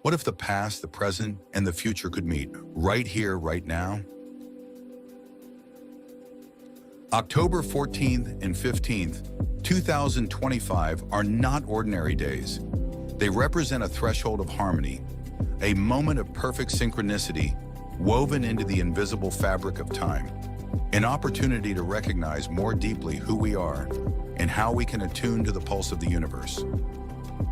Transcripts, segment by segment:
What if the past, the present, and the future could meet right here, right now? October 14th and 15th, 2025 are not ordinary days. They represent a threshold of harmony, a moment of perfect synchronicity woven into the invisible fabric of time, an opportunity to recognize more deeply who we are and how we can attune to the pulse of the universe.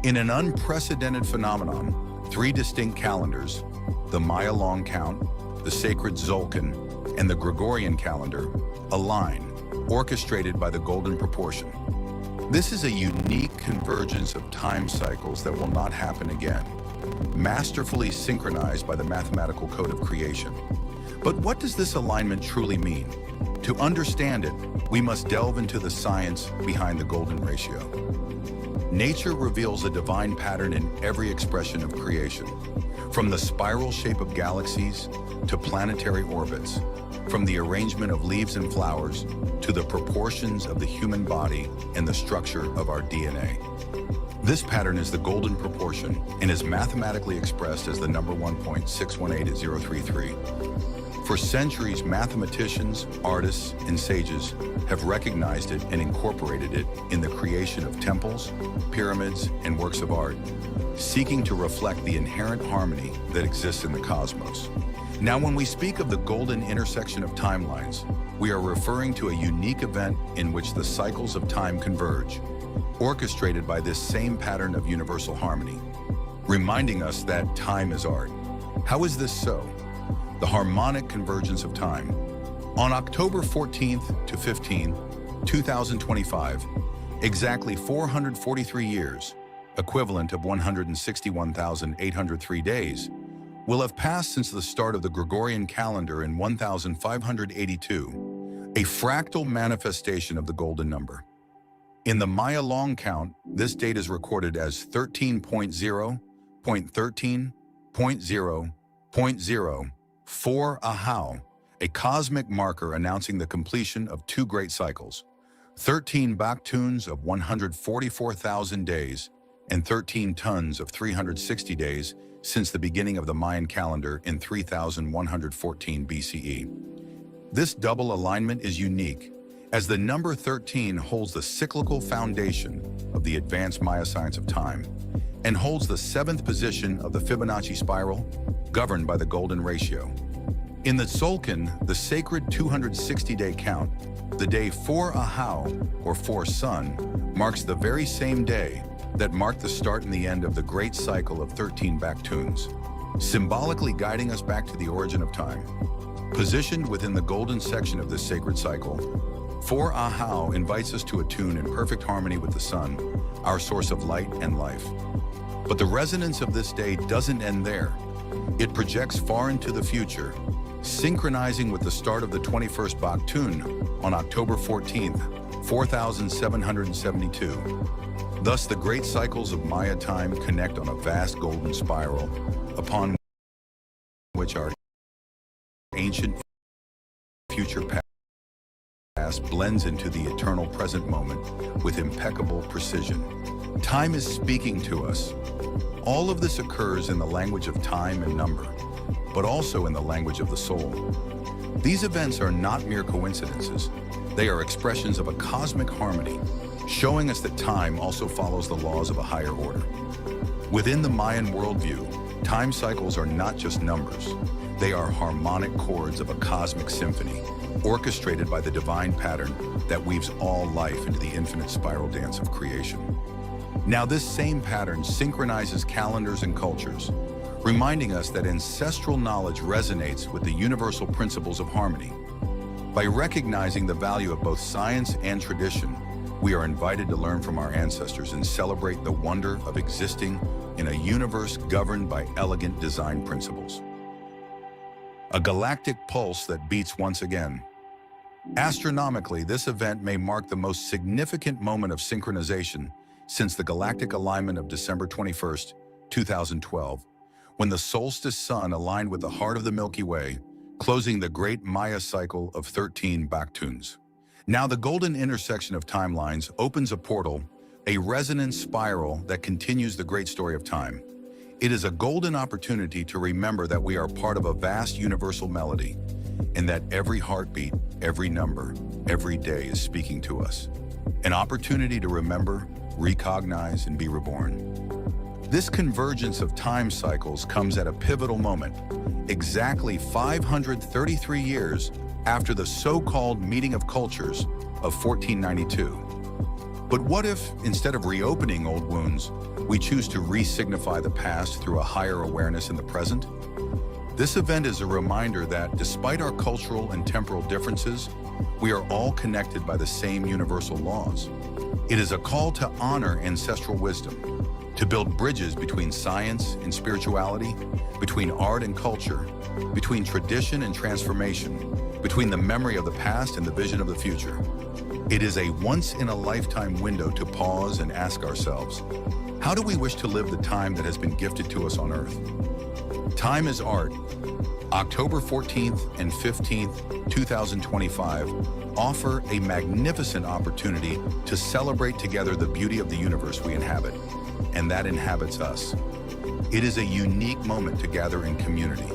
In an unprecedented phenomenon, 3 distinct calendars, the Maya long count, the sacred Tzolk'in, and the Gregorian calendar, align, orchestrated by the golden proportion. This is a unique convergence of time cycles that will not happen again, masterfully synchronized by the mathematical code of creation. But what does this alignment truly mean? To understand it, we must delve into the science behind the golden ratio. Nature reveals a divine pattern in every expression of creation, from the spiral shape of galaxies to planetary orbits, from the arrangement of leaves and flowers to the proportions of the human body and the structure of our DNA. This pattern is the golden proportion and is mathematically expressed as the number 1.618 For centuries, mathematicians, artists, and sages have recognized it and incorporated it in the creation of temples, pyramids, and works of art, seeking to reflect the inherent harmony that exists in the cosmos. Now, when we speak of the golden intersection of timelines, we are referring to a unique event in which the cycles of time converge, orchestrated by this same pattern of universal harmony, reminding us that time is art. How is this so? The harmonic convergence of time. On October 14th to 15th, 2025, exactly 443 years, equivalent of 161,803 days, will have passed since the start of the Gregorian calendar in 1582, a fractal manifestation of the golden number. In the Maya long count, this date is recorded as 13.0.13.0.0 Ahau, a cosmic marker announcing the completion of 2 great cycles, 13 baktuns of 144,000 days and 13 tons of 360 days since the beginning of the Mayan calendar in 3114 BCE. This double alignment is unique, as the number 13 holds the cyclical foundation of the advanced Maya science of time and holds the 7th position of the Fibonacci spiral, governed by the golden ratio. In the Tzolk'in, the sacred 260-day count, the day 4 Ahau, or 4 Sun, marks the very same day that marked the start and the end of the great cycle of 13 baktuns, symbolically guiding us back to the origin of time. Positioned within the golden section of this sacred cycle, 4 Ahau invites us to attune in perfect harmony with the sun, our source of light and life. But the resonance of this day doesn't end there. It projects far into the future, synchronizing with the start of the 21st baktun on October 14th, 4772. Thus, the great cycles of Maya time connect on a vast golden spiral, upon which our ancient future past blends into the eternal present moment with impeccable precision. Time is speaking to us. All of this occurs in the language of time and number, but also in the language of the soul. These events are not mere coincidences. They are expressions of a cosmic harmony, showing us that time also follows the laws of a higher order. Within the Mayan worldview, time cycles are not just numbers. They are harmonic chords of a cosmic symphony, orchestrated by the divine pattern that weaves all life into the infinite spiral dance of creation. Now, this same pattern synchronizes calendars and cultures, reminding us that ancestral knowledge resonates with the universal principles of harmony. By recognizing the value of both science and tradition, we are invited to learn from our ancestors and celebrate the wonder of existing in a universe governed by elegant design principles. A galactic pulse that beats once again. Astronomically, this event may mark the most significant moment of synchronization since the galactic alignment of December 21st, 2012, when the solstice sun aligned with the heart of the Milky Way, closing the great Maya cycle of 13 baktuns. Now, the golden intersection of timelines opens a portal, a resonant spiral that continues the great story of time. It is a golden opportunity to remember that we are part of a vast universal melody, and that every heartbeat, every number, every day is speaking to us. An opportunity to remember, recognize, and be reborn. This convergence of time cycles comes at a pivotal moment, exactly 533 years after the so-called Meeting of Cultures of 1492. But what if, instead of reopening old wounds, we choose to re-signify the past through a higher awareness in the present? This event is a reminder that, despite our cultural and temporal differences, we are all connected by the same universal laws. It is a call to honor ancestral wisdom, to build bridges between science and spirituality, between art and culture, between tradition and transformation, between the memory of the past and the vision of the future. It is a once-in-a-lifetime window to pause and ask ourselves, how do we wish to live the time that has been gifted to us on Earth? Time is Art, October 14th and 15th, 2025, offer a magnificent opportunity to celebrate together the beauty of the universe we inhabit, and that inhabits us. It is a unique moment to gather in community,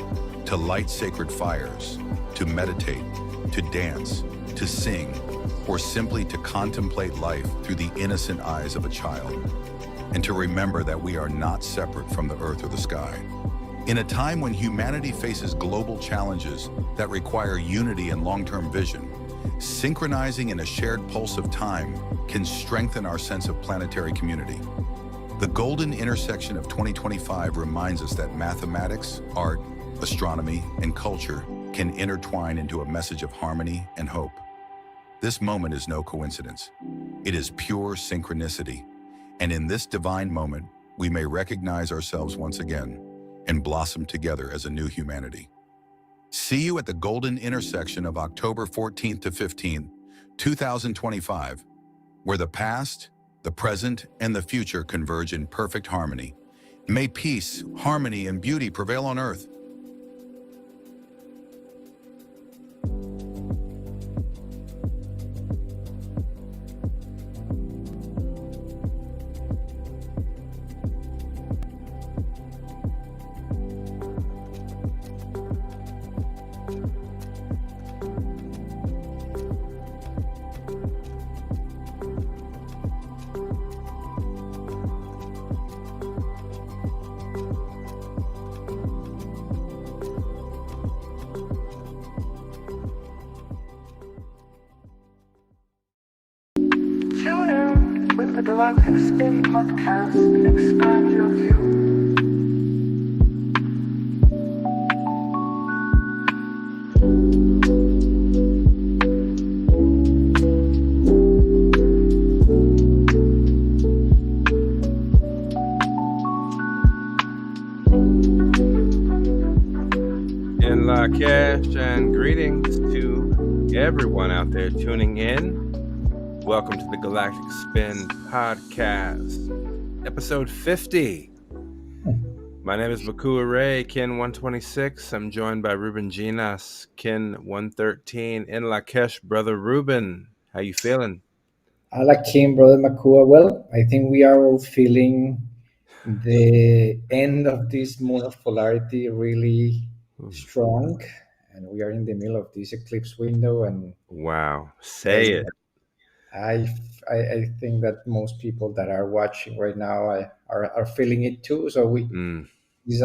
to light sacred fires, to meditate, to dance, to sing, or simply to contemplate life through the innocent eyes of a child, and to remember that we are not separate from the earth or the sky. In a time when humanity faces global challenges that require unity and long-term vision, synchronizing in a shared pulse of time can strengthen our sense of planetary community. The golden intersection of 2025 reminds us that mathematics, art, astronomy, and culture can intertwine into a message of harmony and hope. This moment is no coincidence. It is pure synchronicity. And in this divine moment, we may recognize ourselves once again and blossom together as a new humanity. See you at the golden intersection of October 14th to 15th, 2025, where the past, the present, and the future converge in perfect harmony. May peace, harmony, and beauty prevail on Earth. Tune in with the Galactic Spin Podcast and expand your view. In Lakesh, and greetings to everyone out there tuning in. Welcome to the Galactic Spin Podcast, episode 50. My name is Mikuak Rai, Kin 126. I'm joined by Rubén Llinás, Kin 113. In Lakesh, brother Rubén, how you feeling? I like Kim, brother Makua. Well, I think we are all feeling the end of this moon of polarity really strong, and we are in the middle of this eclipse window. And Wow, say it. I think that most people that are watching right now are feeling it too. So this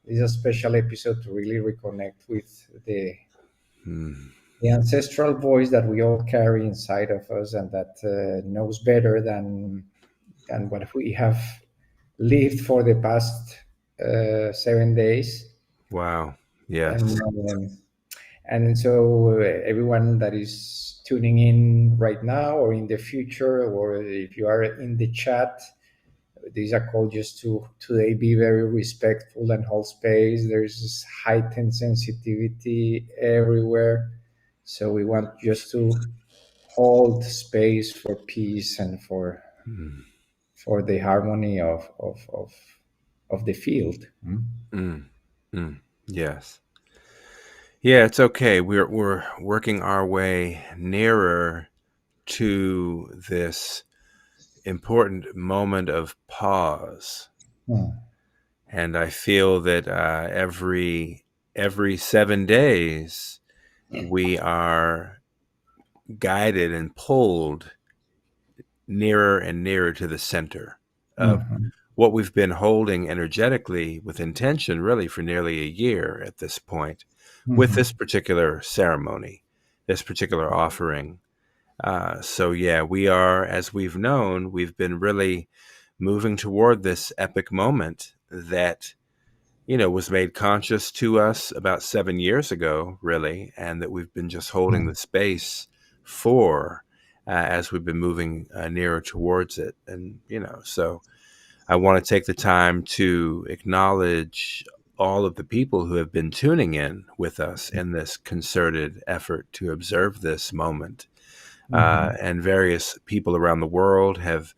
is a special episode to really reconnect with the ancestral voice that we all carry inside of us, and that knows better than what we have lived for the past 7 days. Wow, yes. And so everyone that is tuning in right now or in the future, or if you are in the chat, these are called just to today be very respectful and hold space. There's this heightened sensitivity everywhere. So we want just to hold space for peace and for the harmony of the field. Yes. Yeah, it's okay. We're working our way nearer to this important moment of pause. And I feel that every 7 days we are guided and pulled nearer and nearer to the center of Mhm. what we've been holding energetically with intention really for nearly a year at this point, with Mhm. this particular ceremony, this particular offering. So yeah, we are, as we've known, we've been really moving toward this epic moment that, was made conscious to us about 7 years ago, really, and that we've been just holding the space for as we've been moving nearer towards it. And, so I want to take the time to acknowledge all of the people who have been tuning in with us in this concerted effort to observe this moment. Mhm. And various people around the world have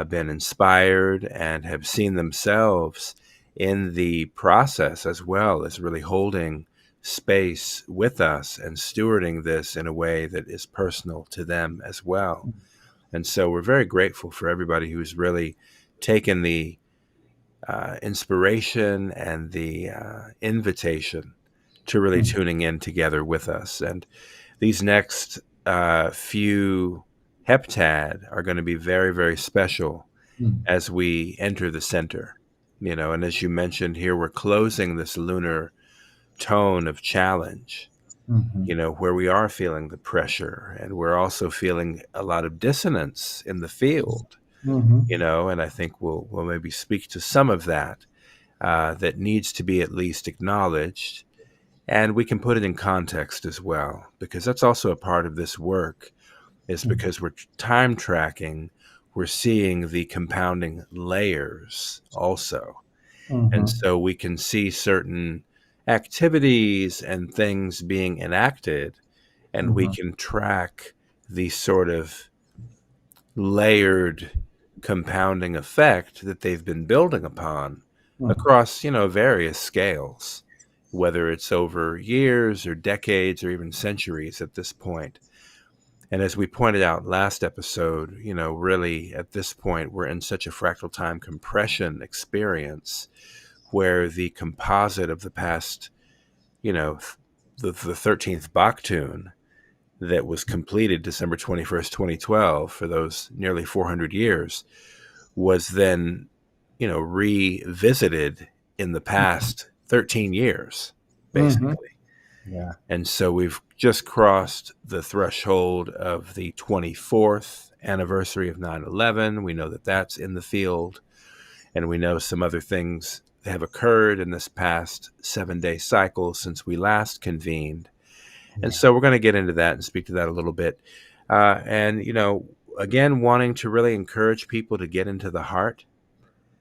been inspired and have seen themselves in the process, as well as really holding space with us and stewarding this in a way that is personal to them as well. And so we're very grateful for everybody who's really taken the inspiration and the invitation to really Mhm. tuning in together with us. And these next few heptad are going to be very, very special Mhm. as we enter the center. And as you mentioned here, we're closing this lunar tone of challenge, Mhm. where we are feeling the pressure, and we're also feeling a lot of dissonance in the field, Mhm. and I think we'll maybe speak to some of that that needs to be at least acknowledged. And we can put it in context as well, because that's also a part of this work, is Mhm. because we're time tracking, we're seeing the compounding layers also. And Mhm. so we can see certain activities and things being enacted, and we Mhm. can track the sort of layered compounding effect that they've been building upon Mhm. across, various scales, whether it's over years or decades or even centuries at this point. And as we pointed out last episode, really at this point, we're in such a fractal time compression experience where the composite of the past, the 13th Baktun that was completed December 21st, 2012, for those nearly 400 years, was then, revisited in the past 13 years, Mhm. basically. Yeah. And so we've just crossed the threshold of the 24th anniversary of 9/11. We know that that's in the field, and we know some other things have occurred in this past 7-day cycle since we last convened. And Yeah. so we're going to get into that and speak to that a little bit. And, again, wanting to really encourage people to get into the heart,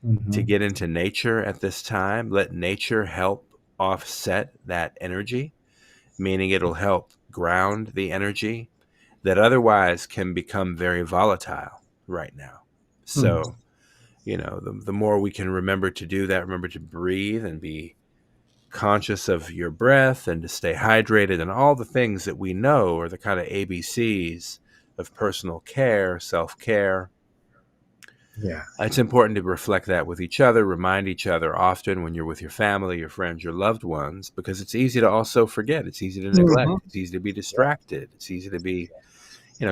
to Mhm. get into nature at this time. Let nature help offset that energy, meaning it'll help ground the energy that otherwise can become very volatile right now. Mhm. So, the more we can remember to do that, remember to breathe and be conscious of your breath and to stay hydrated and all the things that we know are the kind of ABCs of personal care, self-care. Yeah. It's important to reflect that with each other, remind each other often when you're with your family, your friends, your loved ones, because it's easy to also forget. It's easy to neglect. Mhm. It's easy to be Yeah. distracted. It's easy to be,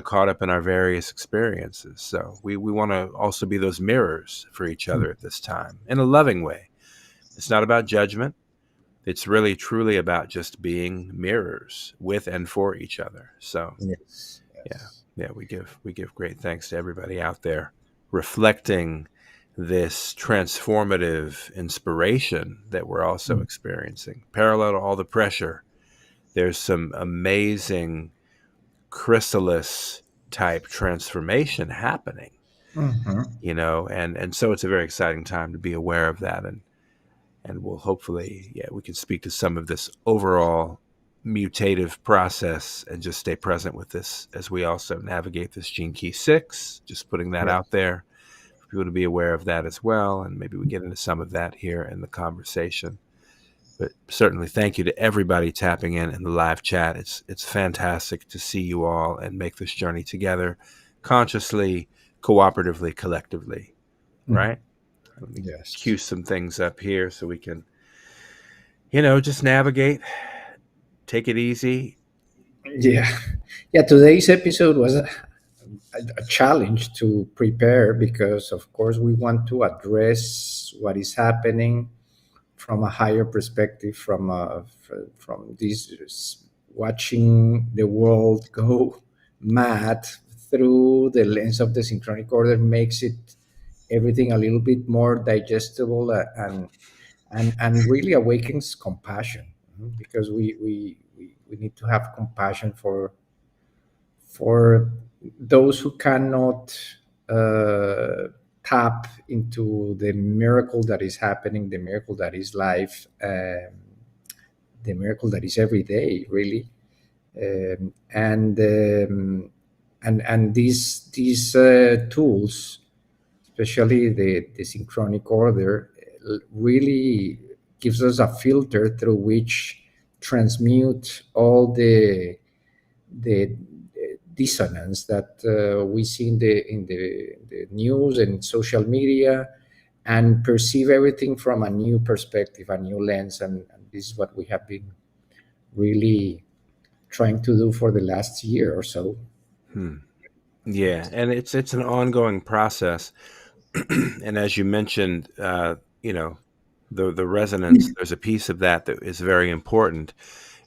caught up in our various experiences. So we want to also be those mirrors for each Mhm. other at this time in a loving way. It's not about judgment. It's really truly about just being mirrors with and for each other. So Yes. yeah, Yes. yeah, we give great thanks to everybody out there reflecting this transformative inspiration that we're also Mhm. experiencing. Parallel to all the pressure, there's some amazing chrysalis type transformation happening, Mhm. and so it's a very exciting time to be aware of that. And we'll hopefully, we can speak to some of this overall mutative process and just stay present with this as we also navigate this gene key 6, just putting that Yes. out there for people to be aware of that as well. And maybe we get into some of that here in the conversation. But certainly thank you to everybody tapping in the live chat. It's fantastic to see you all and make this journey together consciously, cooperatively, collectively, Mhm. right? Let me Yes. cue some things up here so we can, just navigate, take it easy. Yeah. Yeah. Today's episode was a challenge to prepare because, of course, we want to address what is happening from a higher perspective, from this watching the world go mad through the lens of the synchronic order makes it everything a little bit more digestible, and really awakens compassion, because we need to have compassion for those who cannot uh, tap into the miracle that is happening, the miracle that is life, the miracle that is every day, really. Um, and these tools, especially the synchronic order, really gives us a filter through which transmute all the dissonance that we see in the news and social media, and perceive everything from a new perspective, a new lens, and this is what we have been really trying to do for the last year or so. Yeah, and it's an ongoing process. And as you mentioned, the resonance. There's a piece of that is very important.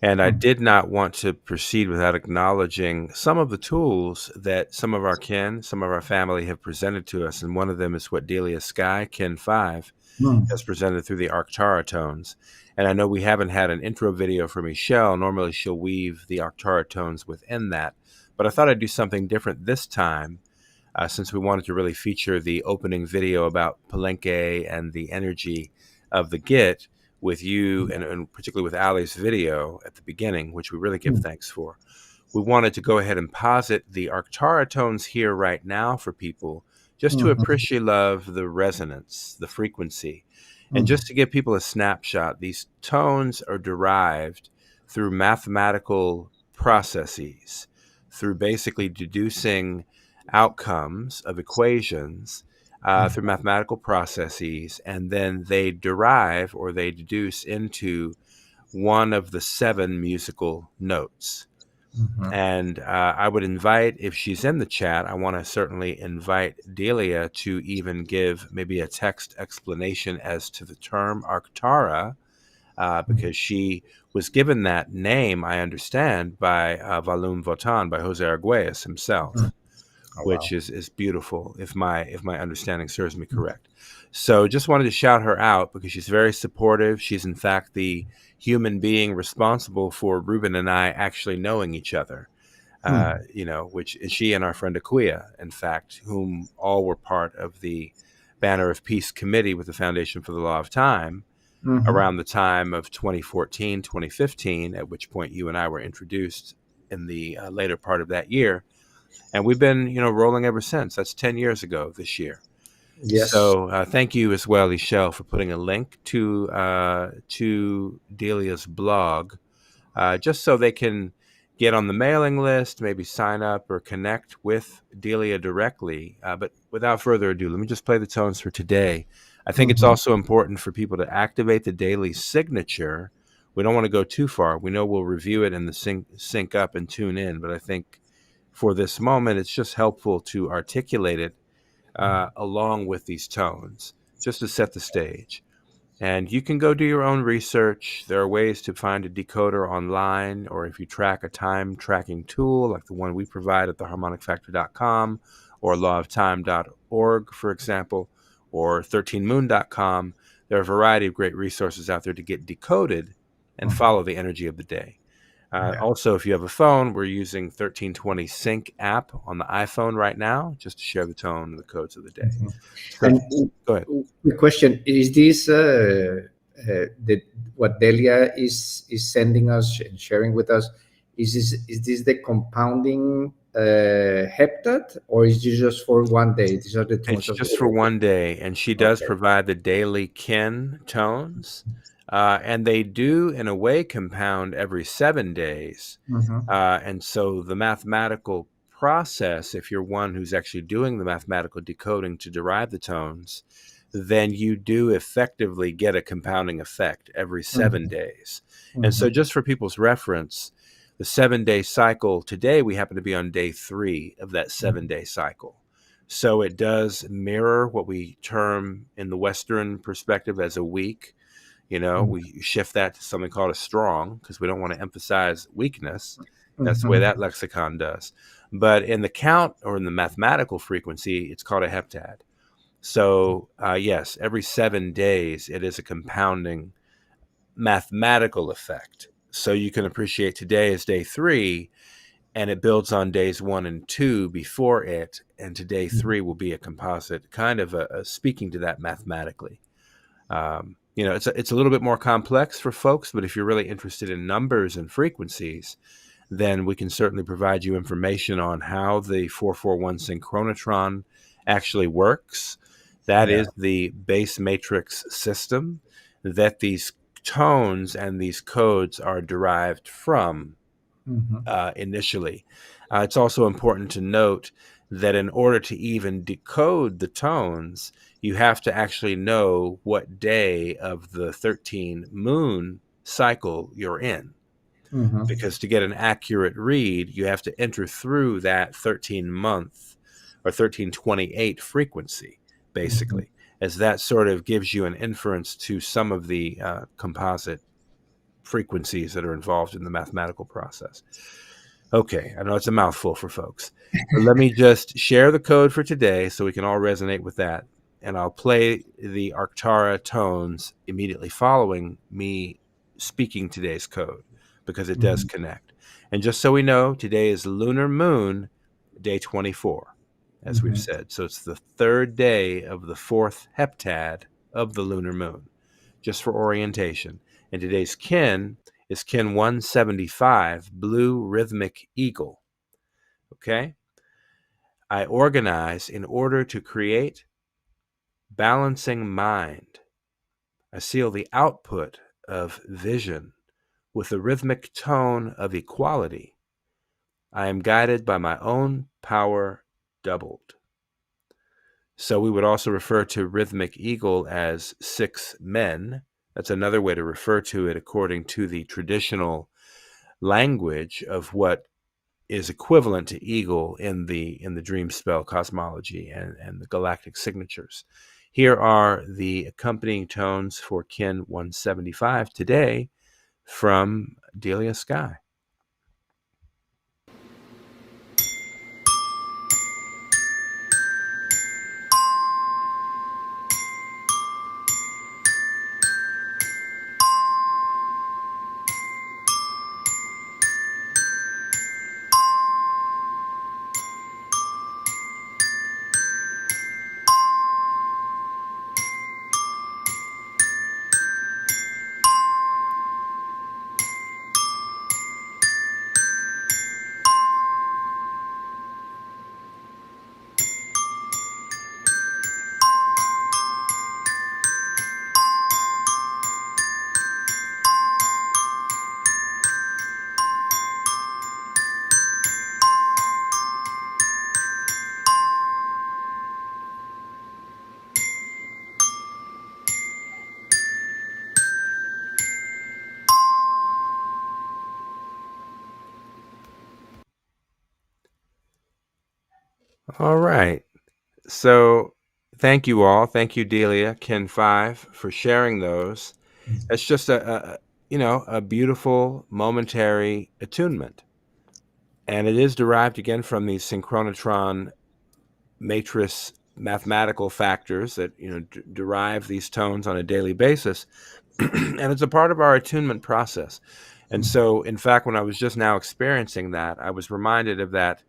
And I did not want to proceed without acknowledging some of the tools that some of our kin, some of our family have presented to us. And one of them is what Delia Sky, Kin 5, has presented through the Arctara tones. And I know we haven't had an intro video for Michelle. Normally she'll weave the Arctara tones within that. But I thought I'd do something different this time, since we wanted to really feature the opening video about Palenke and the energy of the Git with you, and particularly with Ali's video at the beginning, which we really give thanks for. We wanted to go ahead and posit the Arctara tones here right now for people, just to appreciate love the resonance, the frequency. And just to give people a snapshot, these tones are derived through mathematical processes, through basically deducing outcomes of equations through mathematical processes, and then they derive or they deduce into one of the 7 musical notes. And I would invite, if she's in the chat, I want to certainly invite Delia to even give maybe a text explanation as to the term Arctara, because she was given that name, I understand, by Valum Votan, by Jose Arguelles himself. Which is beautiful, if my understanding serves me correct. So just wanted to shout her out because she's very supportive. She's in fact the human being responsible for Rubén and I actually knowing each other. Which is she and our friend Akuya, in fact, whom all were part of the Banner of Peace Committee with the Foundation for the Law of Time around the time of 2014, 2015, at which point you and I were introduced in the later part of that year. And we've been, rolling ever since. That's 10 years ago this year. Yes. So thank you as well, Michelle, for putting a link to Delia's blog, just so they can get on the mailing list, maybe sign up or connect with Delia directly. But without further ado, let me just play the tones for today. I think it's also important for people to activate the daily signature. We don't want to go too far. We know we'll review it and the sync up and tune in, but I think for this moment, it's just helpful to articulate it along with these tones, just to set the stage. And you can go do your own research. There are ways to find a decoder online, or if you track a time tracking tool like the one we provide at theharmonicfactor.com or lawoftime.org, for example, or 13moon.com. There are a variety of great resources out there to get decoded and follow the energy of the day. Also, if you have a phone, we're using 1320 Sync app on the iPhone right now, just to share the tone and the codes of the day. So, And go ahead. the question is: this what Delia is sending us and sharing with us? Is this the compounding heptad, or is this just for one day? These are the tones It's of just for one day, and she does Okay. provide the daily kin tones, and they do, in a way, compound every 7 days. And so the mathematical process, if you're one who's actually doing the mathematical decoding to derive the tones, then you do effectively get a compounding effect every 7 days. And so just for people's reference, the 7-day cycle today, we happen to be on day 3 of that 7-day cycle. So it does mirror what we term in the Western perspective as a week. You know, we shift that to something called a strong because we don't want to emphasize weakness. That's the way that lexicon does. But in the count or in the mathematical frequency, it's called a heptad. So yes, every 7 days, it is a compounding mathematical effect. So you can appreciate today is day 3, and it builds on days 1 and 2 before it. And today 3 will be a composite, kind of speaking to that mathematically. You know, it's a little bit more complex for folks, but if you're really interested in numbers and frequencies, then we can certainly provide you information on how the 441 synchrotron actually works. That is the base matrix system that these tones and these codes are derived from initially. It's also important to note that in order to even decode the tones, you have to actually know what day of the 13 moon cycle you're in. Because to get an accurate read, you have to enter through that 13-month or 1328 frequency, basically, as that sort of gives you an inference to some of the composite frequencies that are involved in the mathematical process. Okay, I know it's a mouthful for folks, but let me just share the code for today so we can all resonate with that. And I'll play the Arctara tones immediately following me speaking today's code, because it does connect. And just so we know, today is lunar moon day 24, as we've said. So it's the 3rd day of the 4th heptad of the lunar moon, just for orientation. And today's kin is kin 175, blue rhythmic eagle. Okay? I organize in order to create balancing mind. I seal the output of vision with a rhythmic tone of equality. I am guided by my own power doubled. So we would also refer to rhythmic eagle as 6 men. That's another way to refer to it according to the traditional language of what is equivalent to eagle in the dream spell cosmology and the galactic signatures. Here are the accompanying tones for kin 175 today from Delia Sky. All right. So thank you all. Thank you, Delia, Kin 5, for sharing those. It's just a beautiful momentary attunement. And it is derived again from these synchrotron matrix mathematical factors that derive these tones on a daily basis. And it's a part of our attunement process. And so, in fact, when I was just now experiencing that, I was reminded of that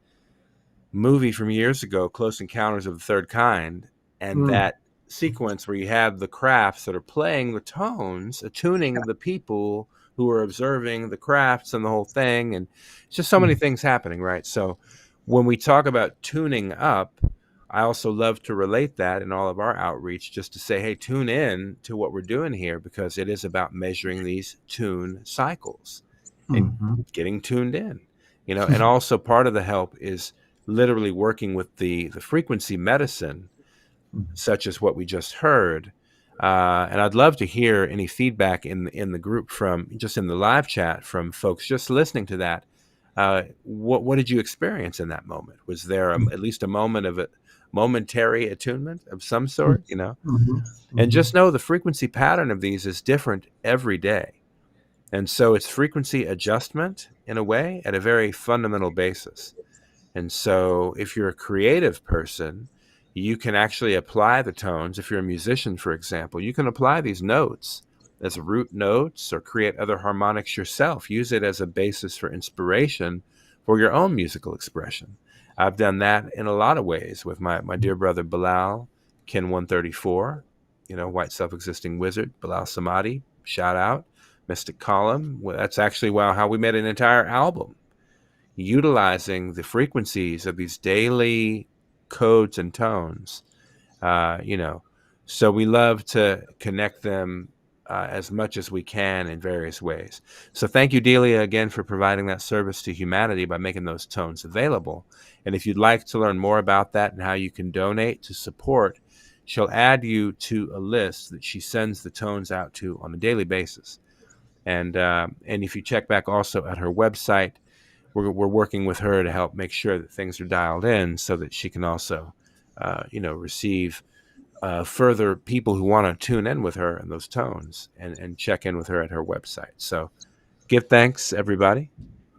movie from years ago, Close Encounters of the Third Kind, and that sequence where you have the crafts that are playing the tones, attuning the people who are observing the crafts and the whole thing. And it's just so many things happening, right? So when we talk about tuning up, I also love to relate that in all of our outreach, just to say, hey, tune in to what we're doing here, because it is about measuring these tune cycles and getting tuned in, and also part of the help is literally working with the frequency medicine such as what we just heard. And I'd love to hear any feedback in the group from just in the live chat from folks just listening to that. What did you experience in that moment? Was there at least a moment of momentary attunement of some sort? And just know the frequency pattern of these is different every day. And so it's frequency adjustment in a way at a very fundamental basis. And so if you're a creative person, you can actually apply the tones. If you're a musician, for example, you can apply these notes as root notes or create other harmonics yourself. Use it as a basis for inspiration for your own musical expression. I've done that in a lot of ways with my dear brother Bilal, Kin 134, white self-existing wizard, Bilal Samadi, shout out, Mystic Column. Well, that's actually how we made an entire album, utilizing the frequencies of these daily codes and tones, so we love to connect them as much as we can in various ways. So thank you, Delia, again for providing that service to humanity by making those tones available. And if you'd like to learn more about that and how you can donate to support, she'll add you to a list that she sends the tones out to on a daily basis. And if you check back also at her website, we're working with her to help make sure that things are dialed in so that she can also, receive further people who want to tune in with her and those tones and check in with her at her website. So give thanks, everybody.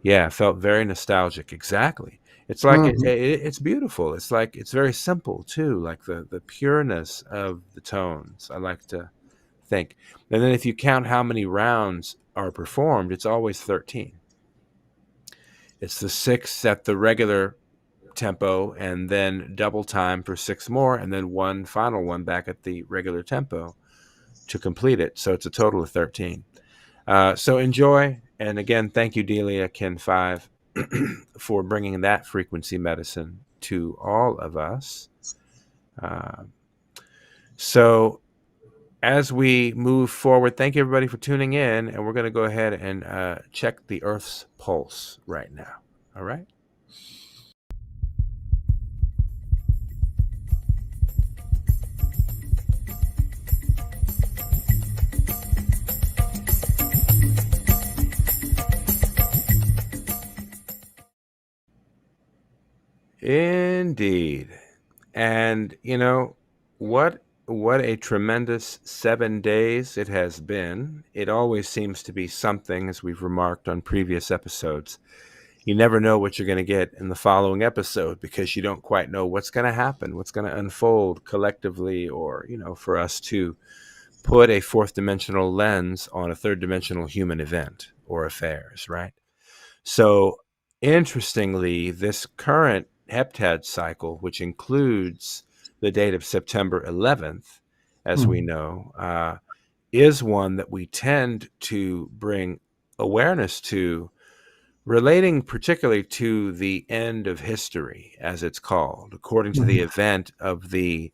Yeah, felt very nostalgic. Exactly. It's like it's beautiful. It's like it's very simple too, like the pureness of the tones. I like to think. And then if you count how many rounds are performed, it's always 13. It's the 6 at the regular tempo and then double time for 6 more and then one final one back at the regular tempo to complete it. So it's a total of 13. So enjoy. And again, thank you, Delia Kin 5, for bringing that frequency medicine to all of us. So as we move forward, thank you everybody for tuning in, and we're going to go ahead and check the Earth's pulse right now. All right. Indeed. And what a tremendous 7 days it has been. It always seems to be something, as we've remarked on previous episodes. You never know what you're going to get in the following episode because you don't quite know what's going to happen, what's going to unfold collectively, or, for us to put a fourth dimensional lens on a third dimensional human event or affairs, right? So interestingly, this current heptad cycle, which includes the date of September 11th, as we know, is one that we tend to bring awareness to, relating particularly to the end of history, as it's called, according to the event of the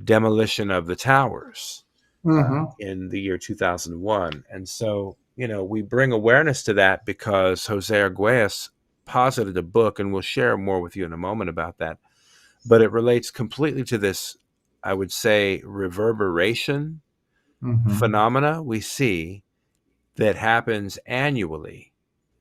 demolition of the towers in the year 2001. And so, we bring awareness to that because Jose Arguelles posited a book, and we'll share more with you in a moment about that. But it relates completely to this, I would say, reverberation phenomena we see that happens annually,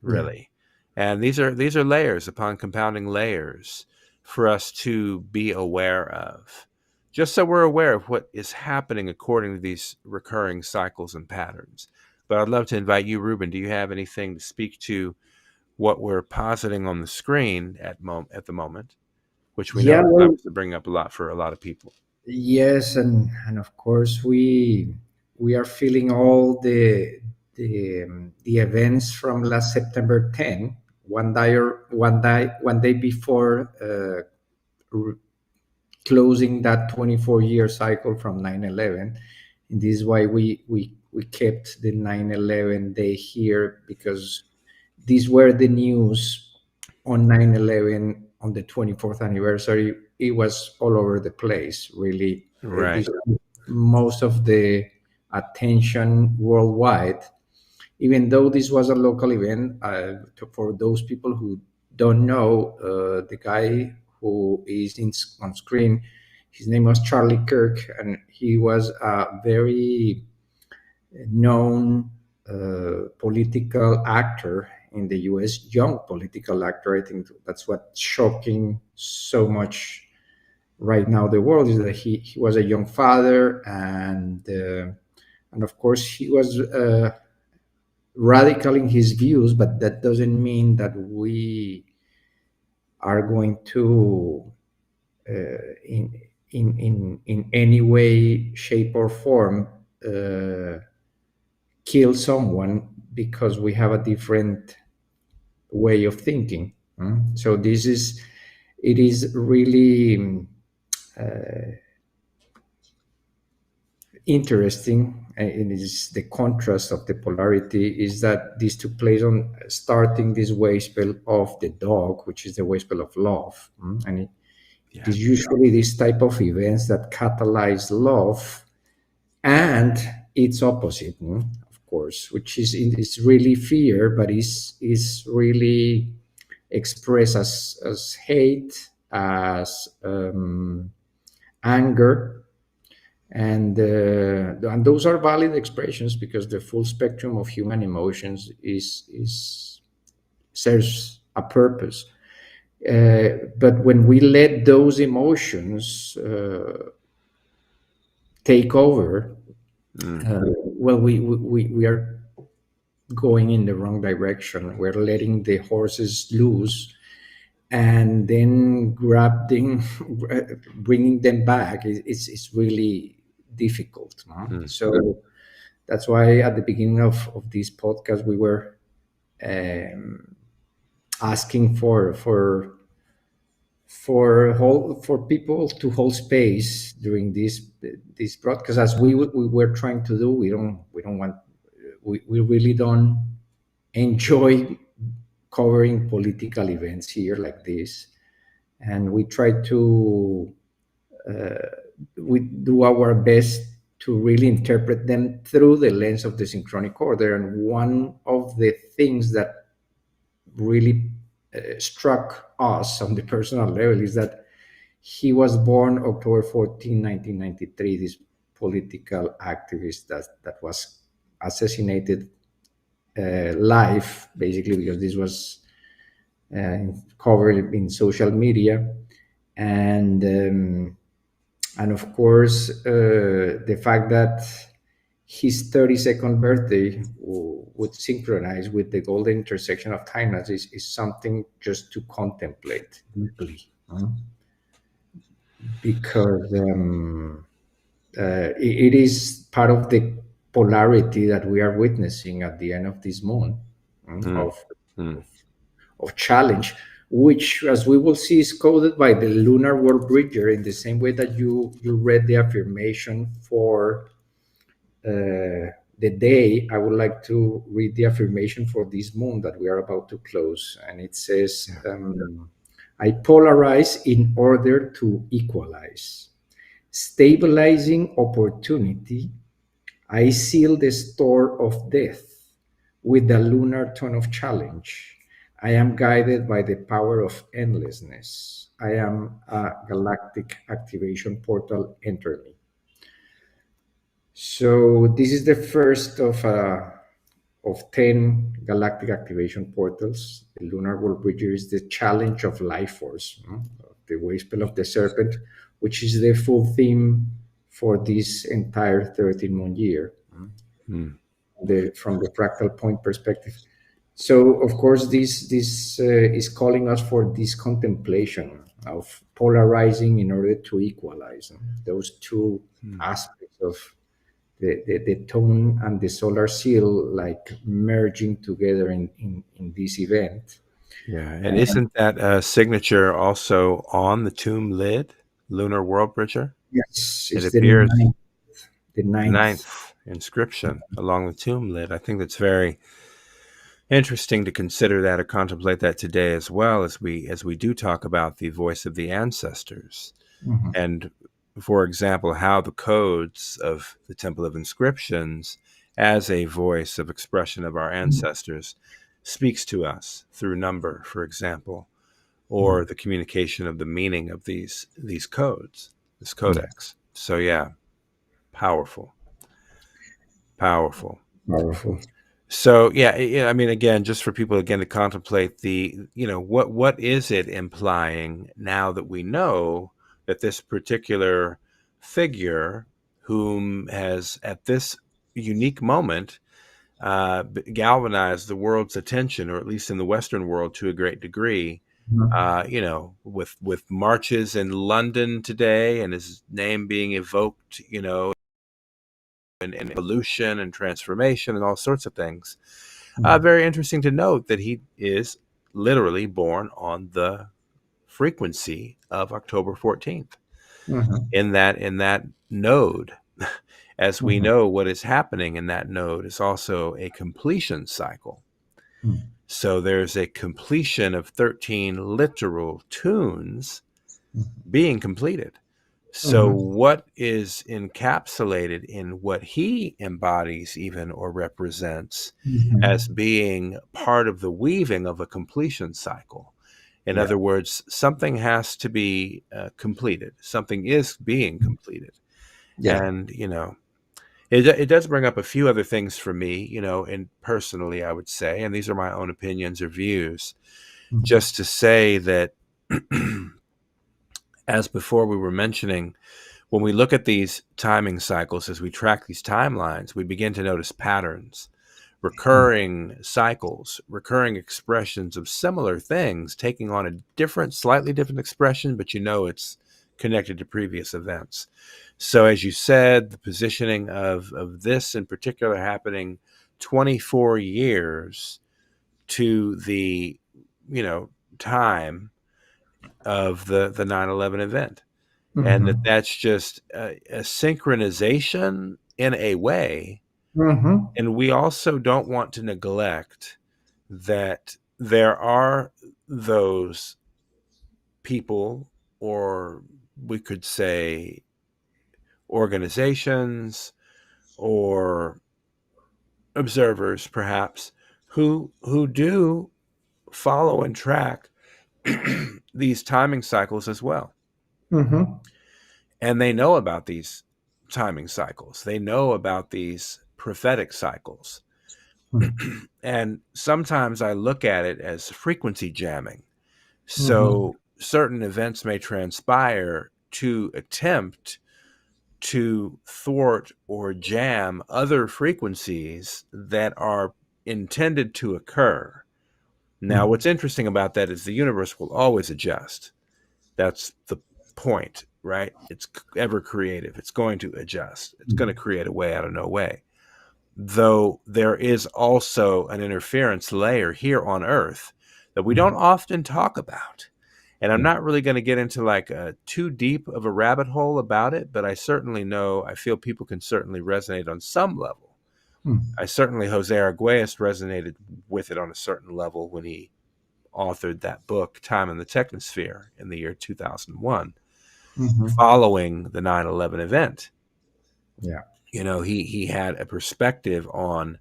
really. And these are layers upon compounding layers for us to be aware of, just so we're aware of what is happening according to these recurring cycles and patterns. But I'd love to invite you, Ruben. Do you have anything to speak to what we're positing on the screen at the moment, which we know is to bring up a lot for a lot of people? Yes, and of course we are feeling all the events from last September 10, one day before closing that 24-year cycle from 9/11. And this is why we kept the 9/11 day here, because these were the news on 9/11 on the 24th anniversary. It was all over the place, really. Right. Most of the attention worldwide, even though this was a local event. For those people who don't know, the guy who is on screen His name was Charlie Kirk, and he was a very known political actor in the US, young political actor. I think that's what's shocking so much right now the world, is that he was a young father, and of course he was radical in his views, but that doesn't mean that we are going to in any way, shape, or form kill someone because we have a different way of thinking. So it is really interesting. It is the contrast of the polarity is that this took place on starting this wave spell of the dog, which is the wave spell of love, and it is usually this type of events that catalyze love and its opposite, of course, which is really fear, but is really expressed as hate, as anger, and those are valid expressions because the full spectrum of human emotions serves a purpose. But when we let those emotions take over, well, we are going in the wrong direction. We're letting the horses loose, and then bringing them back. It's really difficult. So that's why at the beginning of this podcast we were asking for people to hold space during this broadcast, as we were trying to do. We really don't enjoy covering political events here like this, and we try to we do our best to really interpret them through the lens of the synchronic order. And one of the things that really struck us on the personal level is that he was born October 14, 1993, this political activist that was assassinated live, basically, because this was covered in social media. And of course, the fact that his 32nd birthday would synchronize with the golden intersection of timelines is something just to contemplate deeply, because it is part of the polarity that we are witnessing at the end of this moon, of challenge, which, as we will see, is coded by the lunar world bridger, in the same way that you read the affirmation for the day. I would like to read the affirmation for this moon that we are about to close, and it says, I polarize in order to equalize, stabilizing opportunity. I seal the store of death with the lunar tone of challenge. I am guided by the power of endlessness. I am a galactic activation portal. Enter me. So this is the first of 10 galactic activation portals. The lunar world bridger is the challenge of life force, the wave spell of the serpent, which is the full theme for this entire 13 moon year, from the fractal point perspective. So, of course, this is calling us for this contemplation of polarizing in order to equalize those two aspects of the tone and the solar seal, like merging together in this event. Yeah, and isn't that a signature also on the tomb lid, Lunar World Bridger? Yes, it it's appears the ninth inscription along the tomb lid. I think that's very interesting to consider that or contemplate that today, as well as we do talk about the voice of the ancestors. And, for example, how the codes of the Temple of Inscriptions, as a voice of expression of our ancestors, speaks to us through number, for example, or the communication of the meaning of these codes. this codex. So yeah, powerful. Powerful. So yeah, I mean, again, just for people again to contemplate what is it implying now that we know that this particular figure, whom has at this unique moment galvanized the world's attention, or at least in the Western world to a great degree, with marches in London today, and his name being evoked, and evolution and transformation and all sorts of things. Very interesting to note that he is literally born on the frequency of October 14th in that node. As we know, what is happening in that node is also a completion cycle. So there's a completion of 13 literal tunes being completed. So what is encapsulated in what he embodies even or represents as being part of the weaving of a completion cycle. In other words, something has to be completed. Something is being completed. And, it does bring up a few other things for me, and personally, I would say, and these are my own opinions or views, just to say that as before we were mentioning, when we look at these timing cycles, as we track these timelines, we begin to notice patterns, recurring cycles, recurring expressions of similar things, taking on a slightly different expression, but it's connected to previous events. So as you said, the positioning of this in particular happening 24 years to the, time of the 9/11 event. And that's just a synchronization in a way. And we also don't want to neglect that there are those people, or we could say organizations or observers perhaps, who do follow and track these timing cycles as well. And they know about these timing cycles. They know about these prophetic cycles. And sometimes I look at it as frequency jamming. So certain events may transpire to attempt to thwart or jam other frequencies that are intended to occur. Now, what's interesting about that is the universe will always adjust. That's the point, right? It's ever creative. It's going to adjust. It's going to create a way out of no way. Though there is also an interference layer here on Earth that we don't often talk about. And I'm not really going to get into like too deep of a rabbit hole about it, but I feel people can certainly resonate on some level. I certainly, Jose Arguelles resonated with it on a certain level when he authored that book, Time in the Technosphere, in the year 2001, following the 9/11 event. He had a perspective on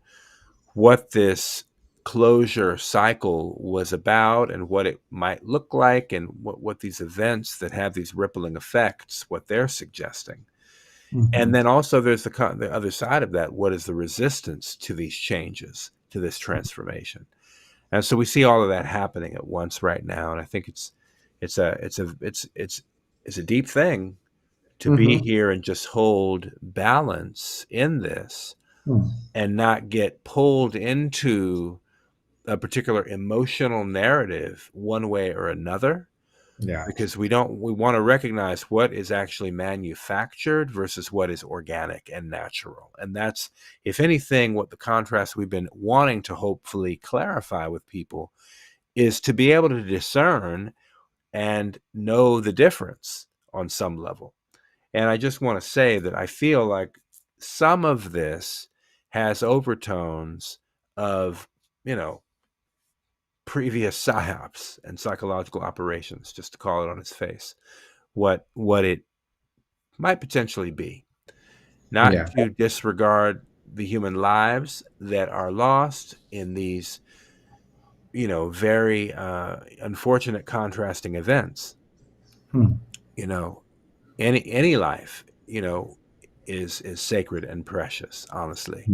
what this closure cycle was about and what it might look like, and what these events that have these rippling effects, what they're suggesting. And then also there's the other side of that. What is the resistance to these changes, to this transformation? And so we see all of that happening at once right now. And I think it's a deep thing to be here and just hold balance in this and not get pulled into a particular emotional narrative one way or another. Because we want to recognize what is actually manufactured versus what is organic and natural. And that's, if anything, what the contrast we've been wanting to hopefully clarify with people is to be able to discern and know the difference on some level. And I just want to say that I feel like some of this has overtones of, previous psyops and psychological operations, just to call it on its face, what it might potentially be. Not to disregard the human lives that are lost in these, very unfortunate contrasting events. any life, is sacred and precious. Honestly,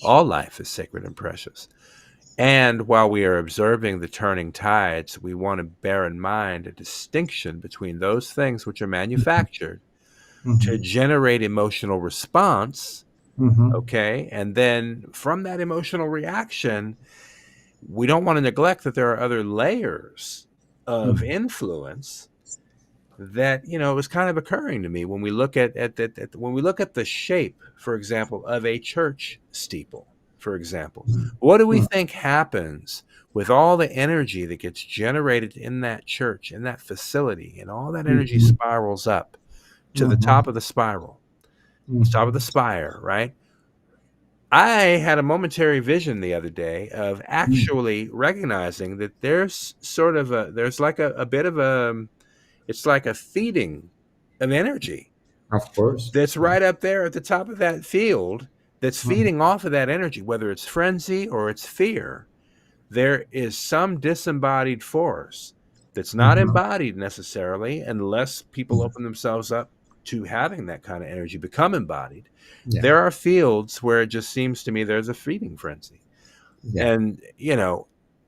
all life is sacred and precious. And while we are observing the turning tides, we want to bear in mind a distinction between those things which are manufactured to generate emotional response. Okay. And then from that emotional reaction, we don't want to neglect that there are other layers of influence that was kind of occurring to me when we look at when we look at the shape, for example, of a church steeple. For example, what do we think happens with all the energy that gets generated in that church, in that facility, and all that energy spirals up to the top of the spiral, top of the spire, right? I had a momentary vision the other day of actually recognizing that there's sort of there's like a bit of it's like a feeding of energy Of course. that's right up there at the top of that field that's feeding off of that energy, whether it's frenzy or it's fear. There is some disembodied force that's not embodied necessarily unless people open themselves up to having that kind of energy become embodied. Yeah. There are fields where it just seems to me there's a feeding frenzy. Yeah. And,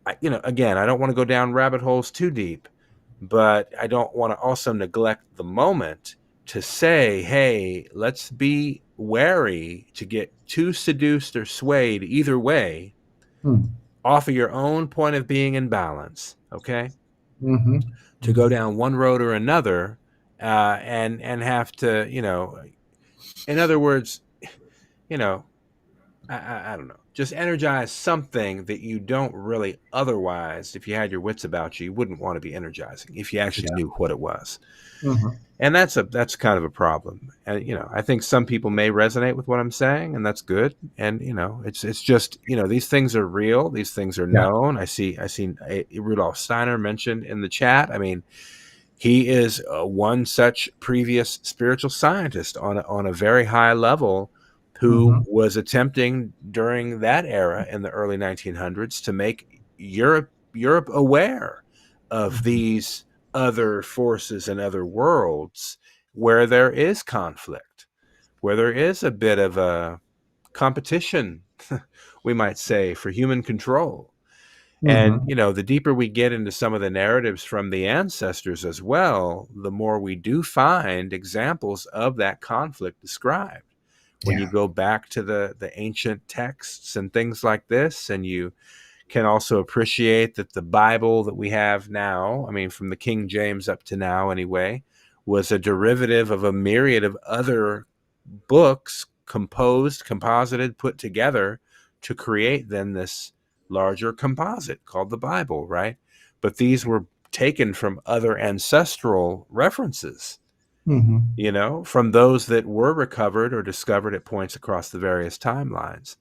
again, I don't want to go down rabbit holes too deep, but I don't want to also neglect the moment to say, hey, let's be wary to get too seduced or swayed either way off of your own point of being in balance, okay? To go down one road or another and have to, in other words, I don't know, just energize something that you don't really otherwise, if you had your wits about you, you wouldn't want to be energizing if you actually knew what it was. And that's kind of a problem. And, I think some people may resonate with what I'm saying, and that's good. And, it's just, these things are real. These things are known. I see Rudolf Steiner mentioned in the chat. I mean, he is one such previous spiritual scientist on a very high level who was attempting during that era in the early 1900s to make Europe aware of these other forces and other worlds where there is conflict, where there is a bit of a competition, we might say, for human control. And, the deeper we get into some of the narratives from the ancestors as well, the more we do find examples of that conflict described. When you go back to the ancient texts and things like this, and you can also appreciate that the Bible that we have now, I mean, from the King James up to now anyway, was a derivative of a myriad of other books composited, put together to create then this larger composite called the Bible, right? But these were taken from other ancestral references, from those that were recovered or discovered at points across the various timelines.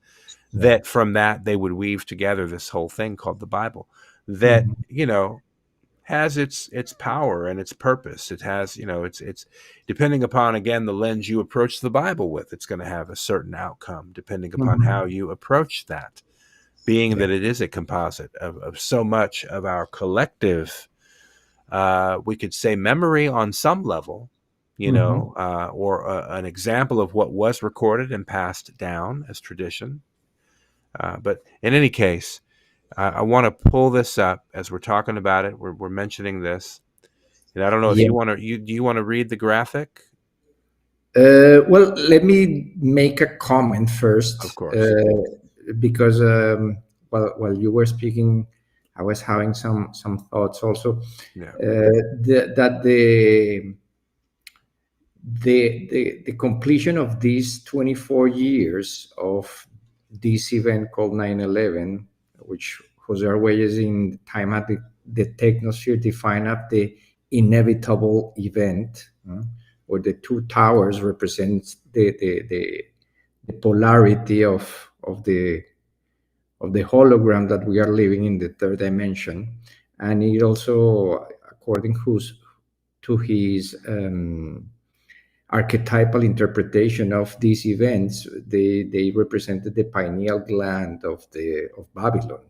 That from that they would weave together this whole thing called the Bible that, has its power and its purpose. It has, it's depending upon, again, the lens you approach the Bible with, it's going to have a certain outcome depending upon how you approach that, being that it is a composite of so much of our collective, we could say, memory on some level, or an example of what was recorded and passed down as tradition. But in any case, I want to pull this up as we're talking about it. We're mentioning this, and I don't know if you want to. Do you want to read the graphic? Well, let me make a comment first. Of course. Because while you were speaking, I was having some thoughts also. That the completion of these 24 years of this event called 9/11, which Jose Arguelles in Time at the Technosphere defined as the inevitable event, where the two towers represent the polarity of the hologram that we are living in the third dimension. And it also, according to his archetypal interpretation of these events, they represented the pineal gland of Babylon.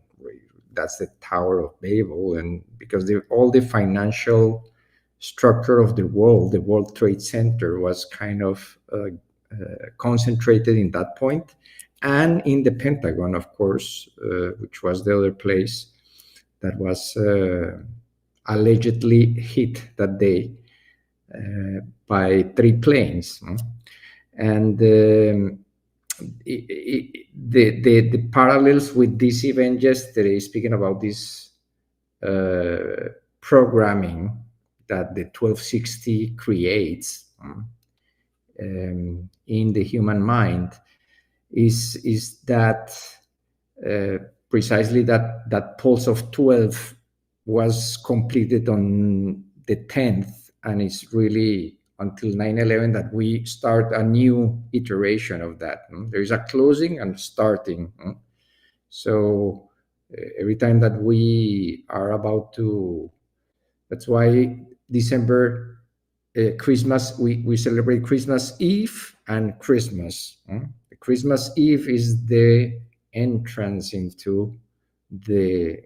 That's the Tower of Babel, and because all the financial structure of the World Trade Center was kind of concentrated in that point, and in the Pentagon, of course, which was the other place that was allegedly hit that day by 3 planes. And the parallels with this event yesterday, speaking about this programming that the 1260 creates in the human mind, is that precisely that pulse of 12 was completed on the 10th, and it's really until 9/11 that we start a new iteration of that. There is a closing and starting. So every time that we are about to, that's why December, Christmas, we celebrate Christmas Eve and Christmas. The Christmas Eve is the entrance into the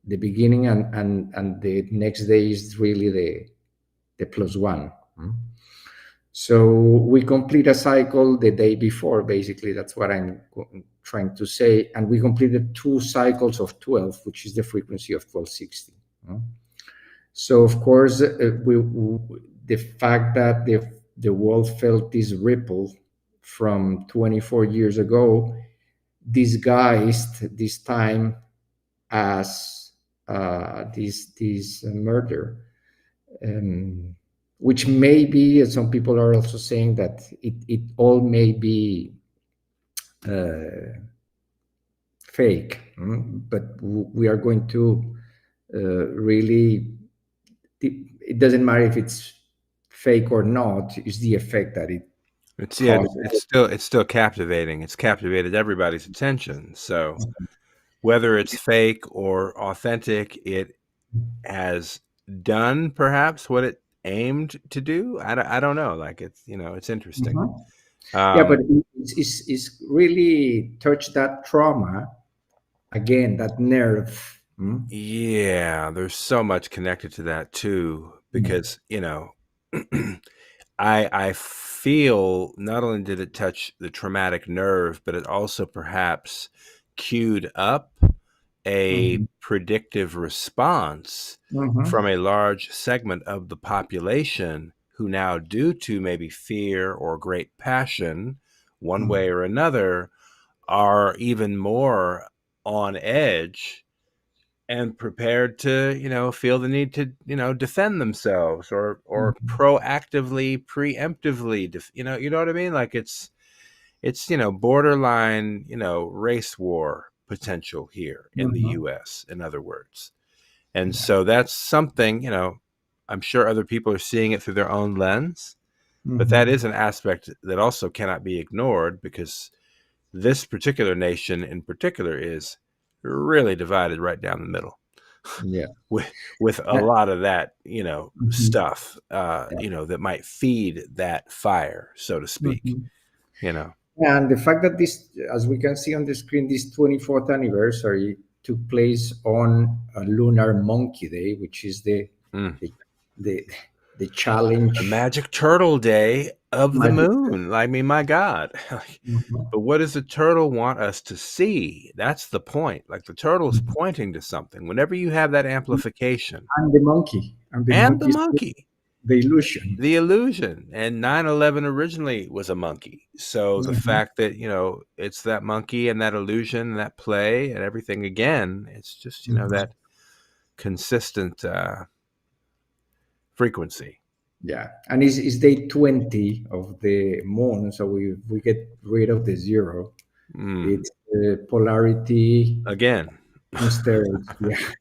beginning, and the next day is really the +1. So we complete a cycle the day before, basically. That's what I'm trying to say. And we completed 2 cycles of 12, which is the frequency of 1260. So, of course, the fact that the world felt this ripple from 24 years ago, disguised this time as this murder, which may be, some people are also saying that it all may be fake, but we are going to really, it doesn't matter if it's fake or not, it's the effect that it's still captivating. It's captivated everybody's attention. So whether it's fake or authentic, it has done perhaps what it aimed to do. I don't know. Like, it's, it's interesting. But it's really touched that trauma again, that nerve. Yeah, there's so much connected to that too, because I feel not only did it touch the traumatic nerve, but it also perhaps queued up a predictive response from a large segment of the population who now, due to maybe fear or great passion, one way or another, are even more on edge and prepared to, feel the need to, defend themselves or proactively, preemptively, you know what I mean? Like, it's borderline, race war potential here in the US, in other words. And so that's something, I'm sure other people are seeing it through their own lens, but that is an aspect that also cannot be ignored, because this particular nation in particular is really divided right down the middle. Yeah. with a lot of that, stuff, that might feed that fire, so to speak, And the fact that this, as we can see on the screen, this 24th anniversary took place on a lunar monkey day, which is the challenge, the magic turtle day of the moon. I mean, my God. But what does the turtle want us to see? That's the point. Like, the turtle's pointing to something. Whenever you have that amplification, and the monkey, the illusion. And 9/11 originally was a monkey. So the fact that, it's that monkey and that illusion, and that play and everything again, it's just, that consistent frequency. Yeah. And it's day 20 of the moon. So we get rid of the 0. It's polarity again. Steroids.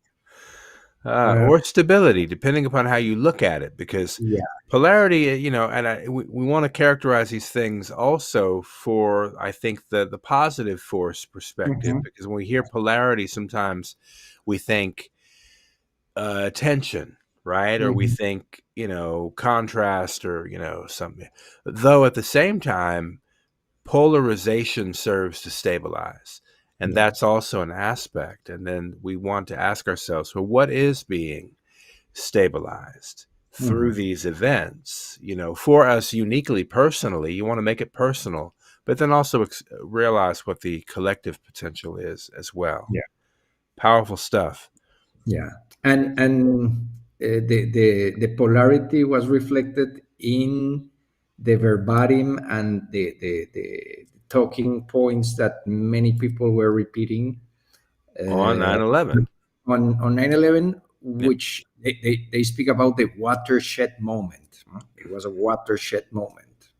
Or stability, depending upon how you look at it, because polarity, and we want to characterize these things also for, I think, the positive force perspective, because when we hear polarity, sometimes we think tension, right? Or we think, contrast, or, something. Though at the same time, polarization serves to stabilize. And that's also an aspect. And then we want to ask ourselves, well, what is being stabilized through Mhm. these events. For us uniquely, personally, you want to make it personal, but then also realize what the collective potential is as well. Yeah. Powerful stuff. Yeah, and the polarity was reflected in the verbatim and the talking points that many people were repeating On uh, 9/11. on 9/11, Yeah. which they speak about the watershed moment. It was a watershed moment,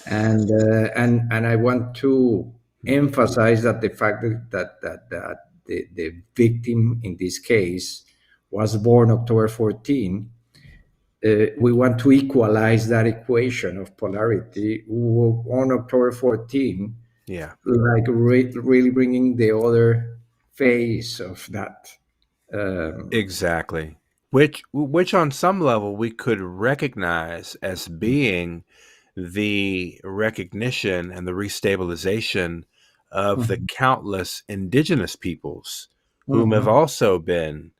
and I want to emphasize that the fact that the victim in this case was born October 14. We want to equalize that equation of polarity on October 14, Yeah. like really bringing the other face of that. Exactly. Which on some level we could recognize as being the recognition and the restabilization of the Mhm, countless indigenous peoples whom have mhm, also been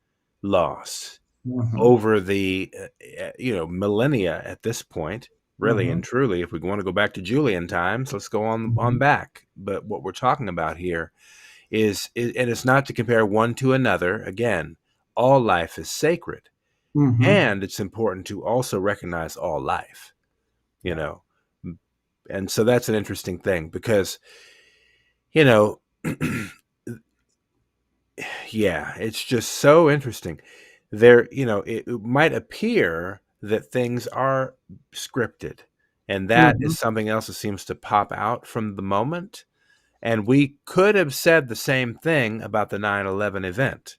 lost mhm, over the millennia at this point. Really and mhm, truly, if we want to go back to Julian times, let's go on mhm, back. But what we're talking about here and it's not to compare one to another. Again, all life is sacred, mhm. and it's important to also recognize all life. You Yeah. know, and so that's an interesting thing because you know, yeah, it's just so interesting. It might appear that things are scripted, and that Mhm. is something else that seems to pop out from the moment. And we could have said the same thing about the 9/11 event,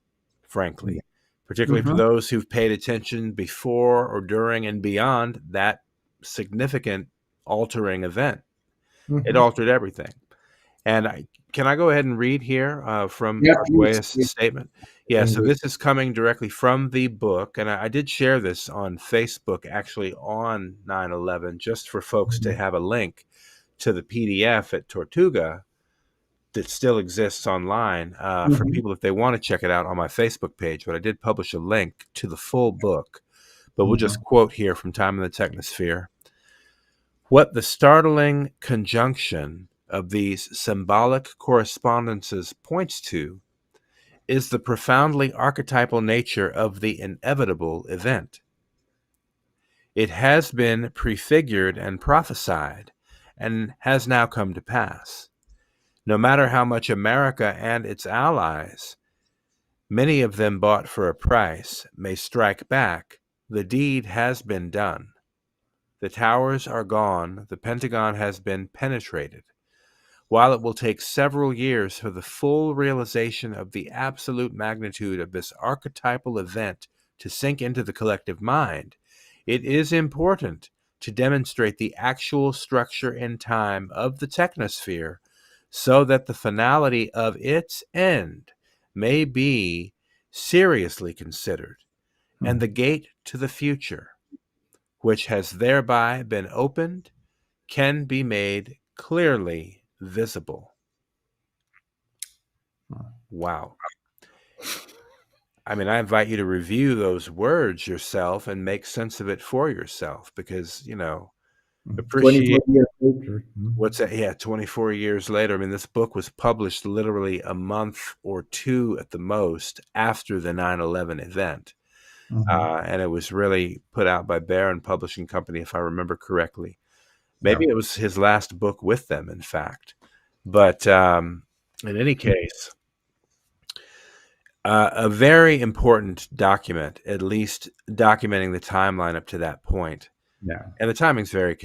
Yeah. frankly, particularly for Mhm, those who've paid attention before or during and beyond that significant altering event. It mhm. altered everything. And can I go ahead and read here from Yeah, please. Arguelles' statement? Yeah, Can so read. this is coming directly from the book. And I did share this on Facebook actually on 9/11, just for folks to Mhm, have a link to the PDF at Tortuga that still exists online for mhm, people if they want to check it out on my Facebook page. But I did publish a link to the full book. But we'll just mhm, quote here from Time in the Technosphere. What the startling conjunction of these symbolic correspondences points to is the profoundly archetypal nature of the inevitable event. It has been prefigured and prophesied, and has now come to pass. No matter how much America and its allies, many of them bought for a price, may strike back, the deed has been done. The towers are gone, the Pentagon has been penetrated. While it will take several years for the full realization of the absolute magnitude of this archetypal event to sink into the collective mind, it is important to demonstrate the actual structure and time of the technosphere so that the finality of its end may be seriously considered, and the mhm. gate to the future, which has thereby been opened, can be made clearly visible. Wow. I mean, I invite you to review those words yourself and make sense of it for yourself because, 24 appreciate years later. what's that? Yeah, 24 years later. I mean, this book was published literally a month or two at the most after the 9/11 event. Mhm. And it was really put out by Barron Publishing Company, if I remember correctly. Yeah. Maybe it was his last book with them, in fact. But in any case, a very important document, at least documenting the timeline up to that point. Yeah. And the timing's very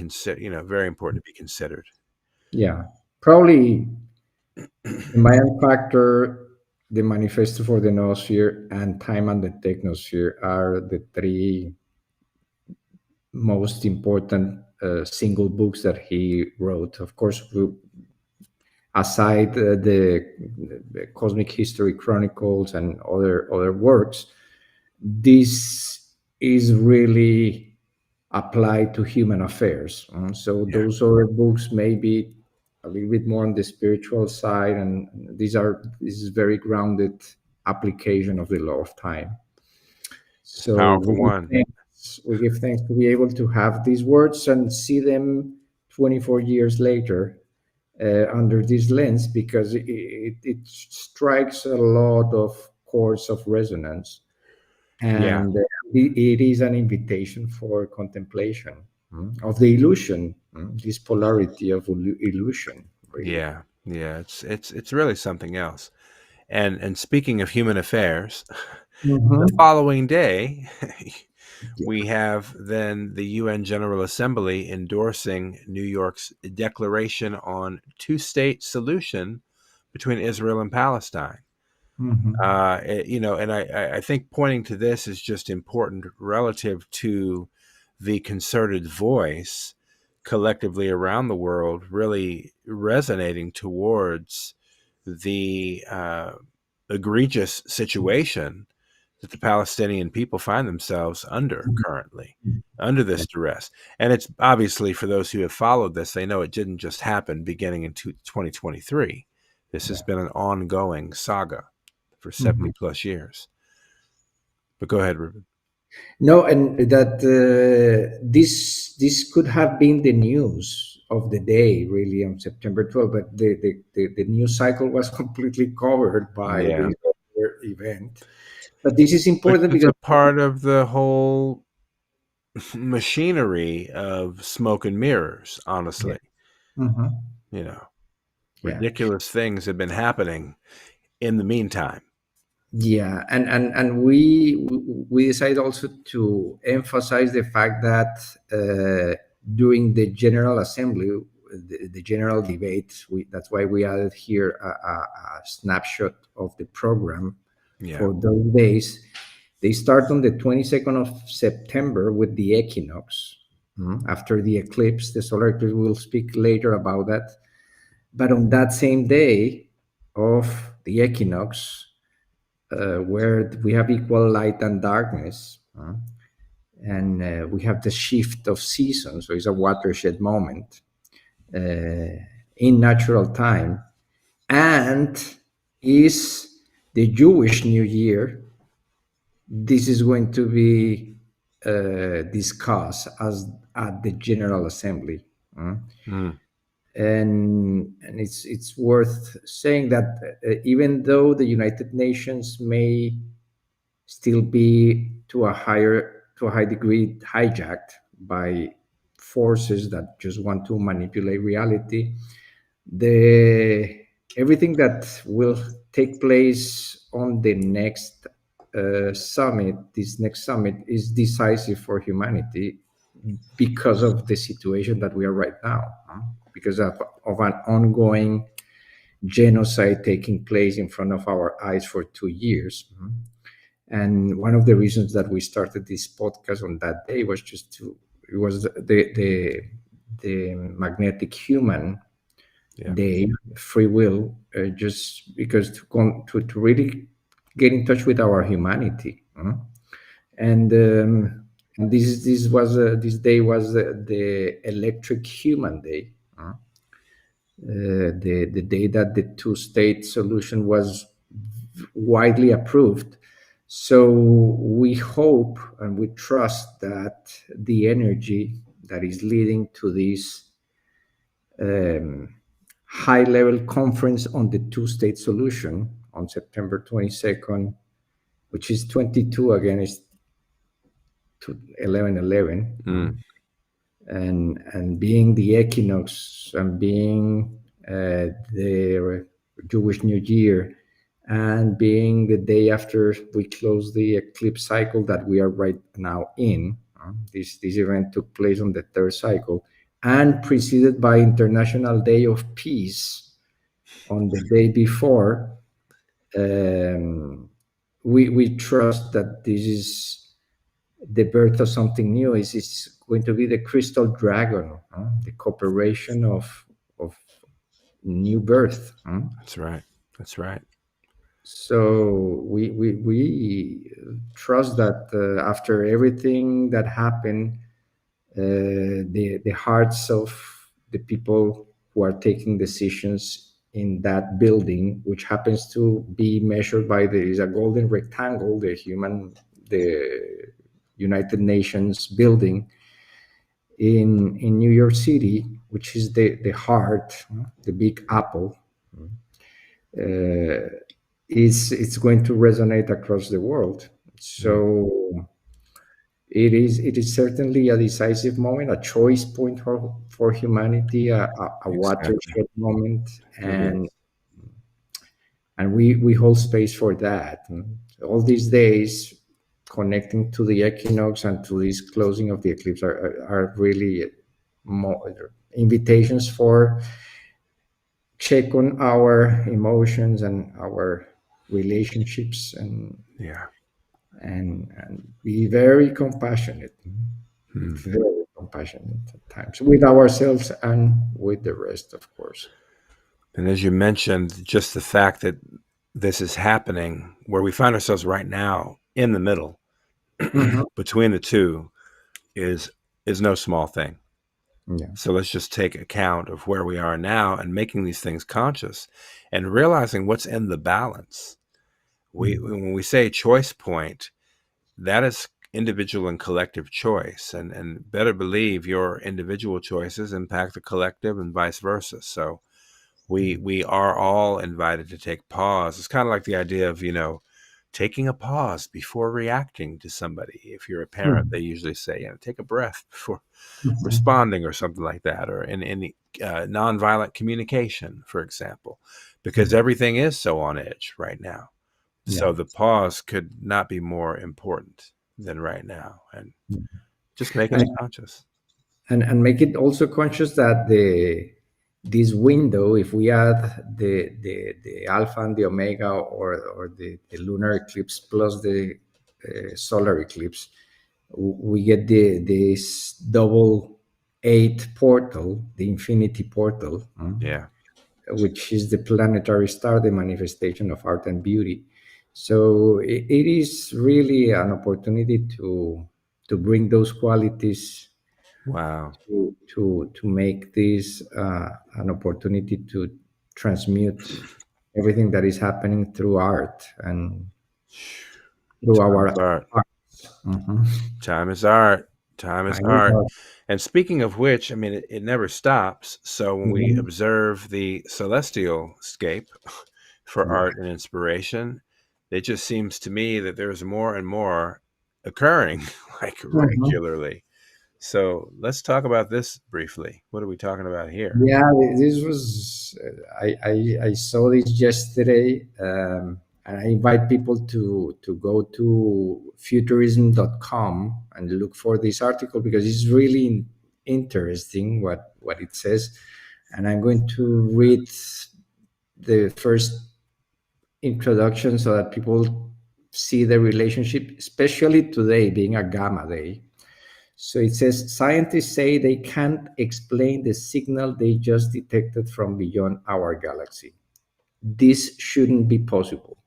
important to be considered. Yeah. Probably the Mayan factor, the Manifesto for the Noosphere, and Time and the Technosphere are the three most important single books that he wrote. Of course, aside the Cosmic History Chronicles and other works, this is really applied to human affairs. So Yeah. those other books may be a little bit more on the spiritual side, and this is very grounded application of the law of time. So Powerful one. we give thanks to be able to have these words and see them 24 years later under this lens, because it strikes a lot of chords of resonance, Yeah. and it is an invitation for contemplation of the illusion, this polarity of illusion, really. Yeah. Yeah. It's really something else. And speaking of human affairs, the Mhm. following day, Yeah. we have then the UN General Assembly endorsing New York's declaration on two-state solution between Israel and Palestine. Mhm. And I think pointing to this is just important relative to the concerted voice collectively around the world, really resonating towards the egregious situation that the Palestinian people find themselves under currently, under this duress. And it's obviously, for those who have followed this, they know it didn't just happen beginning in 2023. This has been an ongoing saga for 70 plus years. But go ahead, Ruben. No, and that this could have been the news of the day, really, on September 12th, but the news cycle was completely covered by Yeah. this other event. But this is Which important is because a part of the whole machinery of smoke and mirrors, honestly. Mhm. You know, Yeah, ridiculous things have been happening in the meantime. yeah, and we decided also to emphasize the fact that during the General Assembly, the general debate, that's why we added here a snapshot of the program Yeah. for those days. They start on the 22nd of September with the equinox. After the eclipse, the solar eclipse, we'll speak later about that. But on that same day of the equinox, where we have equal light and darkness, and we have the shift of seasons, so it's a watershed moment in natural time, and is the Jewish New Year. This is going to be discussed as at the General Assembly. Mm. And it's worth saying that even though the United Nations may still be to a high degree hijacked by forces that just want to manipulate reality, the everything that will take place on the next summit, this next summit, is decisive for humanity because of the situation that we are right now, because of an ongoing genocide taking place in front of our eyes for 2 years. And one of the reasons that we started this podcast on that day was just to, it was the magnetic human day, free will, just because to really get in touch with our humanity. And this day was the electric human day, the day that the two-state solution was widely approved. So we hope and we trust that the energy that is leading to this high-level conference on the two-state solution on September 22nd, which is 22 again, is 11/11, and being the equinox and being the Jewish New Year, and being the day after we close the eclipse cycle that we are right now in. This event took place on the third cycle and preceded by International Day of Peace on the day before. We trust that this is the birth of something new. Is going to be the crystal dragon, the cooperation of new birth. That's right. That's right. So we trust that after everything that happened, the hearts of the people who are taking decisions in that building, which happens to be measured by, there is a golden rectangle, the the United Nations building in New York City, which is the heart, the Big Apple, it's going to resonate across the world. So it is certainly a decisive moment, a choice point for humanity, a Exactly. watershed moment, It and we hold space for that. All these days, connecting to the equinox and to this closing of the eclipse are really invitations for check on our emotions and our relationships Yeah. and be very compassionate, very compassionate at times with ourselves and with the rest, of course. And as you mentioned, just the fact that this is happening where we find ourselves right now in the middle Mhm. between the two is no small thing. Yeah. So let's just take account of where we are now and making these things conscious and realizing what's in the balance. When we say choice point, that is individual and collective choice, and better believe your individual choices impact the collective and vice versa. So we are all invited to take pause. It's kind of like the idea of, taking a pause before reacting to somebody. If you're a parent, they usually say, take a breath before responding or something like that, or in nonviolent communication, for example, because everything is so on edge right now. Yeah. So the pause could not be more important than right now, and just make us And, conscious. and make it also conscious that this window, if we add the alpha and the omega, or the lunar eclipse plus the solar eclipse, we get this double eight portal, the infinity portal, Yeah. which is the planetary star, the manifestation of art and beauty. So it is really an opportunity to bring those qualities, Wow. to make this an opportunity to transmute everything that is happening through art and through Time our is art. arts. Mhm. Time is art. Time is Time is art. art. And speaking of which, I mean, it never stops. So when we Mhm. observe the celestial scape for Yeah. art and inspiration, it just seems to me that there's more and more occurring, like Mhm. regularly. So let's talk about this briefly. What are we talking about here? Yeah, this was I saw this yesterday, and I invite people to go to futurism.com and look for this article because it's really interesting what it says, and I'm going to read the first introduction so that people see the relationship, especially today being a gamma day. So it says scientists say they can't explain the signal they just detected from beyond our galaxy. This shouldn't be possible.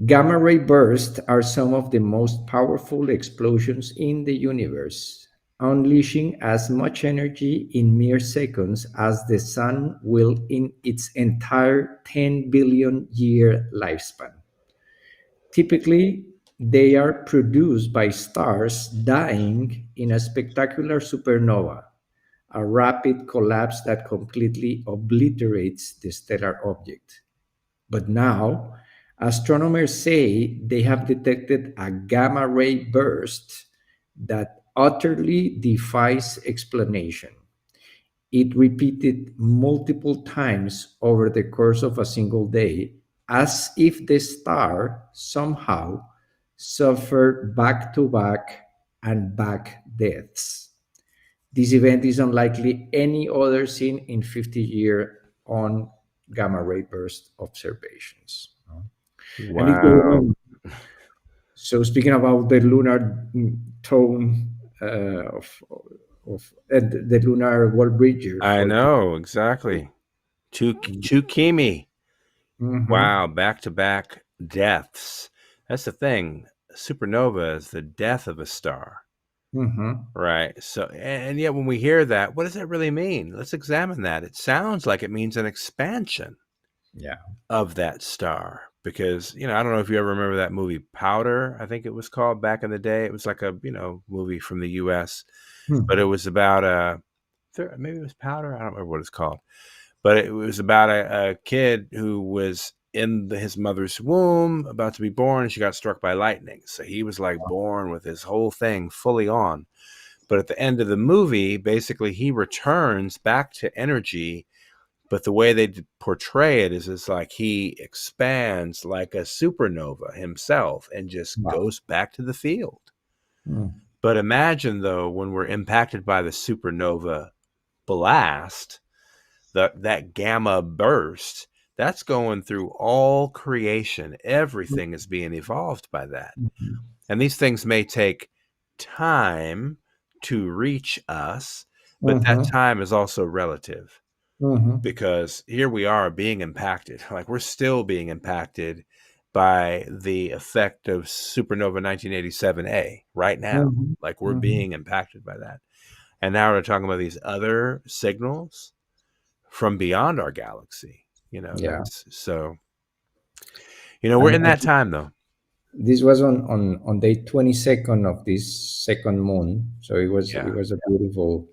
Gamma ray bursts are some of the most powerful explosions in the universe, unleashing as much energy in mere seconds as the sun will in its entire 10 billion year lifespan. Typically, they are produced by stars dying in a spectacular supernova, a rapid collapse that completely obliterates the stellar object. But now, astronomers say they have detected a gamma ray burst that utterly defies explanation. It repeated multiple times over the course of a single day, as if the star somehow suffered back to back and back deaths. This event is unlikely any other seen in 50-year on gamma ray burst observations. And it goes Wow. on. So speaking about the lunar tone of the lunar wall bridger I for know, exactly. Chukimi. Mhm. Wow, back to back deaths. That's the thing. Supernova is the death of a star, Mhm. right? So, and yet when we hear that, what does that really mean? Let's examine that. It sounds like it means an expansion Yeah. of that star because, I don't know if you ever remember that movie Powder, I think it was called back in the day. It was like a, movie from the US, but it was about maybe it was Powder. I don't remember what it's called, but it was about a kid who was in his mother's womb, about to be born, and she got struck by lightning. So he was like born with his whole thing fully on. But at the end of the movie, basically he returns back to energy. But the way they portray it is like he expands like a supernova himself and just goes back to the field. But imagine, though, when we're impacted by the supernova blast, that gamma burst, that's going through all creation. Everything is being evolved by that. And these things may take time to reach us, but that time is also relative. Because here we are being impacted, like we're still being impacted by the effect of supernova 1987A right now. Like we're being impacted by that. And now we're talking about these other signals from beyond our galaxy, so, we're in that time though. This was on day 22nd of this second moon. So it was a beautiful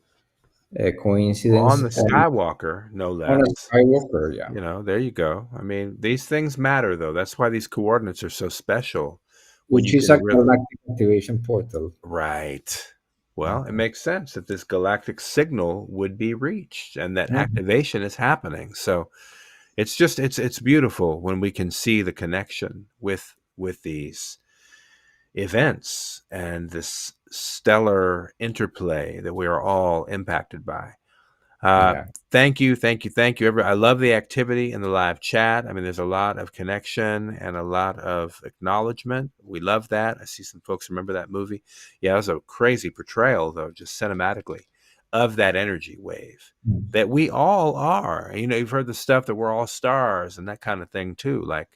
coincidence. On the Skywalker, no less. On a Skywalker, yeah. There you go. I mean, these things matter, though. That's why these coordinates are so special. Which is a galactic activation portal. Right. Well, it makes sense that this galactic signal would be reached and that activation is happening. So it's just, it's beautiful when we can see the connection with these events and this stellar interplay that we are all impacted by. Thank you. I love the activity in the live chat. I mean, there's a lot of connection and a lot of acknowledgement. We love that. I see some folks remember that movie. Yeah, it was a crazy portrayal, though, just cinematically, of that energy wave that we all are. You've heard the stuff that we're all stars and that kind of thing too. Like,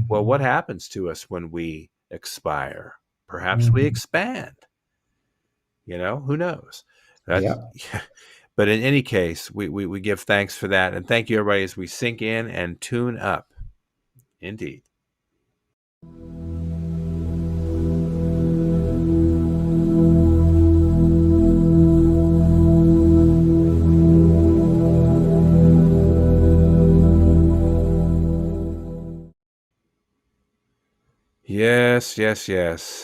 well, what happens to us when we expire? Perhaps we expand. Who knows? But in any case, we give thanks for that. And thank you, everybody, as we sink in and tune up. Indeed. Yes.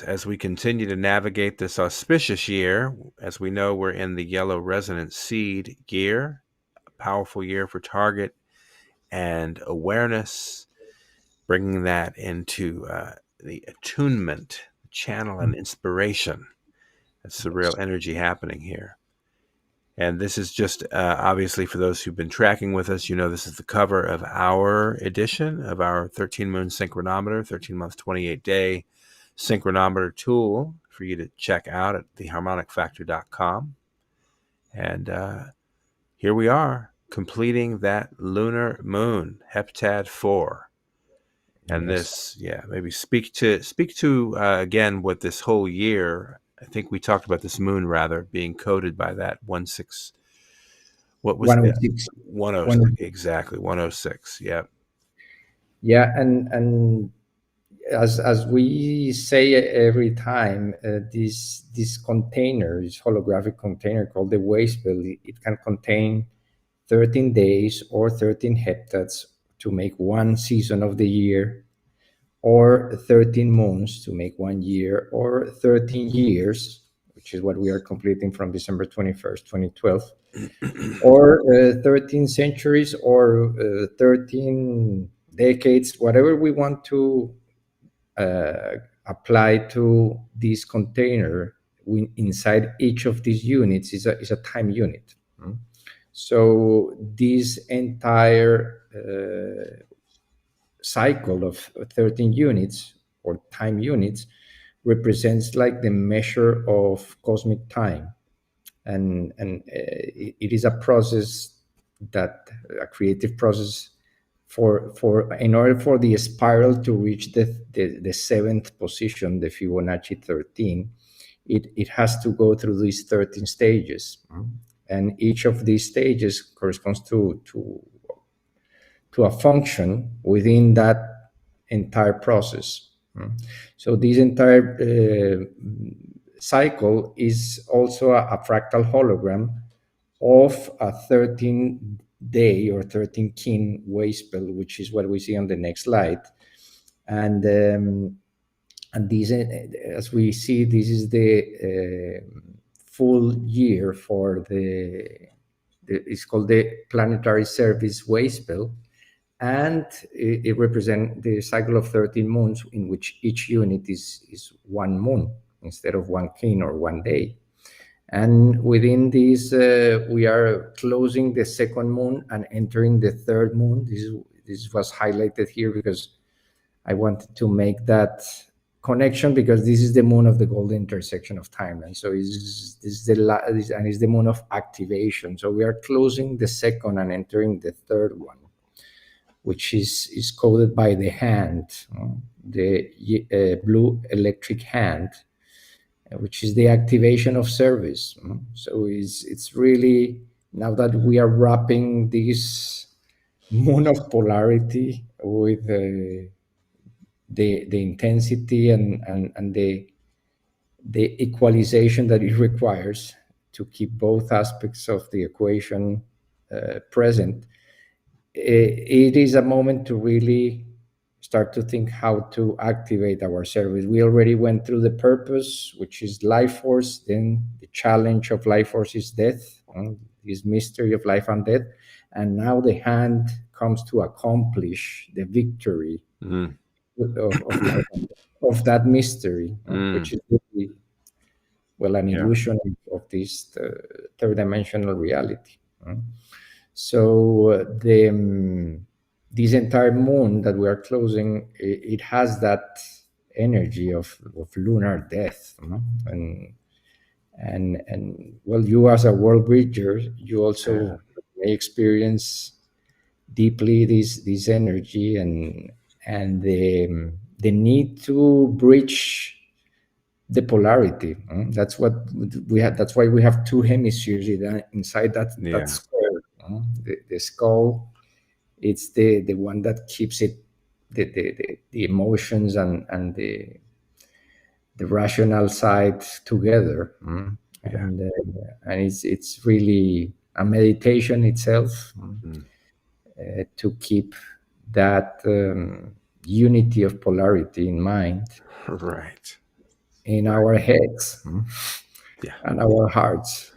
As we continue to navigate this auspicious year, as we know, we're in the yellow resonance seed gear, a powerful year for target and awareness, bringing that into the attunement, channel, and inspiration. That's the real energy happening here. And this is just obviously for those who've been tracking with us, this is the cover of our edition of our 13 moon synchronometer, 13 month, 28 day synchronometer tool for you to check out at theharmonicfactor.com. And here we are completing that lunar moon, heptad 4. And this, maybe speak to again, what this whole year, I think we talked about this moon rather being coded by that 16. What was 106? 106, exactly. 106. Yeah. Yeah, and as we say every time, this container, this holographic container called the waspel, it can contain 13 days or 13 heptads to make one season of the year, or 13 months to make 1 year, or 13 years, which is what we are completing from December 21st, 2012, or 13 centuries, or 13 decades, whatever we want to apply to this container. Inside each of these units is a time unit. So this entire cycle of 13 units or time units represents like the measure of cosmic time, and it is a process, that a creative process for in order for the spiral to reach the seventh position, the Fibonacci 13. It has to go through these 13 stages, and each of these stages corresponds to a function within that entire process. So this entire cycle is also a fractal hologram of a 13-day or 13 kin wave spell, which is what we see on the next slide. And these, as we see, this is the full year for it's called the planetary service wave spell, and it represents the cycle of 13 moons, in which each unit is one moon instead of one kin or one day. And within this, we are closing the second moon and entering the third moon. This was highlighted here because I wanted to make that connection, because this is the moon of the golden intersection of timeline. So this is the moon of activation. So we are closing the second and entering the third one, which is coded by the hand, the blue electric hand, which is the activation of service. So it's really, now that we are wrapping this moon of polarity with the intensity and the equalization that it requires to keep both aspects of the equation present, it is a moment to really start to think how to activate our service. We already went through the purpose, which is life force. Then the challenge of life force is death, this mystery of life and death. And now the hand comes to accomplish the victory of that mystery, which is really, well, an illusion of this third dimensional reality. So this entire moon that we are closing, it has that energy of lunar death, and well, you as a world bridger, you also may experience deeply this energy and the need to bridge the polarity. That's what we have. That's why we have two hemispheres inside that skull. The skull, it's the one that keeps it, the emotions and the rational side together. And it's really a meditation itself, to keep that unity of polarity in mind, right, in our heads, and our hearts,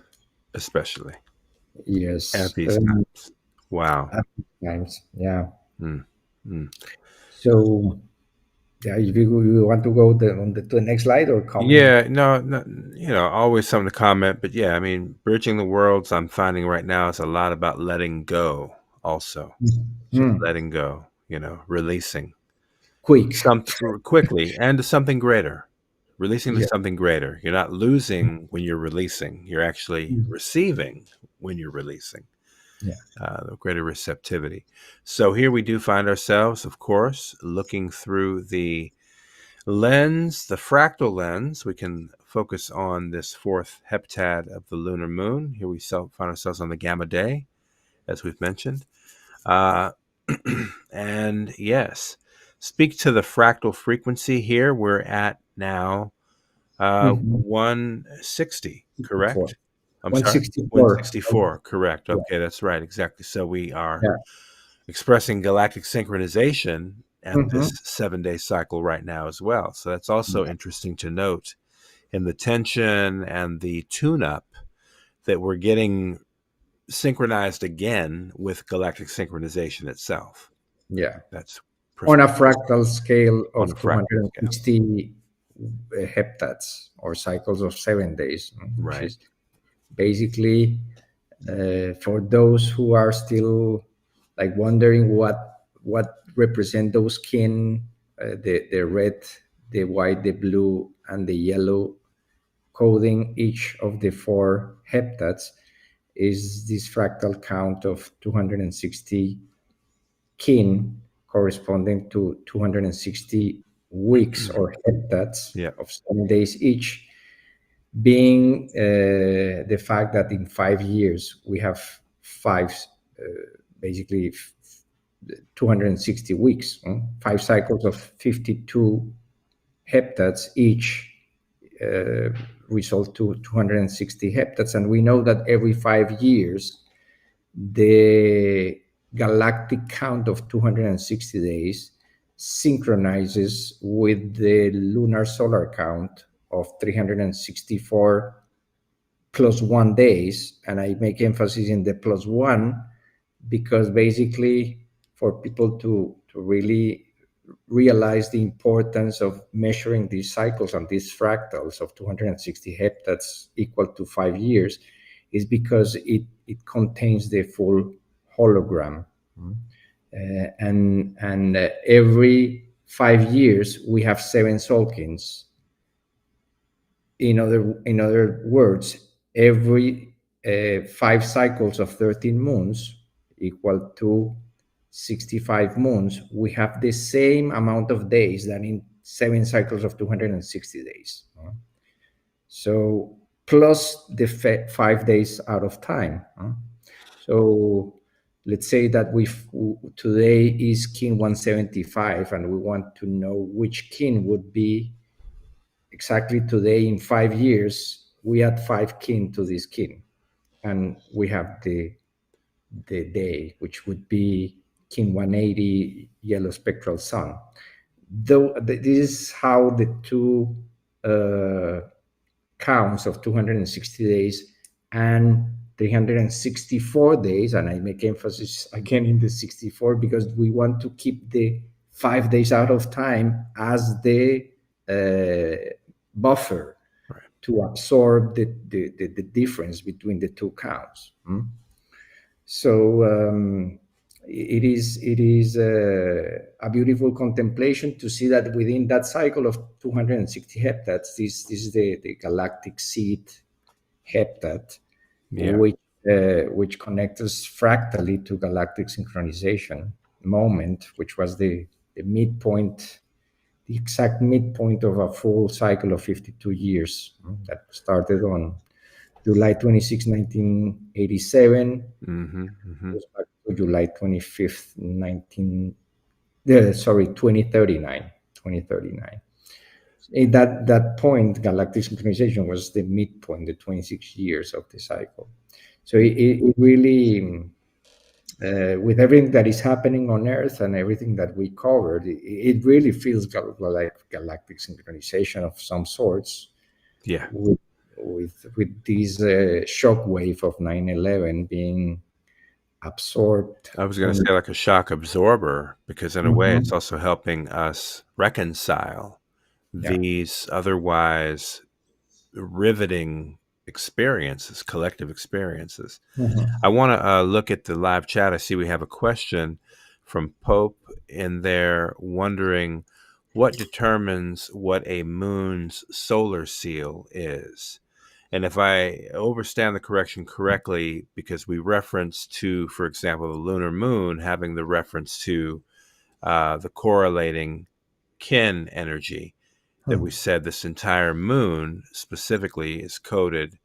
especially. Yes. At these times. Wow. At these times, yeah. So, yeah, if you want to go to the next slide or comment? Yeah, no, always something to comment, but yeah, I mean, bridging the worlds, I'm finding right now is a lot about letting go. Also, just letting go. Releasing quickly and to something greater. Releasing to something greater. You're not losing when you're releasing. You're actually receiving when you're releasing. The greater receptivity. So here we do find ourselves, of course, looking through the lens, the fractal lens. We can focus on this fourth heptad of the lunar moon. Here we find ourselves on the gamma day, as we've mentioned. And yes, speak to the fractal frequency here. We're at now 160, correct? I'm 164. Sorry, 164, correct. Okay, that's right, exactly. So we are expressing galactic synchronization and this 7-day cycle right now as well. So that's also interesting to note in the tension and the tune-up that we're getting synchronized again with galactic synchronization itself. Yeah, that's on a fractal scale of 260 heptads or cycles of 7 days, right? Which is basically for those who are still like wondering what represent those kin, the red, the white, the blue, and the yellow, coding each of the 4 heptads, is this fractal count of 260 kin, corresponding to 260 weeks or heptads of 7 days each, being the fact that in 5 years we have 5 basically 260 weeks. 5 cycles of 52 heptads each result to 260 heptads. And we know that every 5 years, the galactic count of 260 days synchronizes with the lunar solar count of 364 plus 1 days. And I make emphasis in the plus 1 because basically for people to really realize the importance of measuring these cycles and these fractals of 260 heptads equal to 5 years is because it contains the full hologram. And every 5 years we have 7 Solkins. In other words, every 5 cycles of 13 moons equal to 65 moons, we have the same amount of days than in 7 cycles of 260 days. So plus the 5 days out of time. So let's say that today is kin 175 and we want to know which kin would be exactly today in 5 years. We add 5 kin to this kin and we have the day, which would be kin 180 yellow spectral sun. Though this is how the two counts of 260 days and 364 days, and I make emphasis again in the 64 because we want to keep the 5 days out of time as the buffer to absorb the difference between the two counts. So it is a beautiful contemplation to see that within that cycle of 260 heptads, this is the galactic seed heptad, which connects us fractally to galactic synchronization moment, which was the midpoint, the exact midpoint of a full cycle of 52 years that started on July 26, 1987, goes back to July 25th, 2039. At that point, galactic synchronization was the midpoint, the 26 years of the cycle. So it really, with everything that is happening on Earth and everything that we covered, it really feels like galactic synchronization of some sorts. Yeah. With this shock wave of 9/11 being absorbed. I was going to say like a shock absorber, because in a way it's also helping us reconcile these otherwise riveting experiences, collective experiences. I want to look at the live chat. I see we have a question from Pope in there wondering what determines what a moon's solar seal is. And if I understand the correction correctly, because we reference to, for example, the lunar moon having the reference to the correlating kin energy, that we said this entire moon specifically is coded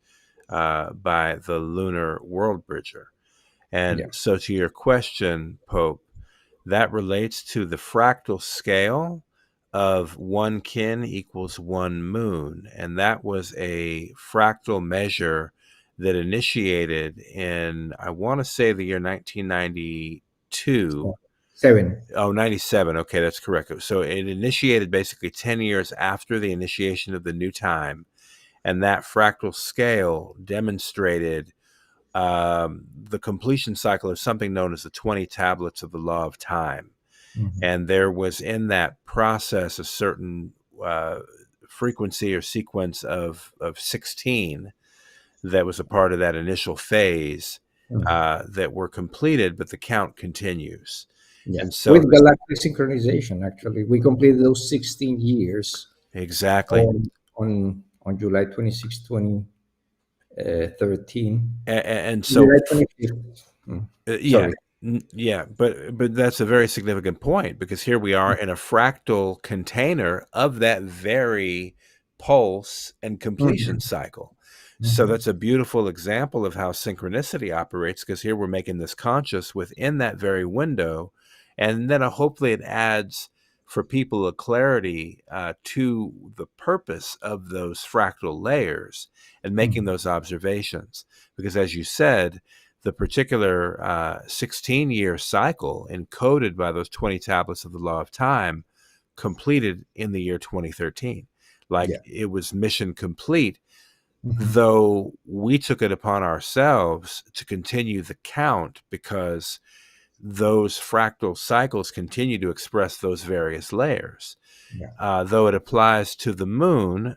by the lunar world bridger. And so to your question, Pope, that relates to the fractal scale of 1 kin equals 1 moon. And that was a fractal measure that initiated in, I want to say, the year 1992. 97. Okay, that's correct. So it initiated basically 10 years after the initiation of the new time. And that fractal scale demonstrated the completion cycle of something known as the 20 tablets of the law of time. And there was in that process a certain frequency or sequence of 16 that was a part of that initial phase that were completed, but the count continues. And so with galactic synchronization, actually, we completed those 16 years. Exactly. On July 26, 2013. And so, July 25th. Yeah, but that's a very significant point, because here we are in a fractal container of that very pulse and completion cycle. So that's a beautiful example of how synchronicity operates, because here we're making this conscious within that very window, And then hopefully it adds for people a clarity to the purpose of those fractal layers and making those observations. Because as you said, the particular 16-year cycle encoded by those 20 tablets of the law of time completed in the year 2013. Like it was mission complete, though we took it upon ourselves to continue the count because those fractal cycles continue to express those various layers. Though it applies to the moon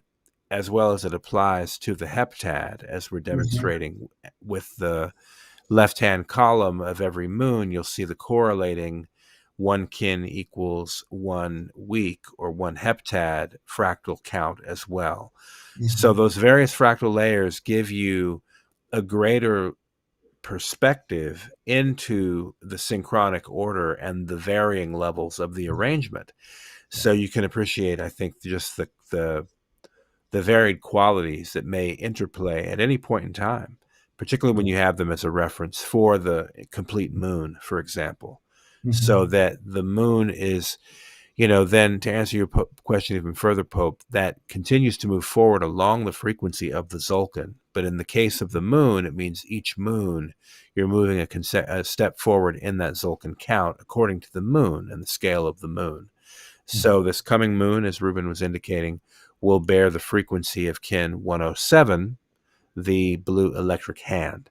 as well as it applies to the heptad, as we're demonstrating with the left-hand column of every moon, you'll see the correlating one kin equals 1 week or 1 heptad fractal count as well. So those various fractal layers give you a greater perspective into the synchronic order and the varying levels of the arrangement. So you can appreciate, I think, just the varied qualities that may interplay at any point in time, particularly when you have them as a reference for the complete moon, for example. So that the moon is, then to answer your question even further, Pope, that continues to move forward along the frequency of the Zolkin. But in the case of the moon, it means each moon you're moving a step forward in that Zolkin count according to the moon and the scale of the moon. So this coming moon, as Rubén was indicating, will bear the frequency of kin 107, the blue electric hand,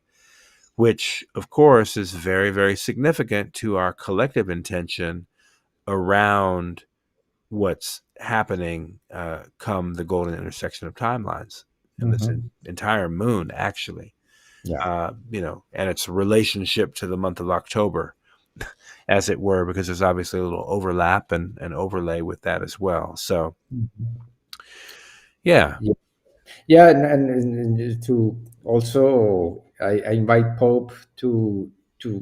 which, of course, is very, very significant to our collective intention around what's happening come the golden intersection of timelines and this entire moon, actually. And its relationship to the month of October, as it were, because there's obviously a little overlap and overlay with that as well. So, and to also, I invite Pope to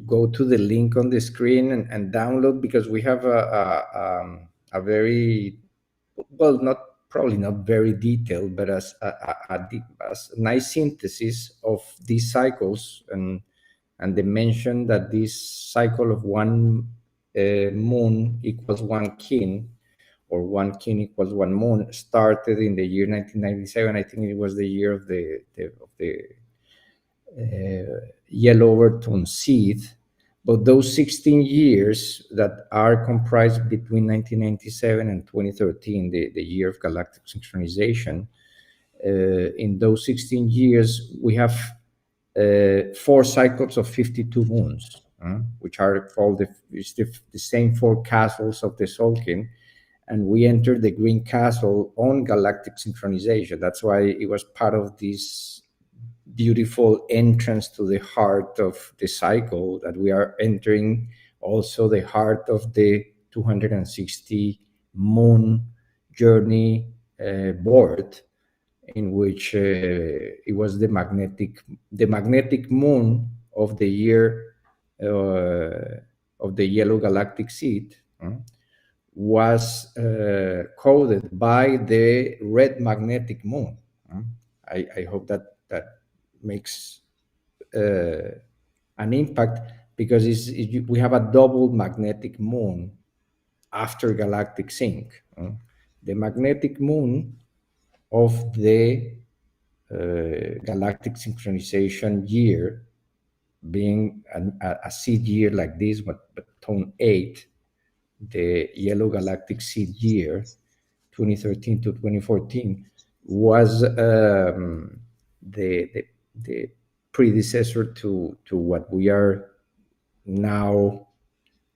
go to the link on the screen and download, because we have a very, well, probably not very detailed, but as a nice synthesis of these cycles, and they mention that this cycle of one moon equals one kin, or one kin equals one moon, started in the year 1997. I think it was the year of the yellow overtone seed. But those 16 years that are comprised between 1997 and 2013, the year of galactic synchronization, in those 16 years, we have 4 cycles of 52 moons, which are called the same 4 castles of the Solkin. And we entered the green castle on galactic synchronization. That's why it was part of this beautiful entrance to the heart of the cycle, that we are entering also the heart of the 260 moon journey board, in which it was the magnetic moon of the year of the yellow galactic seed, was coded by the red magnetic moon. I hope that makes an impact, because we have a double magnetic moon after galactic sync. The magnetic moon of the galactic synchronization year being a seed year like this, but tone 8, the yellow galactic seed year, 2013 to 2014, was the predecessor to what we are now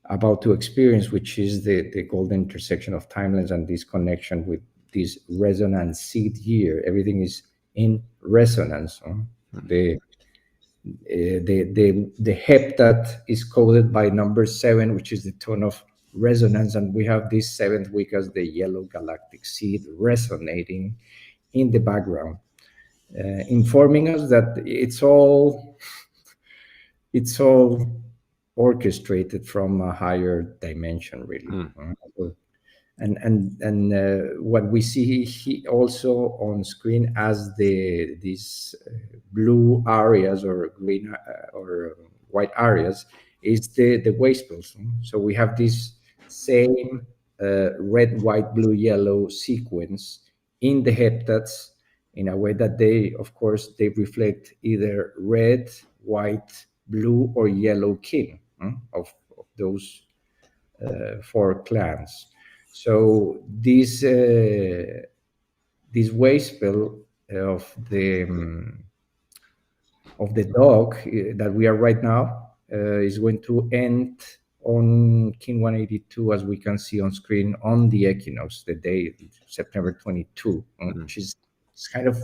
about to experience, which is the golden intersection of timelines and this connection with this resonance seed year. Everything is in resonance. The heptad is coded by number 7, which is the tone of resonance, and we have this 7th week as the yellow galactic seed resonating in the background, informing us that it's all orchestrated from a higher dimension, really. And what we see also on screen as these blue areas or green or white areas is the wave spells. So we have this same red, white, blue, yellow sequence in the heptads in a way that they, of course, they reflect either red, white, blue, or yellow kin of those four clans. So this wave spell of the dog that we are right now is going to end on King 182, as we can see on screen, on the equinox, the day September 22, which is kind of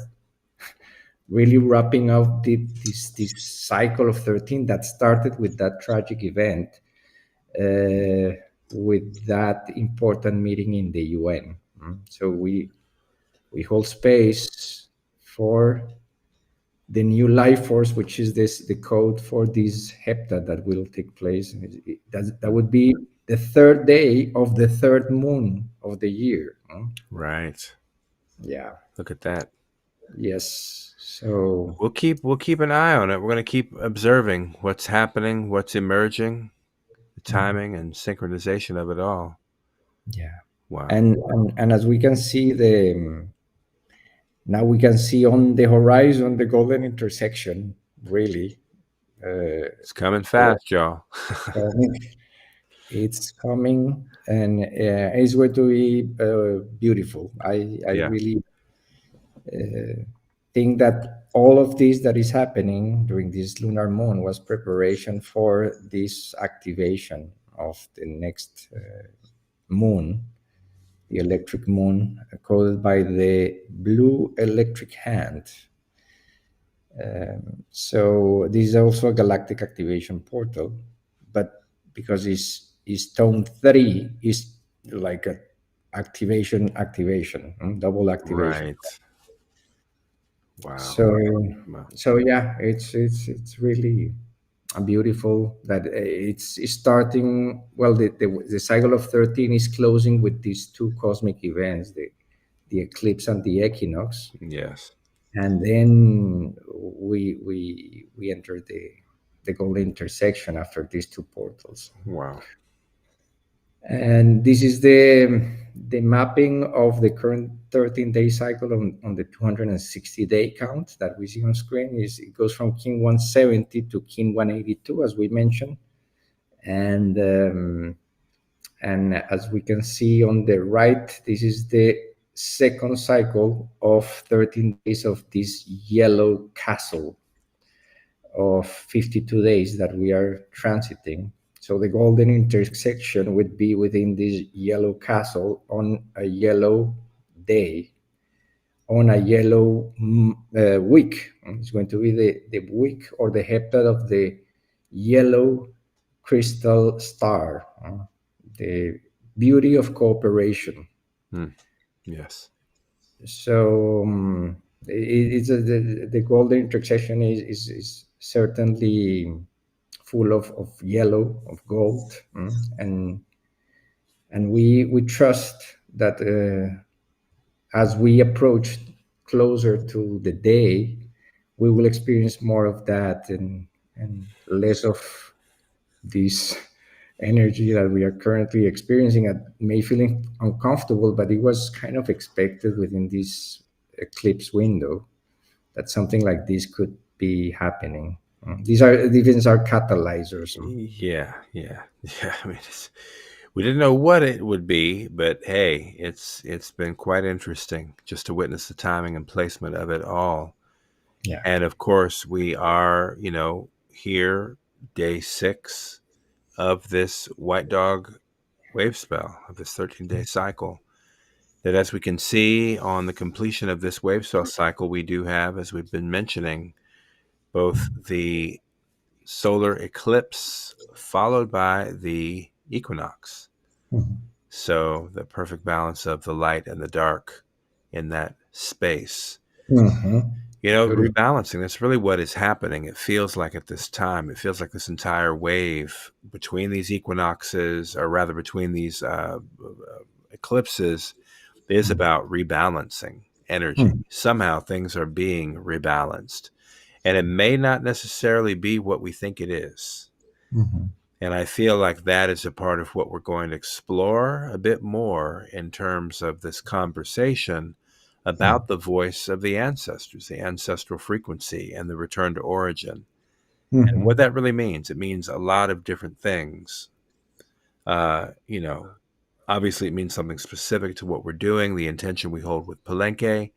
really wrapping up this cycle of 13 that started with that tragic event, with that important meeting in the UN. So we hold space for the new life force, which is the code for this heptad that will take place. That would be the third day of the third moon of the year. Right. Yeah. Look at that. Yes. So we'll keep an eye on it. We're going to keep observing what's happening, what's emerging, the timing and synchronization of it all. Yeah. Wow. And as we can see, now we can see on the horizon the golden intersection. Really, it's coming fast, y'all. It's coming, and it's going to be beautiful. I really think that all of this that is happening during this lunar moon was preparation for this activation of the next moon, the electric moon, called by the blue electric hand. So this is also a galactic activation portal, but because it's tone 3, is like a activation, double activation. Right. Wow. So yeah, it's really beautiful that it's starting. Well, the cycle of 13 is closing with these two cosmic events, the eclipse and the equinox. Yes. And then we enter the golden intersection after these two portals. Wow. And this is the mapping of the current 13-day cycle on the 260-day count that we see on screen. It goes from King 170 to King 182, as we mentioned. And as we can see on the right, this is the second cycle of 13 days of this yellow castle of 52 days that we are transiting. So the golden intersection would be within this yellow castle on a yellow day, on a yellow week. It's going to be the week or the heptad of the yellow crystal star, the beauty of cooperation. Yes. So it's the golden intersection is certainly full of yellow, of gold, and we trust that as we approach closer to the day, we will experience more of that and less of this energy that we are currently experiencing. It may feeling uncomfortable, but it was kind of expected within this eclipse window that something like this could be happening. These events are catalyzers. Yeah. I mean, we didn't know what it would be, but hey, it's been quite interesting just to witness the timing and placement of it all. Yeah. And of course, we are, here, day 6 of this white dog wave spell, of this 13-day cycle. That, as we can see on the completion of this wave spell cycle, we do have, as we've been mentioning, both the solar eclipse followed by the equinox. So the perfect balance of the light and the dark in that space. Rebalancing, that's really what is happening. It feels like at this time, it feels like this entire wave between these equinoxes, or rather between these eclipses, is about rebalancing energy. Somehow things are being rebalanced. And it may not necessarily be what we think it is. And I feel like that is a part of what we're going to explore a bit more in terms of this conversation about the voice of the ancestors, the ancestral frequency, and the return to origin. And what that really means, it means a lot of different things. Obviously it means something specific to what we're doing, the intention we hold with Palenke,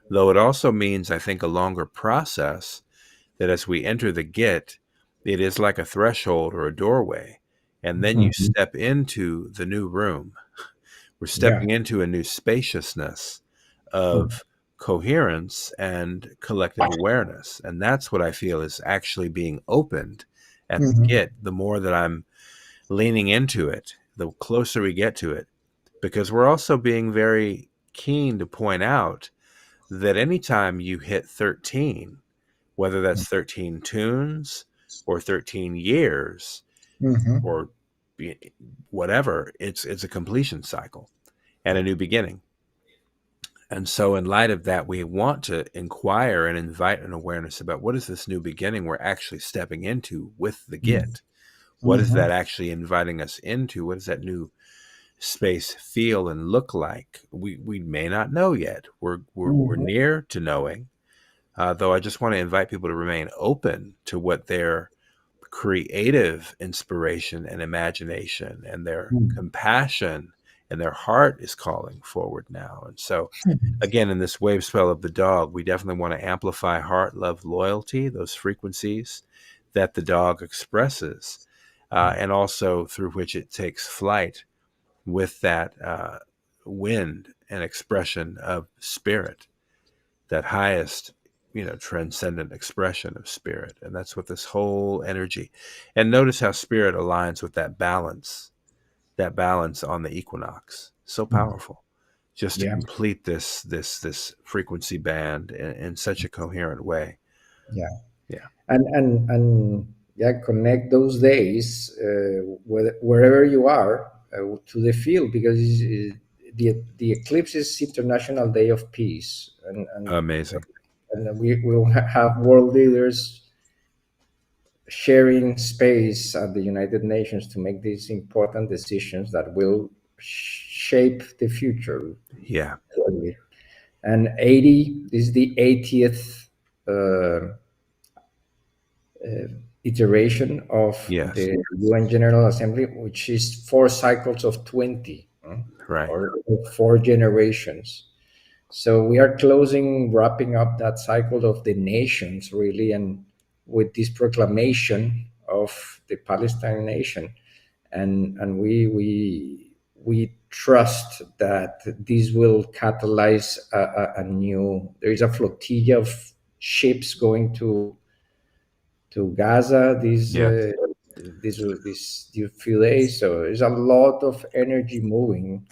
though it also means, I think, a longer process that as we enter the Git, it is like a threshold or a doorway. And then you step into the new room. We're stepping into a new spaciousness of coherence and collective awareness. And that's what I feel is actually being opened at the Git. The more that I'm leaning into it, the closer we get to it, because we're also being very keen to point out that anytime you hit 13, whether that's 13 tunes or 13 years or whatever, it's a completion cycle and a new beginning. And so in light of that, we want to inquire and invite an awareness about what is this new beginning we're actually stepping into with the Git? What is that actually inviting us into? What does that new space feel and look like? We may not know yet. We're near to knowing, though I just want to invite people to remain open to what their creative inspiration and imagination and their compassion and their heart is calling forward now. And so, again, in this wave spell of the dog, we definitely want to amplify heart, love, loyalty, those frequencies that the dog expresses, and also through which it takes flight with that wind and expression of spirit, that highest, transcendent expression of spirit. And that's what this whole energy, and notice how spirit aligns with that balance on the equinox. So powerful, just to complete this frequency band in such a coherent way. And connect those days wherever you are to the field, because the eclipse is International Day of Peace, and amazing. And we will have world leaders sharing space at the United Nations to make these important decisions that will shape the future. Yeah. And 80 is the 80th iteration of the UN General Assembly, which is 4 cycles of 20, right, or 4 generations. So we are wrapping up that cycle of the nations, really, and with this proclamation of the Palestine nation, and we trust that this will catalyze a new. There is a flotilla of ships going to Gaza these few days. So there's a lot of energy moving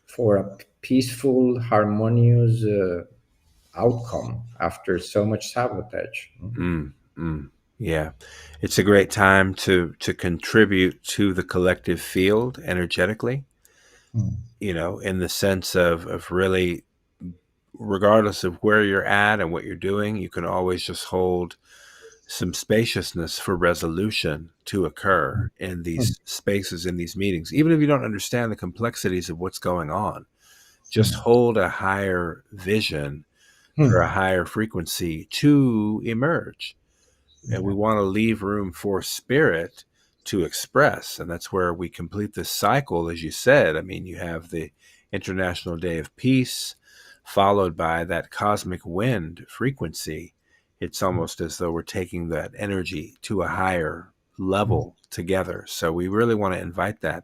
for a peaceful, harmonious outcome after so much sabotage. Yeah, it's a great time to contribute to the collective field energetically, in the sense of really, regardless of where you're at and what you're doing, you can always just hold some spaciousness for resolution to occur in these spaces, in these meetings, even if you don't understand the complexities of what's going on. Just hold a higher vision for a higher frequency to emerge. And we want to leave room for spirit to express. And that's where we complete this cycle, as you said. I mean, you have the International Day of Peace, followed by that cosmic wind frequency. It's almost as though we're taking that energy to a higher level together. So we really want to invite that,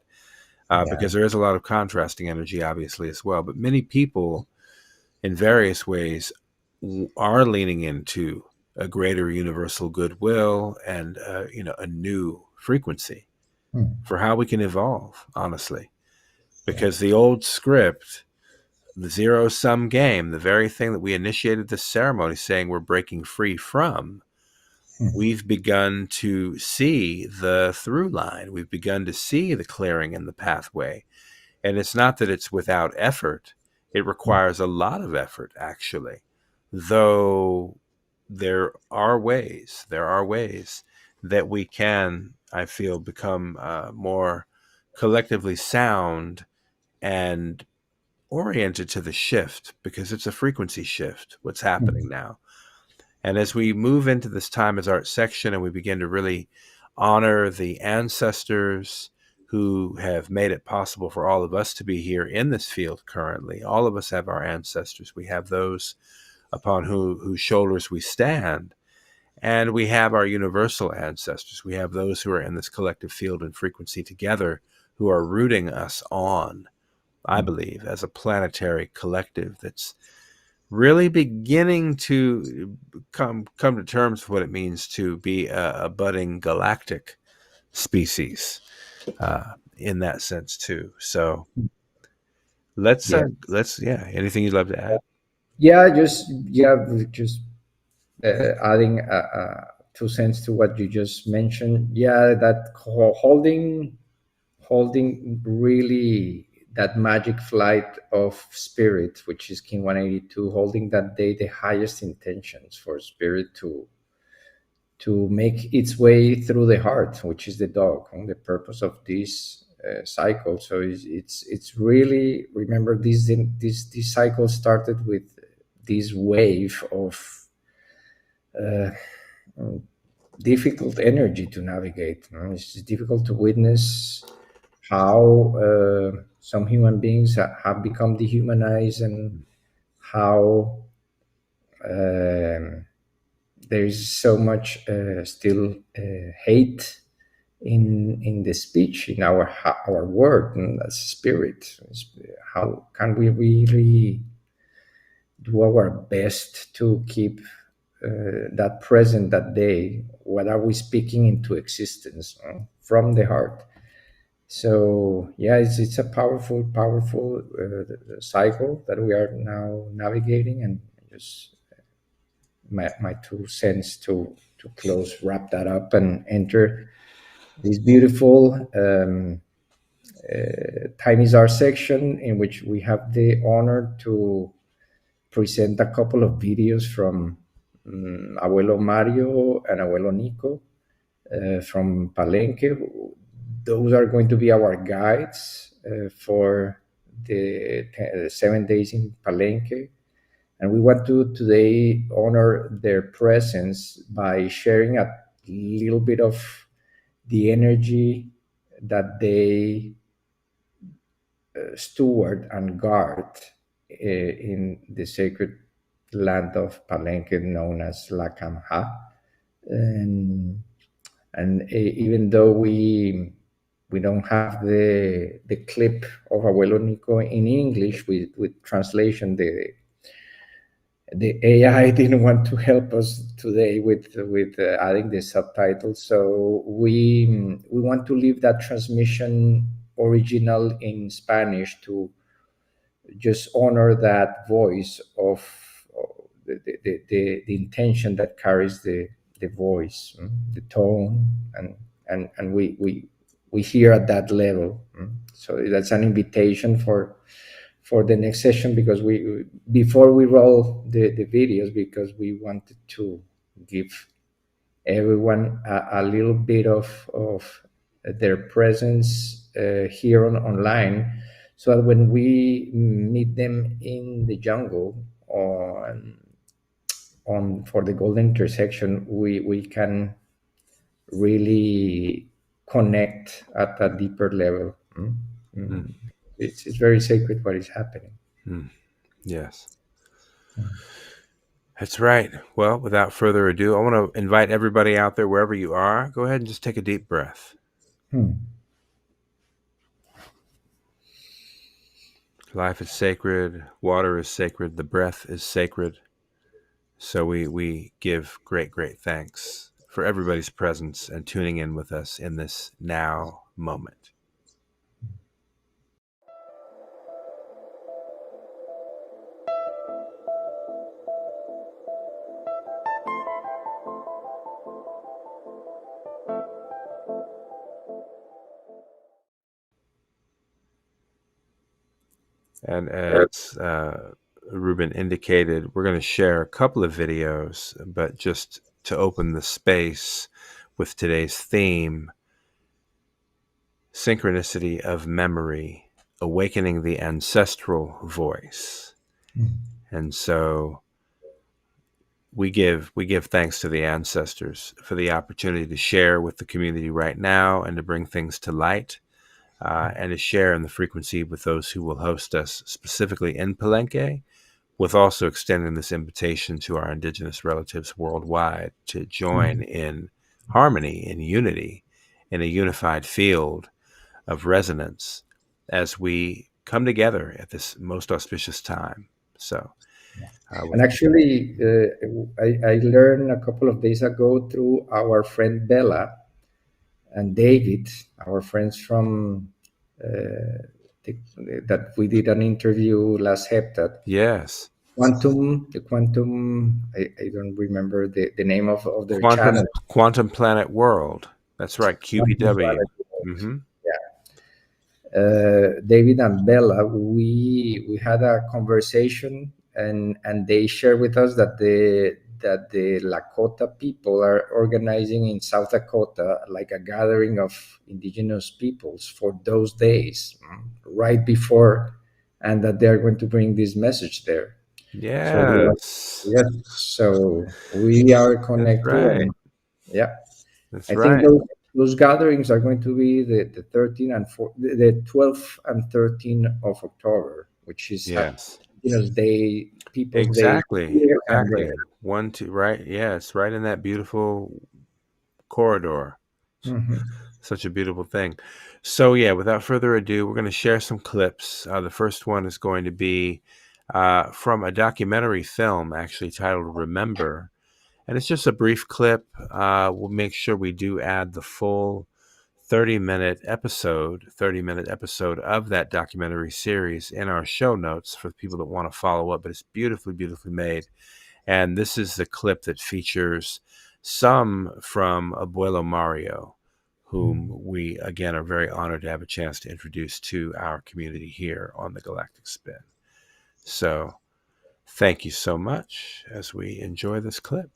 because there is a lot of contrasting energy, obviously, as well. But many people, in various ways, are leaning into a greater universal goodwill and a new frequency for how we can evolve, honestly. Because the old script, the zero-sum game, the very thing that we initiated this ceremony saying we're breaking free from, we've begun to see the through line. We've begun to see the clearing in the pathway. And it's not that it's without effort. It requires a lot of effort, actually. Though there are ways that we can I feel, become more collectively sound and oriented to the shift, because it's a frequency shift, what's happening now. And as we move into this time as art section and we begin to really honor the ancestors who have made it possible for all of us to be here in this field currently, all of us have our ancestors. We have those upon whose shoulders we stand. And we have our universal ancestors. We have those who are in this collective field and frequency together, who are rooting us on, I believe, as a planetary collective that's really beginning to come to terms with what it means to be a budding galactic species in that sense too. So let's anything you'd love to add? Just adding 2 cents to what you just mentioned. Yeah, that holding really that magic flight of spirit, which is King 182, holding that day the highest intentions for spirit to make its way through the heart, which is the dog, and the purpose of this cycle. So it's really, remember, this cycle started with this wave of difficult energy to navigate. It's difficult to witness how some human beings have become dehumanized, and how there is so much still hate in the speech, in our word, and as spirit. How can we really do our best to keep that present that day? What are we speaking into existence from the heart? So yeah, it's a powerful cycle that we are now navigating, and just my 2 cents to wrap that up and enter this beautiful Tiny Czar section, in which we have the honor to present a couple of videos from Abuelo Mario and Abuelo Nico from Palenke. Those are going to be our guides for the 7 days in Palenke. And we want to today honor their presence by sharing a little bit of the energy that they steward and guard in the sacred land of Palenque, known as La Camha. And even though we don't have the clip of Abuelo Nico in English with translation, the AI didn't want to help us today with adding the subtitles. So we want to leave that transmission original in Spanish to just honor that voice of the intention that carries the voice, the tone, and we hear at that level. So that's an invitation for the next session, because before we roll the videos, because we wanted to give everyone a little bit of their presence here online, so that when we meet them in the jungle on for the golden intersection, we can really connect at a deeper level. It's very sacred what is happening. Yes. That's right. Well, without further ado, I want to invite everybody out there, wherever you are, go ahead and just take a deep breath. Life is sacred. Water is sacred. The breath is sacred. So we give great thanks for everybody's presence and tuning in with us in this now moment. And as Rubén indicated, we're going to share a couple of videos, but just to open the space with today's theme, synchronicity of memory, awakening the ancestral voice. And so we give thanks to the ancestors for the opportunity to share with the community right now and to bring things to light, and to share in the frequency with those who will host us specifically in Palenke, with also extending this invitation to our Indigenous relatives worldwide to join in harmony, in unity, in a unified field of resonance as we come together at this most auspicious time. So, And actually, I learned a couple of days ago through our friend Bella and David, our friends from that we did an interview last Heptad. yes, The quantum, I don't remember the name of their channel. Quantum Planet World. That's right, QPW. Mm-hmm. David and Bella, we had a conversation, and they shared with us that the Lakota people are organizing in South Dakota like a gathering of indigenous peoples for those days, right before, and that they're going to bring this message there. Yes. So we are connected. That's right. Yeah. That's I right. think those gatherings are going to be the 12th and 13th of October, which is Indigenous Day, People's exactly. Day. Exactly. 1, 2, right? Yeah, it's right in that beautiful corridor. Mm-hmm. Such a beautiful thing. So yeah, without further ado, we're going to share some clips. The first one is going to be from a documentary film actually titled Remember. And it's just a brief clip. We'll make sure we do add the full 30-minute episode of that documentary series in our show notes for the people that want to follow up. But it's beautifully, beautifully made. And this is the clip that features some from Abuelo Mario, whom we, again, are very honored to have a chance to introduce to our community here on the Galactic Spin. So thank you so much as we enjoy this clip.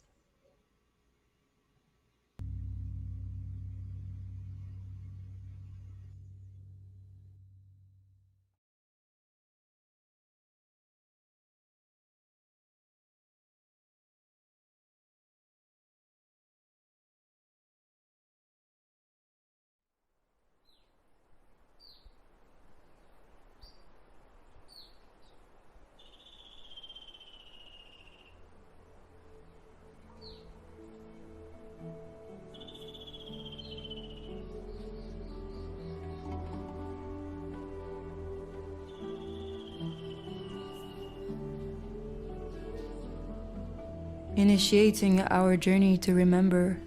Initiating our journey to remember,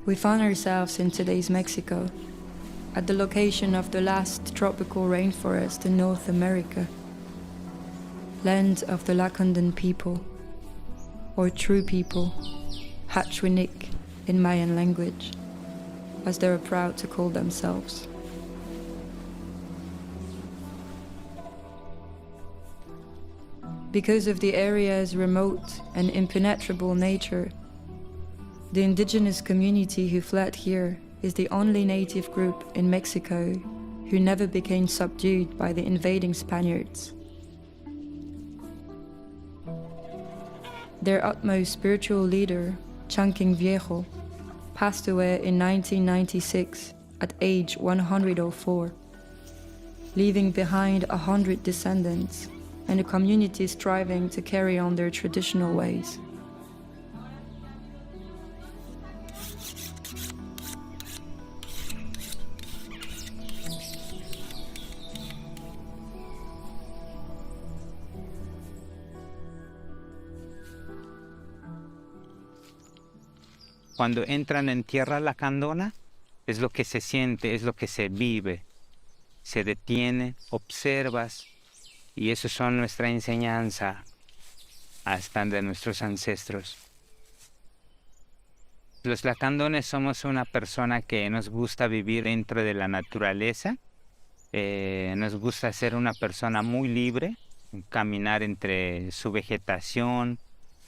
we found ourselves in today's Mexico, at the location of the last tropical rainforest in North America, land of the Lacandan people, or true people, Hatchwinik in Mayan language, as they are proud to call themselves. Because of the area's remote and impenetrable nature, the indigenous community who fled here is the only native group in Mexico who never became subdued by the invading Spaniards. Their utmost spiritual leader, Chanking Viejo, passed away in 1996 at age 104, leaving behind 100 descendants and a community striving to carry on their traditional ways. Cuando entran en tierra lacandona, es lo que se siente, es lo que se vive. Se detiene, observas, y eso son nuestra enseñanza hasta de nuestros ancestros. Los lacandones somos una persona que nos gusta vivir dentro de la naturaleza, nos gusta ser una persona muy libre, caminar entre su vegetación,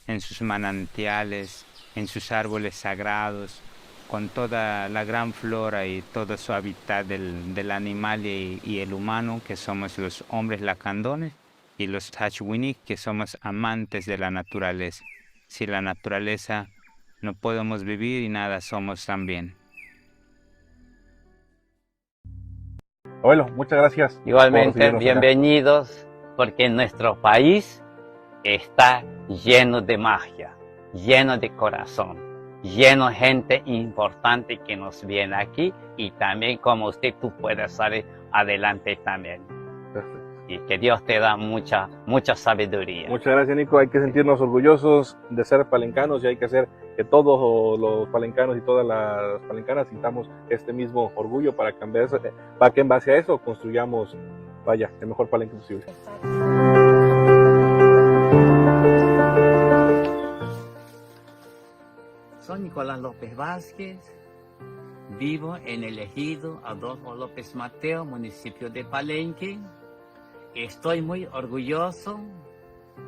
en sus manantiales, en sus árboles sagrados, con toda la gran flora y todo su hábitat del animal y el humano, que somos los hombres lacandones, y los Tachwinik, que somos amantes de la naturaleza. Sin la naturaleza no podemos vivir y nada somos también. Abuelo, muchas gracias. Igualmente, bienvenidos, porque nuestro país está lleno de magia, lleno de corazón, lleno de gente importante que nos viene aquí, y también como usted, tú puedes salir adelante también. Perfecto. Y que Dios te da mucha sabiduría. Muchas gracias, Nico. Hay que sentirnos orgullosos de ser palencanos, y hay que hacer que todos los palencanos y todas las palencanas sintamos este mismo orgullo para que en base a eso construyamos, el mejor Palenque posible. Soy Nicolás López Vázquez, vivo en el ejido Adolfo López Mateo, municipio de Palenque. Estoy muy orgulloso,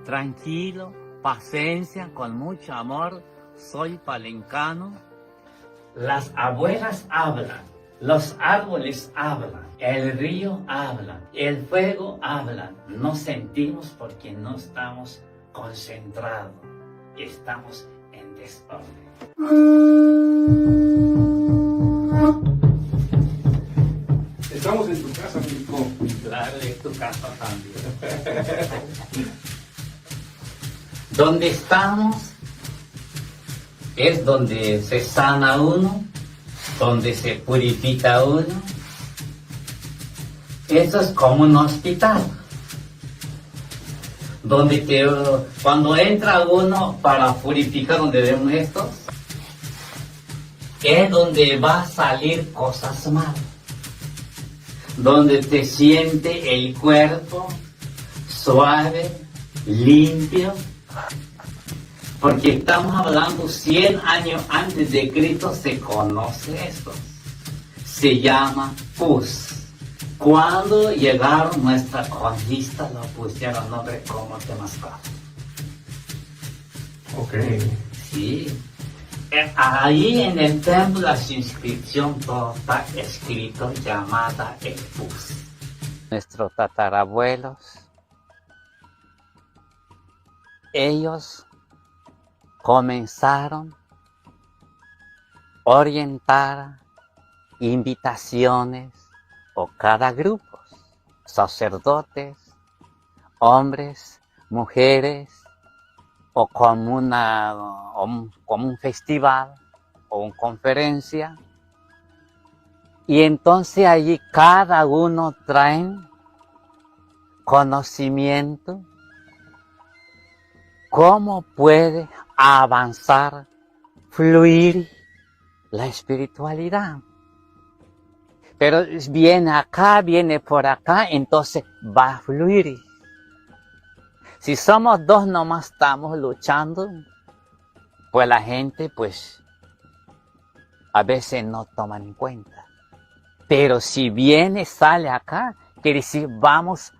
tranquilo, paciencia, con mucho amor. Soy palencano. Las abuelas hablan, los árboles hablan, el río habla, el fuego habla. No sentimos porque no estamos concentrados, estamos en desorden. Estamos en tu casa, Nico. Claro, es tu casa también. Donde estamos es donde se sana uno, donde se purifica uno. Eso es como un hospital, donde cuando entra uno para purificar, donde vemos estos, es donde va a salir cosas malas, donde te siente el cuerpo suave, limpio, porque estamos hablando 100 años antes de Cristo. Se conoce esto, se llama pus. Cuando llegaron nuestra conquista, lo pusieron nombre como Temascal. Ok. Sí. Ahí en el templo, la inscripción, todo está escrito, llamada el pus. Nuestros tatarabuelos, ellos comenzaron a orientar invitaciones o cada grupo, sacerdotes, hombres, mujeres, o como un festival o una conferencia. Y entonces allí cada uno trae conocimiento, cómo puede avanzar, fluir la espiritualidad. Pero viene acá, viene por acá, entonces va a fluir. Si somos dos nomás estamos luchando, pues la gente pues a veces no toma en cuenta. Pero si viene, sale acá, quiere decir vamos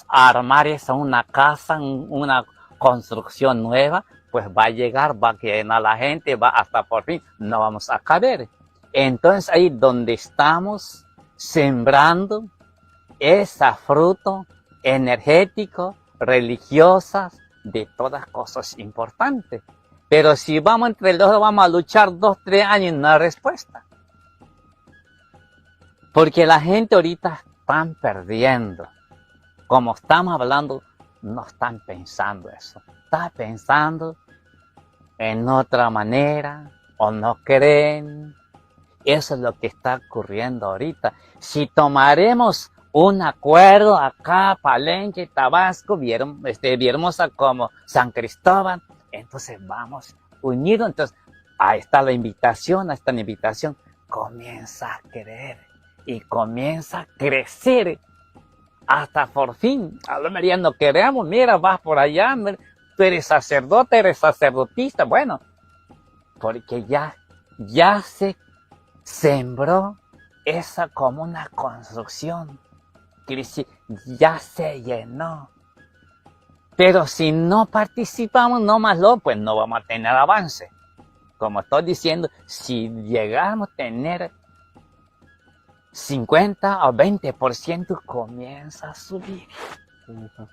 a armar una casa, una construcción nueva, pues va a llegar, va a llenar la gente, va hasta por fin, no vamos a caber. Entonces ahí donde estamos sembrando ese fruto energético, religiosas, de todas cosas importantes. Pero si vamos entre los dos, vamos a luchar 2, 3 años y no hay respuesta. Porque la gente ahorita están perdiendo. Como estamos hablando, no están pensando eso. Están pensando en otra manera, o no creen. Eso es lo que está ocurriendo ahorita. Si tomaremos un acuerdo acá, Palenque, Tabasco, viéramos como San Cristóbal, entonces vamos unidos. Entonces, ahí está la invitación, comienza a creer y comienza a crecer hasta por fin. A lo mejor ya no queremos, mira, vas por allá, tú eres sacerdote, eres sacerdotista, bueno, porque ya se sembró esa como una construcción. Quiere decir, ya se llenó. Pero si no participamos, pues no vamos a tener avance. como estoy diciendo, si llegamos a tener 50 o 20%, comienza a subir.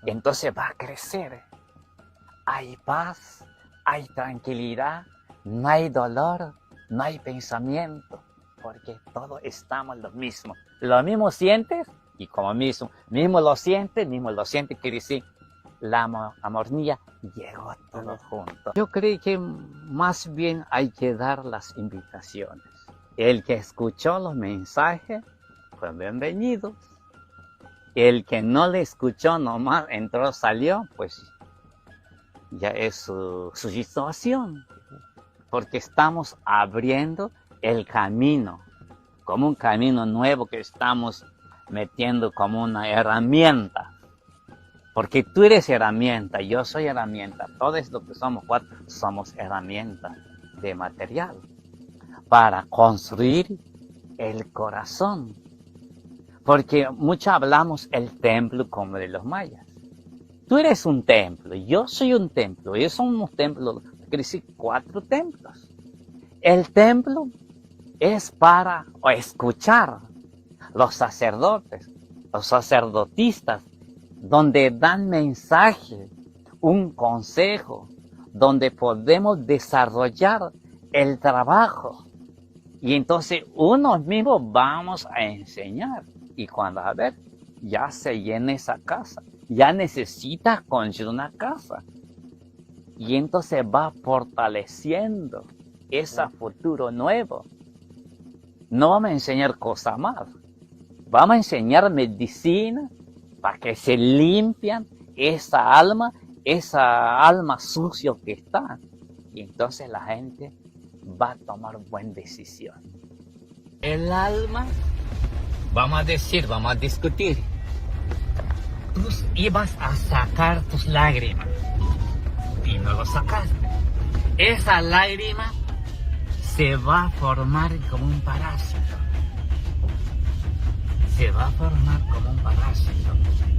Entonces va a crecer. Hay paz, hay tranquilidad, no hay dolor, no hay pensamiento, porque todos estamos lo mismo. Lo mismo sientes y como mismo lo sientes, quiere decir la armonía llegó todo junto. Yo creo que más bien hay que dar las invitaciones. El que escuchó los mensajes, pues bienvenidos. El que no le escuchó, nomás entró, salió, pues ya es su situación. Porque estamos abriendo el camino, como un camino nuevo que estamos metiendo como una herramienta. Porque tú eres herramienta, yo soy herramienta, todos los que somos cuatro somos herramientas de material para construir el corazón. Porque mucho hablamos el templo como de los mayas. Tú eres un templo, yo soy un templo, ellos son unos templos, quiere decir 4 templos. El templo es para escuchar los sacerdotes, los sacerdotistas, donde dan mensaje, un consejo, donde podemos desarrollar el trabajo. Y entonces unos mismos vamos a enseñar. Y cuando, a ver, ya se llena esa casa, ya necesitas construir una casa. Y entonces va fortaleciendo ese futuro nuevo. No vamos a enseñar cosas más. Vamos a enseñar medicina para que se limpian esa alma sucia que está. Y entonces la gente va a tomar buena decisión. El alma, vamos a discutir. Tú ibas a sacar tus lágrimas y no lo sacaste. Esa lágrima se va a formar como un parásito.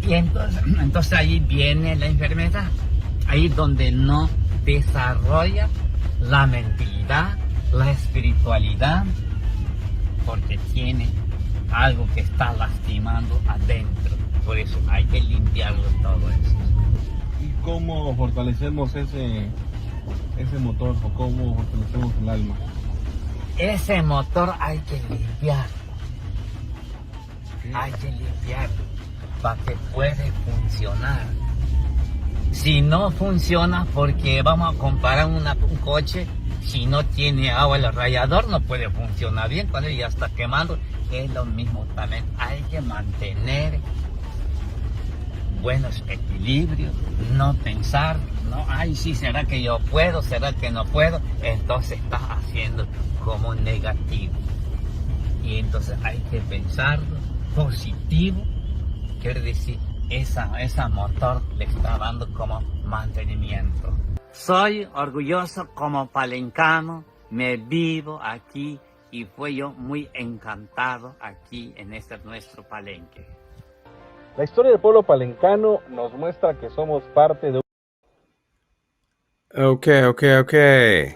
Y entonces ahí viene la enfermedad. Ahí donde no desarrolla la mentalidad, la espiritualidad, porque tiene algo que está lastimando adentro. Por eso hay que limpiarlo todo eso. ¿Y cómo fortalecemos ese motor o cómo fortalecemos el alma? Ese motor hay que limpiar. Hay que limpiar para que pueda funcionar. Si no funciona, porque vamos a comparar un coche, si no tiene agua el radiador no puede funcionar bien, cuando ya está quemando. Es lo mismo también, hay que mantener buenos equilibrios, no pensar, no, ay, sí, será que yo puedo, será que no puedo, entonces estás haciendo como negativo. Y entonces hay que pensarlo positivo, quiere decir, esa motor le está dando como mantenimiento. Soy orgulloso como palencano, me vivo aquí y fue yo muy encantado aquí en nuestro Palenque. La historia del pueblo palencano nos muestra que somos parte de... Okay.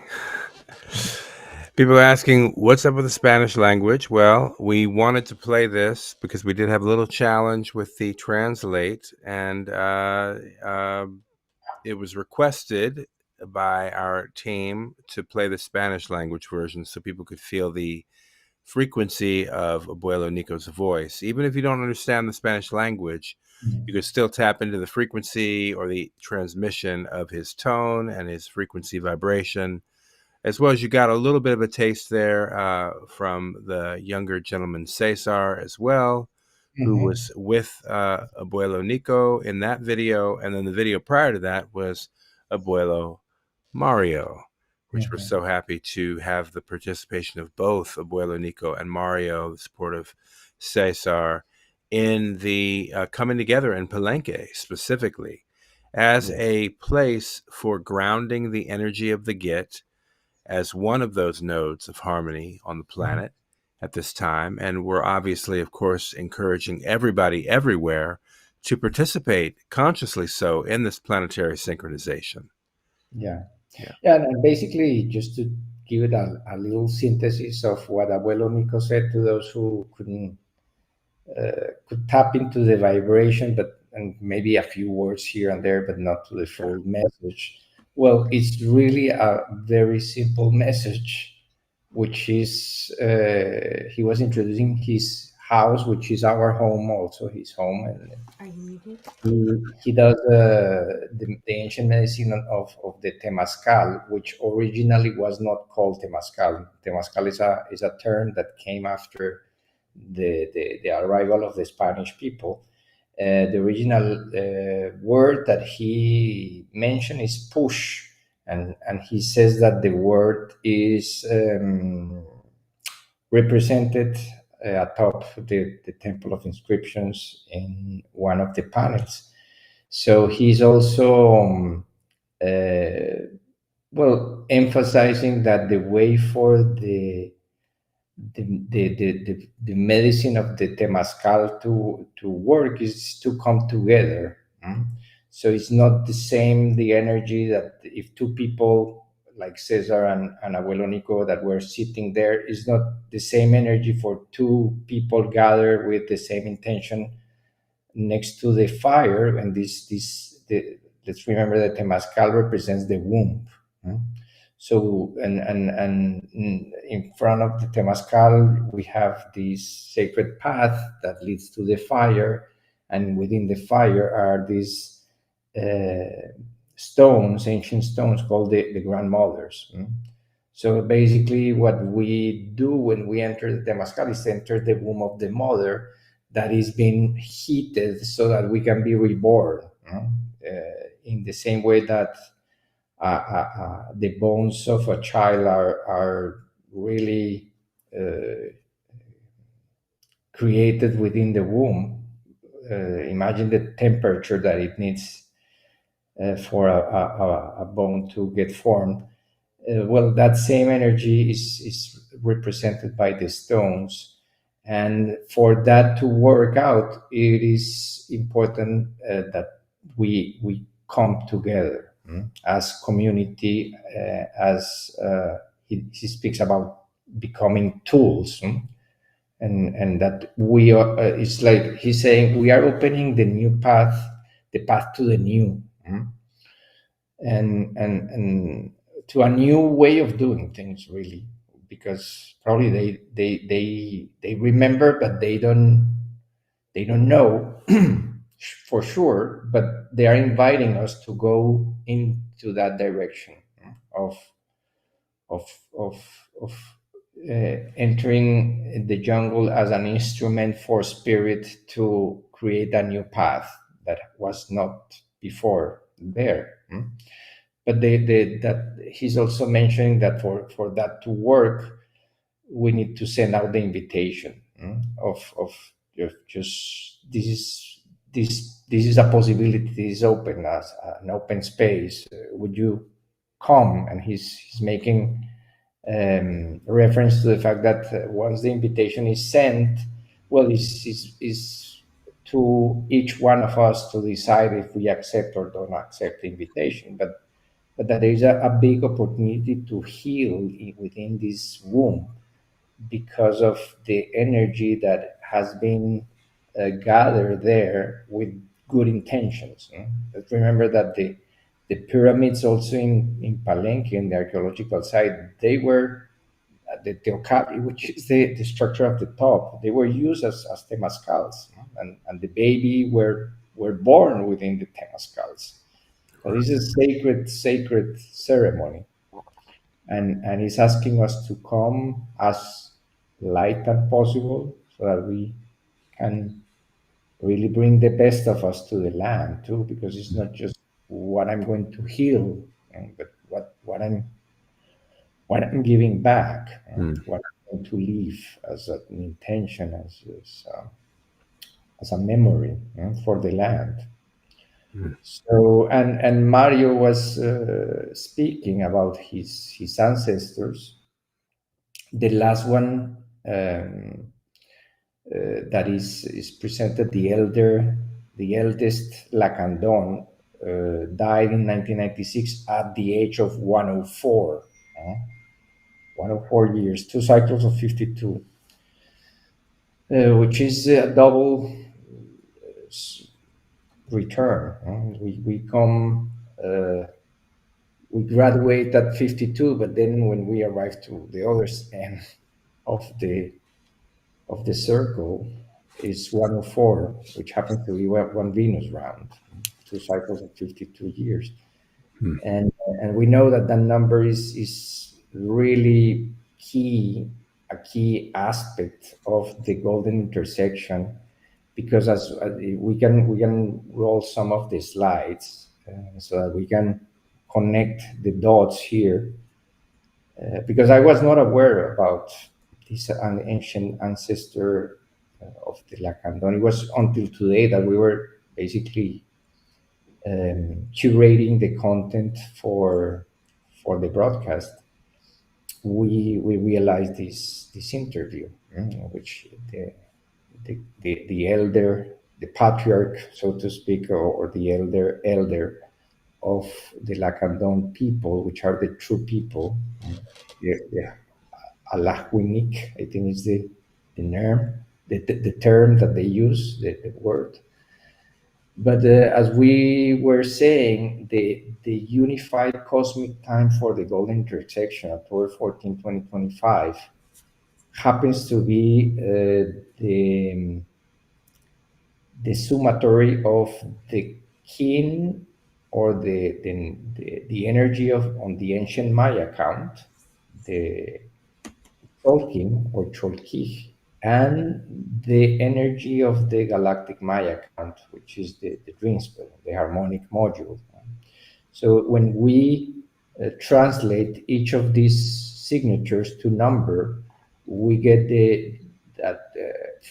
People are asking, what's up with the Spanish language? Well, we wanted to play this because we did have a little challenge with the translate, and it was requested by our team to play the Spanish language version so people could feel the frequency of Abuelo Nico's voice. Even if you don't understand the Spanish language, you could still tap into the frequency or the transmission of his tone and his frequency vibration, as well as you got a little bit of a taste there from the younger gentleman Cesar as well, who was with Abuelo Nico in that video. And then the video prior to that was Abuelo Mario, which we're so happy to have the participation of both Abuelo Nico and Mario, the support of Cesar, in the coming together in Palenke specifically as a place for grounding the energy of the Git as one of those nodes of harmony on the planet at this time. And we're obviously, of course, encouraging everybody everywhere to participate consciously so in this planetary synchronization. Yeah, and basically just to give it a little synthesis of what Abuelo Nico said to those who couldn't could tap into the vibration, and maybe a few words here and there, but not to the full message. Well, it's really a very simple message, which is he was introducing his house, which is our home, also his home, and he does the ancient medicine of the Temazcal, which originally was not called Temazcal. Temazcal is a term that came after the arrival of the Spanish people. The original word that he mentioned is push, and he says that the word is represented atop the Temple of Inscriptions in one of the panels. So he's also emphasizing that the way for the medicine of the Temazcal to work is to come together. So it's not the same, the energy that if two people like Cesar and Abuelo Nico that were sitting there, is not the same energy for two people gathered with the same intention next to the fire. And let's remember that Temazcal represents the womb. So, and in front of the Temazcal, we have this sacred path that leads to the fire, and within the fire are these stones, ancient stones called the grandmothers. So basically, what we do when we enter the Temazcal is enter the womb of the mother that is being heated so that we can be reborn. In the same way that the bones of a child are really created within the womb. Imagine the temperature that it needs for a bone to get formed. Well, that same energy is represented by the stones. And for that to work out, it is important that we come together as community, as he speaks about becoming tools, and that we are. It's like he's saying we are opening the new path, the path to the new, and to a new way of doing things, really, because probably they remember, but they don't know for sure, but they are inviting us to go into that direction of entering the jungle as an instrument for spirit to create a new path that was not before there. But that he's also mentioning that for that to work, we need to send out the invitation of just this is a possibility. This is open as an open space. Would you come? And he's making reference to the fact that once the invitation is sent, well, is to each one of us to decide if we accept or don't accept the invitation. But that there is a big opportunity to heal within this womb because of the energy that has been gathered there with good intentions. Let's remember that the pyramids also in Palenke, in the archaeological site, they were the teocalli, which is the structure of the top. They were used as temazcals, and the baby were born within the temazcals. So this is a sacred ceremony, and he's asking us to come as light as possible so that we can really bring the best of us to the land too, because it's not just what I'm going to heal, but what I'm giving back, what I'm going to leave as an intention, as a memory for the land. So, and Mario was speaking about his ancestors. The last one that is presented, the eldest Lacandon, died in 1996 at the age of 104. 104 years, 2 cycles of 52, which is a double return. We come, we graduate at 52, but then when we arrive to the other end of the circle is 104, which happens to be one Venus round, 2 cycles of 52 years. And we know that number is really a key aspect of the golden intersection, because as we can roll some of the slides so that we can connect the dots here, because I was not aware about this ancient ancestor of the Lacandon. It was until today that we were basically curating the content for the broadcast. We realized this interview, which the elder, the patriarch, so to speak, or the elder of the Lacandon people, which are the true people, the Alahuinic, I think is the term that they use, the word. But as we were saying, the unified cosmic time for the golden intersection, October 14, 2025, happens to be the summatory of the kin, or the energy of, on the ancient Maya count, the Tolkien or Cholkij, and the energy of the galactic Maya count, which is the dream spell, the harmonic module. So when we translate each of these signatures to number, we get that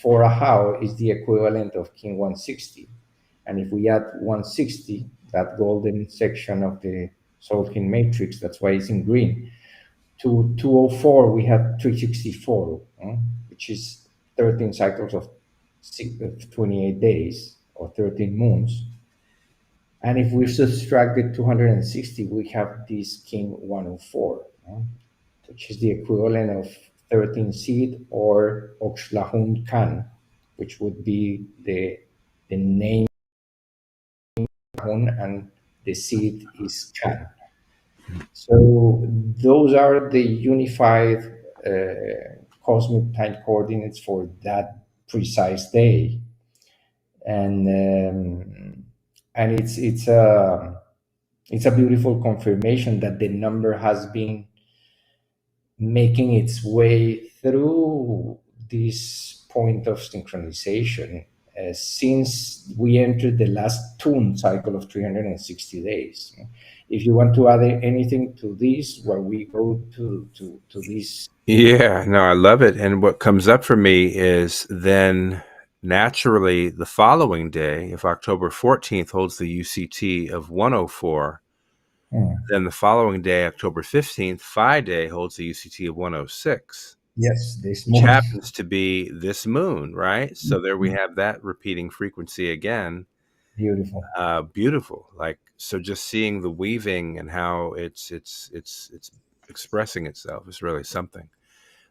for Ahau is the equivalent of King 160. And if we add 160, that golden section of the Solkin matrix, that's why it's in green, to 204, we have 364, which is 13 cycles of 28 days, or 13 moons. And if we subtracted 260, we have this King 104, which is the equivalent of 13 seed, or Oxlahun Khan, which would be the name, and the seed is Khan. So those are the unified cosmic time coordinates for that precise day, and it's a beautiful confirmation that the number has been making its way through this point of synchronization since we entered the last tune cycle of 360 days. If you want to add anything to this, where we go to this. Yeah, no, I love it. And what comes up for me is then naturally the following day, if October 14th holds the UCT of 104, then the following day, October 15th, Phi Day holds the UCT of 106. Yes, this which moon happens to be this moon, right? So there we have that repeating frequency again. Beautiful. Beautiful. Like, so just seeing the weaving and how it's expressing itself is really something.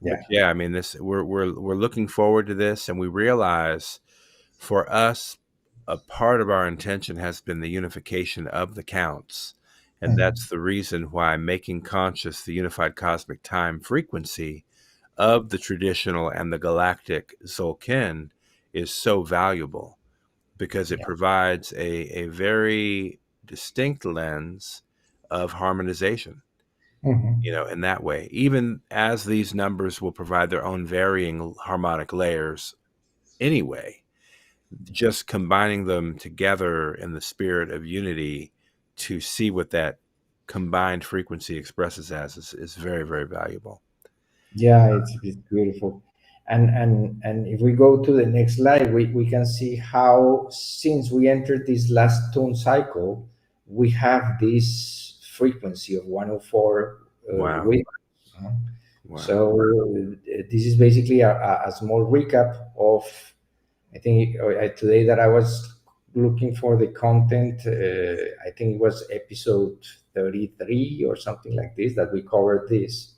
Yeah. But yeah, I mean, this we're looking forward to this, and we realize for us, a part of our intention has been the unification of the counts. And that's the reason why making conscious the unified cosmic time frequency of the traditional and the galactic Zolkin is so valuable, because it provides a very distinct lens of harmonization, in that way, even as these numbers will provide their own varying harmonic layers anyway. Just combining them together in the spirit of unity to see what that combined frequency expresses as is very, very valuable. Yeah, it's beautiful. And if we go to the next slide, we can see how, since we entered this last tune cycle, we have this frequency of 104 Wow. waves. Wow. So this is basically a small recap of, I think today that I was looking for the content, I think it was episode 33 or something like this, that we covered this.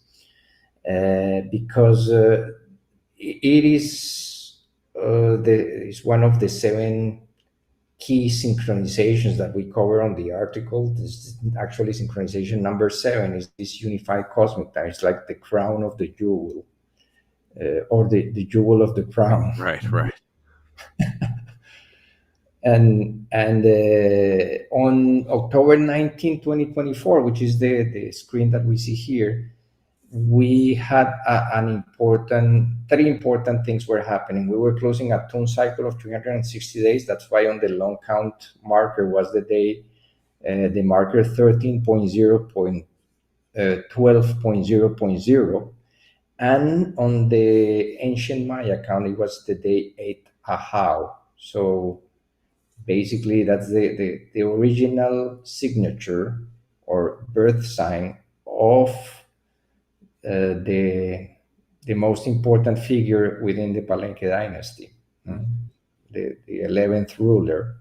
because it is is one of the 7 key synchronizations that we cover on the article. This is actually synchronization number 7 is this unified cosmic time. It's like the crown of the jewel, or the jewel of the crown. Right. And on October 19, 2024, which is the screen that we see here, we had three important things were happening. We were closing a tune cycle of 360 days. That's why on the long count marker was the day, the marker 13.0.12.0.0. And on the ancient Maya count, it was the day 8 Ahau. So basically, that's the original signature or birth sign of the most important figure within the Palenke dynasty, the 11th ruler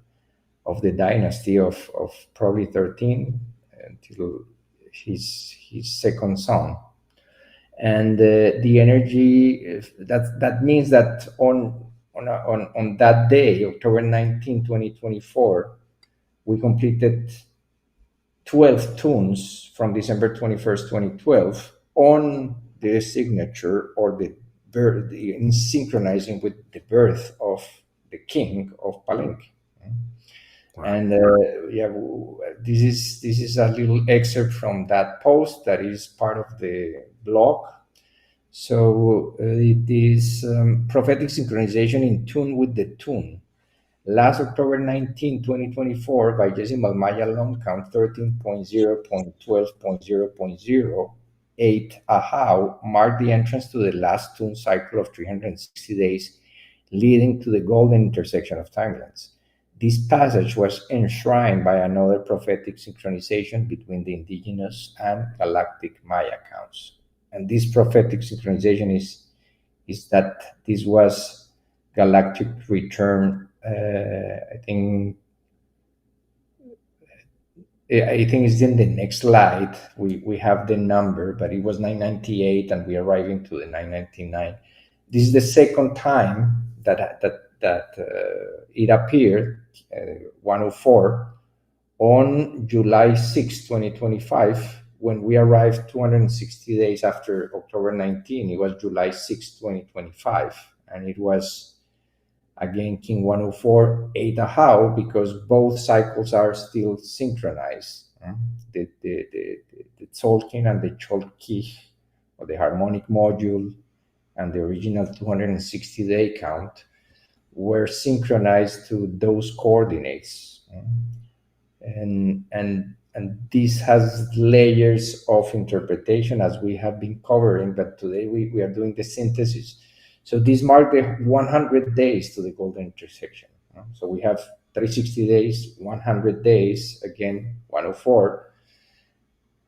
of the dynasty of probably 13 until his second son. And the energy that means that on that day, October 19, 2024, we completed 12 tunes from December 21st, 2012 on the signature or the birth, in synchronizing with the birth of the king of Palenke. Wow. And this is a little excerpt from that post that is part of the blog. So it is prophetic synchronization in tune with the tune. Last October 19, 2024, by decimal Maya long count 13.0.12.0.08 Ahau marked the entrance to the last tune cycle of 360 days, leading to the golden intersection of timelines. This passage was enshrined by another prophetic synchronization between the Indigenous and Galactic Maya counts. And this prophetic synchronization is that this was galactic return. I think it's in the next slide. We have the number, but it was 998, and we are arriving to the 999. This is the second time that it appeared, 104, on July 6, 2025. When we arrived 260 days after October 19, it was July 6, 2025, and it was again King 104, 8 Ahau, because both cycles are still synchronized. The Tzolk'in and the Cholk'in, or the harmonic module, and the original 260-day count were synchronized to those coordinates. And this has layers of interpretation, as we have been covering, but today we are doing the synthesis. So this marked the 100 days to the golden intersection. So we have 360 days, 100 days, again, 104,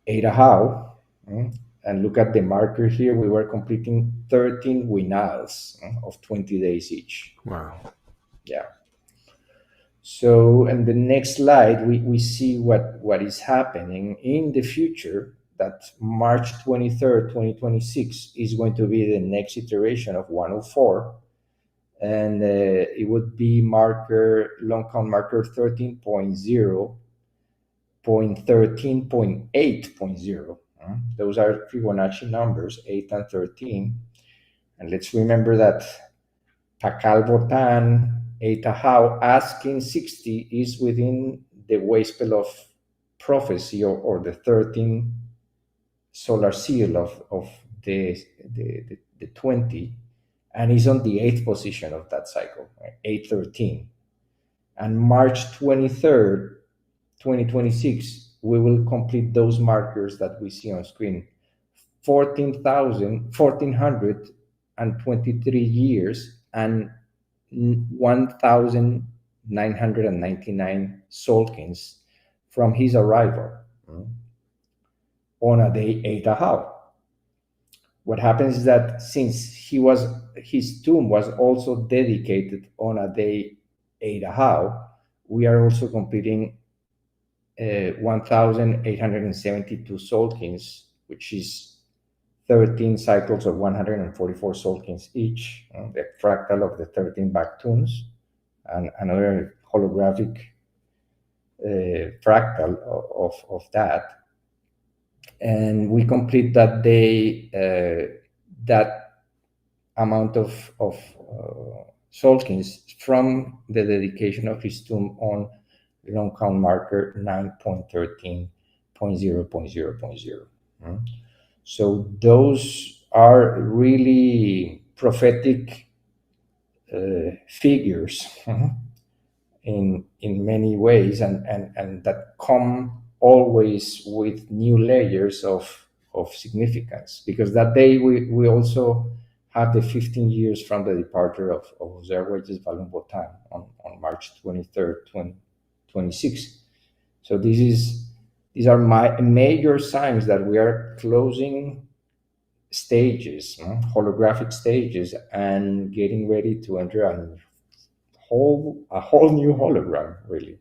8 Ahau. And look at the marker here. We were completing 13 winals of 20 days each. Wow. Yeah. So in the next slide, we see what is happening in the future, that March 23rd, 2026 is going to be the next iteration of 104. And it would be long count marker 13.0.13.8.0. Those are Fibonacci numbers, 8 and 13. And let's remember that Pakal Botan, 8 Ahau, asking 60 is within the waspel of prophecy, or the 13 solar seal of the 20, and is on the 8th position of that cycle, 813. And March 23rd, 2026, we will complete those markers that we see on screen. 1,423 years and 1,999 Tzolk'ins from his arrival on a day 8 Ahau. What happens is that since his tomb was also dedicated on a day 8 Ahau, we are also completing 1,872 Tzolk'ins, which is 13 cycles of 144 Solkins each, the fractal of the 13 back tunes, and another holographic fractal of that. And we complete that day that amount of Solkins from the dedication of his tomb on long count marker 9.13.0.0.0. So those are really prophetic figures in many ways, and that come always with new layers of significance, because that day we also have the 15 years from the departure of Jose Arguelles Balun Botan on March 23rd, 2026. So these are my major signs that we are closing stages, holographic stages, and getting ready to enter a whole new hologram, really.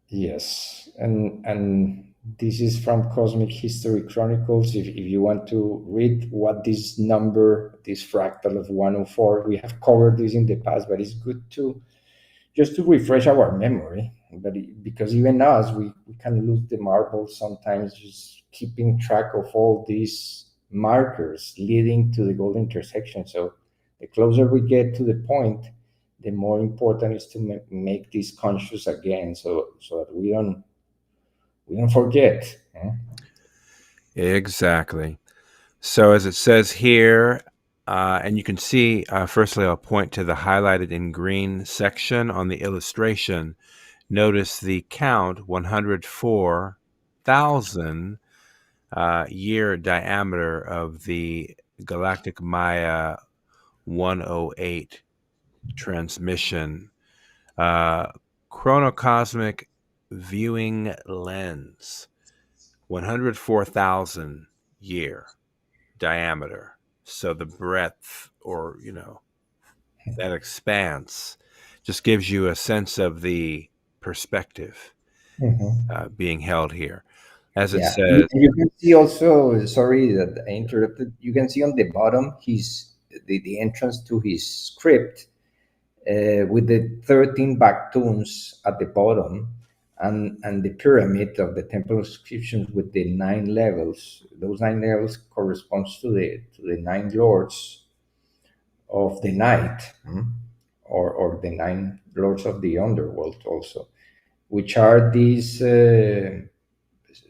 Yes, and this is from Cosmic History Chronicles. If you want to read what this number, this fractal of 104, we have covered this in the past, but it's good to just to refresh our memory. But because even us, we can lose the marbles sometimes, just keeping track of all these markers leading to the golden intersection. So the closer we get to the point, the more important is to make this conscious again, so that we don't forget. Exactly. So as it says here, and you can see, firstly, I'll point to the highlighted in green section on the illustration. Notice the count, 104,000 year diameter of the Galactic Maya 108 transmission. Chronocosmic viewing lens, 104,000 year diameter. So the breadth, or that expanse, just gives you a sense of the perspective being held here. As it says, you can see also, sorry that I interrupted, you can see on the bottom the entrance to his crypt with the 13 back tombs at the bottom, and the pyramid of the temple inscriptions with the 9 levels. Those 9 levels corresponds to the 9 lords of the night, or the 9 lords of the underworld also, which are these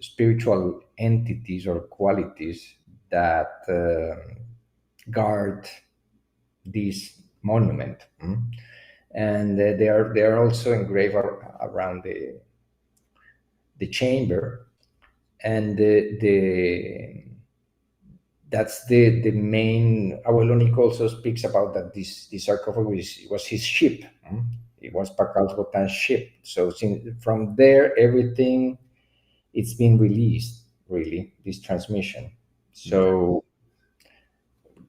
spiritual entities or qualities that guard this monument. And they are also engraved around the chamber, and that's the main. Abuelonic also speaks about that this sarcophagus was his ship. It was Pakal Botan's ship. So from there, everything, it's been released, really, this transmission. So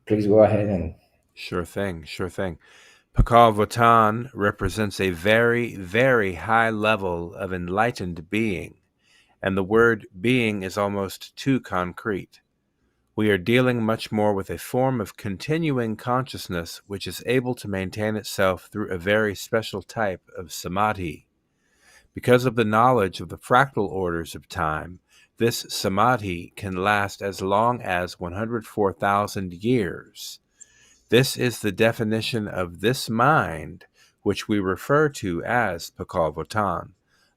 please go ahead and. Sure thing. Pakal Votan represents a very, very high level of enlightened being, and the word being is almost too concrete. We are dealing much more with a form of continuing consciousness which is able to maintain itself through a very special type of samadhi. Because of the knowledge of the fractal orders of time, this samadhi can last as long as 104,000 years. This is the definition of this mind, which we refer to as Pakal Votan,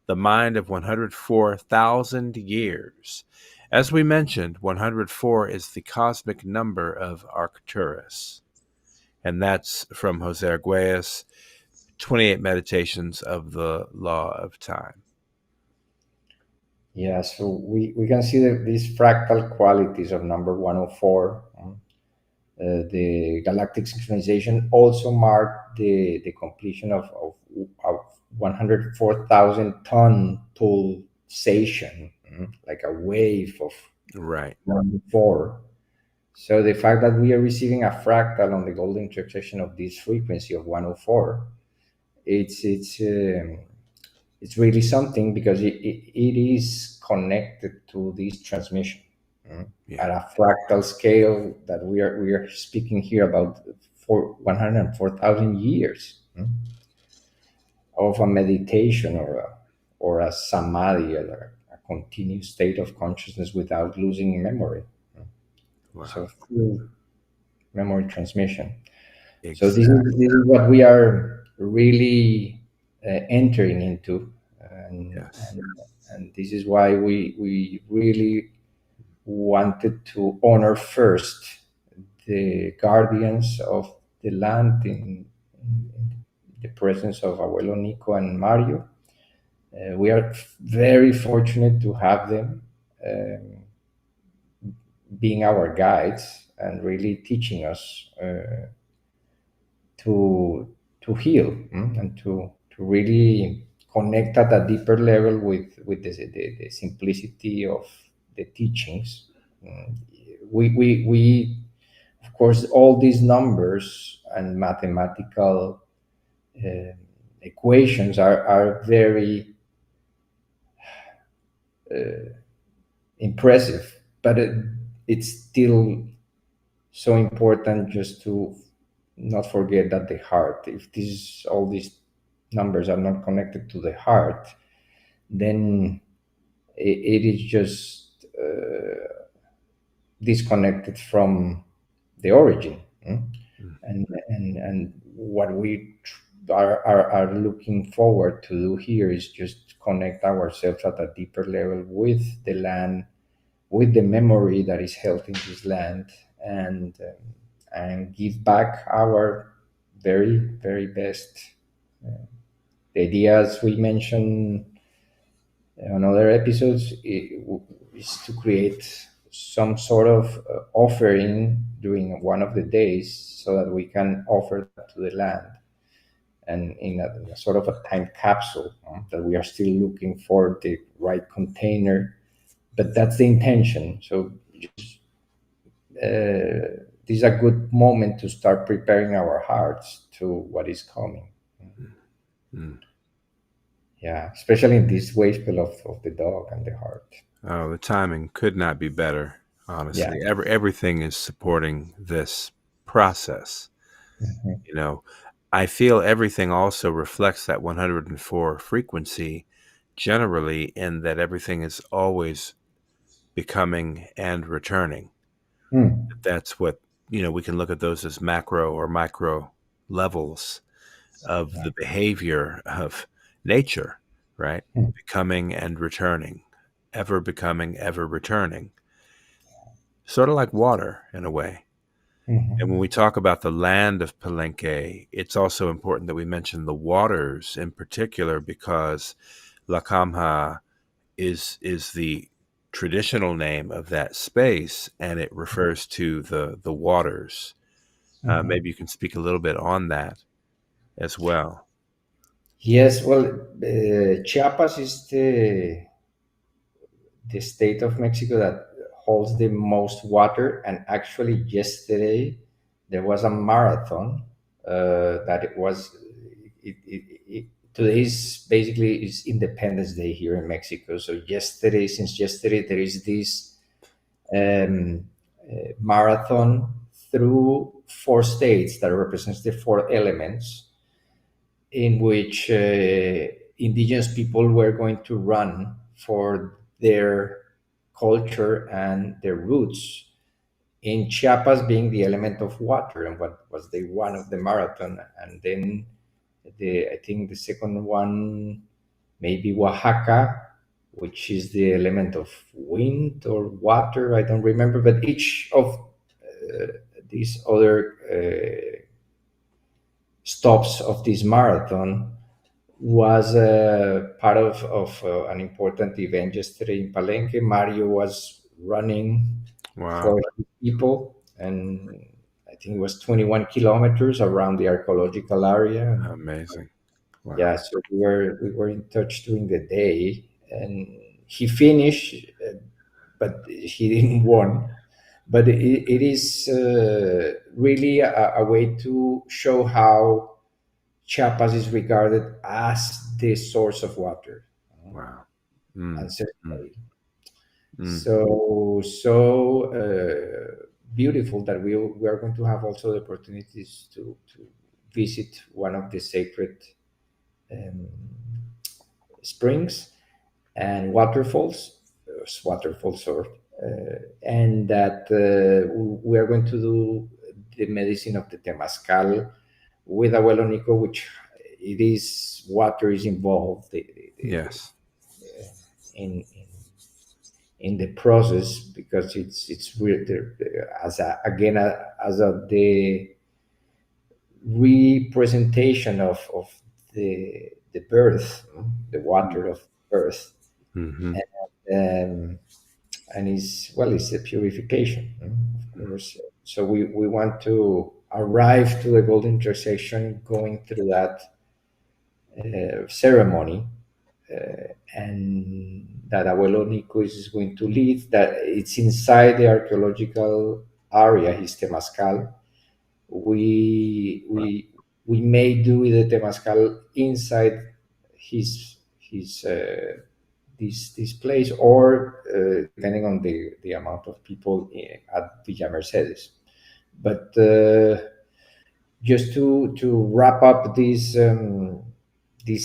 the mind of 104,000 years. As we mentioned, 104 is the cosmic number of Arcturus. And that's from Jose Arguelles, 28 Meditations of the Law of Time. Yeah, so we can see these fractal qualities of number 104. The galactic synchronization also marked the completion of 104,000 ton pulsation, like a wave of Right. 104. So the fact that we are receiving a fractal on the golden intersection of this frequency of 104, it's it's really something, because it is connected to this transmission at a fractal scale that we are speaking here about for 104,000 years of a meditation or a samadhi, or a continuous state of consciousness without losing memory. Wow. So full memory transmission. Exactly. So this is what we are really entering into, and this is why we really wanted to honor first the guardians of the land in the presence of Abuelo Nico and Mario. We are very fortunate to have them being our guides and really teaching us to heal and to really connect at a deeper level with the simplicity of the teachings. We of course, all these numbers and mathematical equations are very impressive, but it's still so important just to not forget that the heart, if all these numbers are not connected to the heart, then it is just disconnected from the origin. And what we are looking forward to do here is just connect ourselves at a deeper level with the land, with the memory that is held in this land, and give back our very, very best. The ideas we mentioned on other episodes is to create some sort of offering during one of the days so that we can offer that to the land, and in a sort of a time capsule that we are still looking for the right container, but that's the intention. So just, this is a good moment to start preparing our hearts to what is coming. Yeah, especially in this wave of the dog and the heart. Oh, the timing could not be better, honestly. Yeah. Everything is supporting this process. You know, I feel everything also reflects that 104 frequency generally, in that everything is always becoming and returning. That's what, we can look at those as macro or micro levels of the behavior of nature, right? Becoming and returning, ever becoming, ever returning. Sort of like water in a way. And when we talk about the land of Palenke, it's also important that we mention the waters in particular, because Lakamha is the traditional name of that space, and it refers to the waters. Maybe you can speak a little bit on that as well. Yes, well, Chiapas is the state of Mexico that holds the most water, and actually yesterday there was a marathon that it was. Today is basically is Independence Day here in Mexico. So since yesterday, there is this marathon through 4 states that represents the 4 elements, in which indigenous people were going to run for their culture and their roots, in Chiapas being the element of water, and what was the one of the marathon. And then I think the second one, maybe Oaxaca, which is the element of wind or water, I don't remember, but each of these other stops of this marathon was part of an important event yesterday in Palenque. Mario was running for people, and I think it was 21 kilometers around the archaeological area. Amazing. Wow. Yeah, so we were in touch during the day, and he finished, but he didn't win. But it is really a way to show how Chiapas is regarded as the source of water. Wow. Mm. Ancestrally. Mm. So beautiful that we are going to have also the opportunities to visit one of the sacred um, springs and waterfalls, and that we are going to do the medicine of the Temazcal with Abuelo Nico, which it is water is involved Yes. in the process, because it's weird as the representation of the birth, the water of birth, Mm-hmm. and it's a purification, of course. So we want to arrive to the golden intersection, going through that ceremony, and that Abuelo Nico is going to lead. That it's inside the archaeological area, his Temazcal. We may do the Temazcal inside his this place, or depending on the amount of people at Villa Mercedes. But just to wrap up this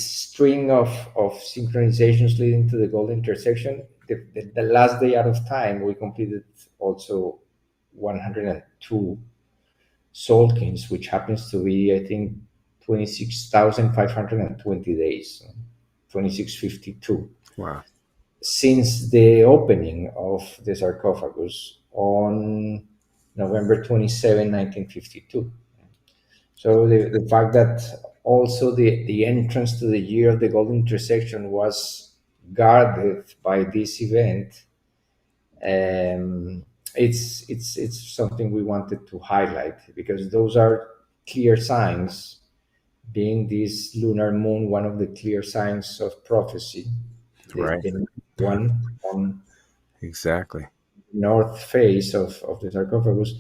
string of synchronizations leading to the golden intersection, the last day out of time, we completed also 102 Solkins, which happens to be, I think, 26,520 days, 2652, Wow. since the opening of the sarcophagus on November 27, 1952. So the fact that also the entrance to the year of the golden intersection was guarded by this event, it's something we wanted to highlight, because those are clear signs, being this lunar moon one of the clear signs of prophecy, Right. the one on Exactly. north face of the sarcophagus.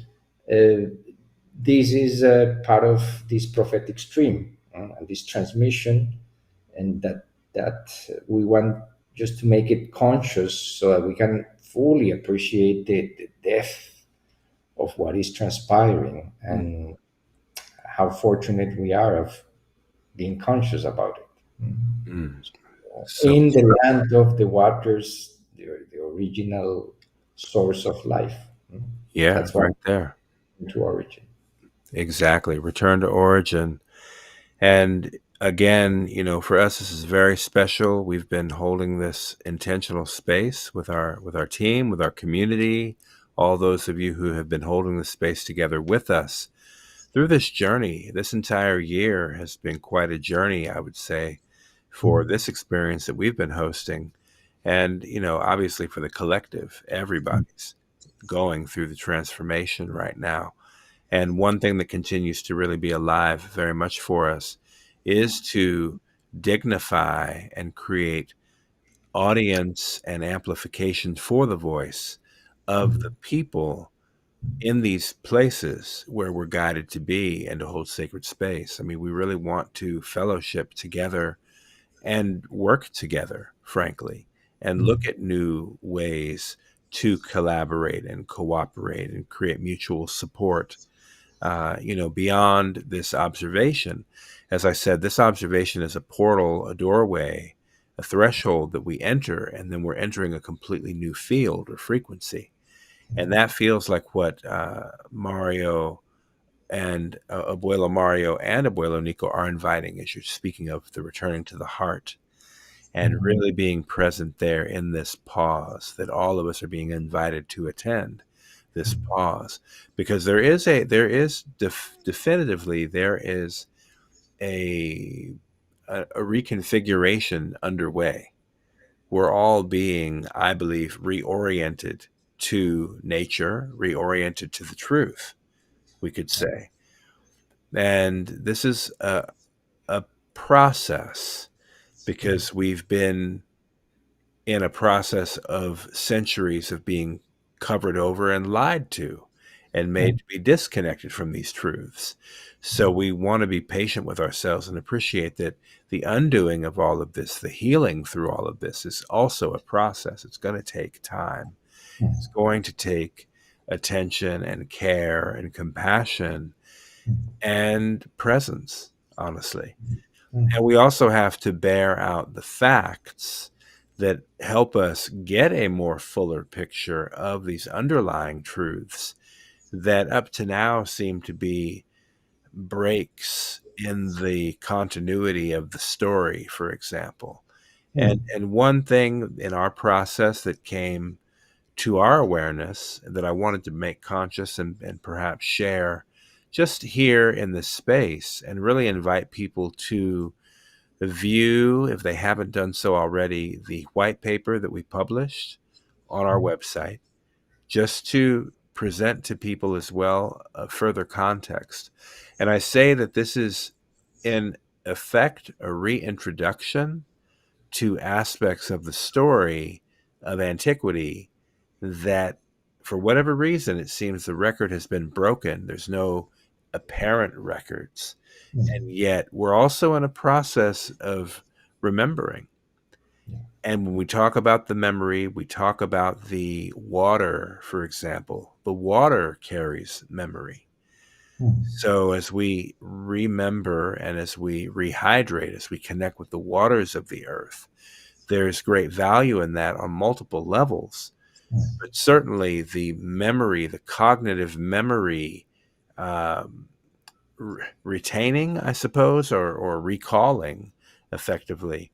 This is part of this prophetic stream, and this transmission, and that we want just to make it conscious, so that we can fully appreciate the depth of what is transpiring, and how fortunate we are of being conscious about it. Mm. So In the land of the waters, the original source of life. yeah, That's why right there. to origin. Exactly. Return to origin. And again, for us, this is very special. We've been holding this intentional space with our team, with our community, all those of you who have been holding this space together with us through this journey. This entire year has been quite a journey, I would say, for this experience that we've been hosting. And, obviously for the collective, everybody's going through the transformation right now. And one thing that continues to really be alive very much for us is to dignify and create audience and amplification for the voice of the people in these places where we're guided to be and to hold sacred space. I mean, we really want to fellowship together and work together, frankly, and look at new ways to collaborate and cooperate and create mutual support. Beyond this observation, as I said, this observation is a portal, a doorway, a threshold that we enter, and then we're entering a completely new field or frequency. And that feels like what Mario and Abuelo Mario and Abuelo Nico are inviting, as you're speaking of the returning to the heart and really being present there in this pause that all of us are being invited to attend. This pause, because definitively there is a reconfiguration underway. We're all being, I believe, reoriented to nature, reoriented to the truth, we could say. And this is a process, because we've been in a process of centuries of being covered over and lied to and made to be disconnected from these truths. So we want to be patient with ourselves and appreciate that the undoing of all of this, the healing through all of this, is also a process. It's going to take time. It's going to take attention and care and compassion and presence, honestly. And we also have to bear out the facts that help us get a more fuller picture of these underlying truths that up to now seem to be breaks in the continuity of the story, for example. And one thing in our process that came to our awareness that I wanted to make conscious and perhaps share just here in this space, and really invite people to view, if they haven't done so already, the white paper that we published on our website, just to present to people as well a further context. And I say that this is in effect a reintroduction to aspects of the story of antiquity that, for whatever reason, it seems the record has been broken. There's no apparent records. And yet we're also in a process of remembering. And when we talk about the memory, we talk about the water, for example. The water carries memory. So as we remember and as we rehydrate, as we connect with the waters of the earth, there's great value in that on multiple levels. But certainly the memory, the cognitive memory, retaining, I suppose, or recalling effectively,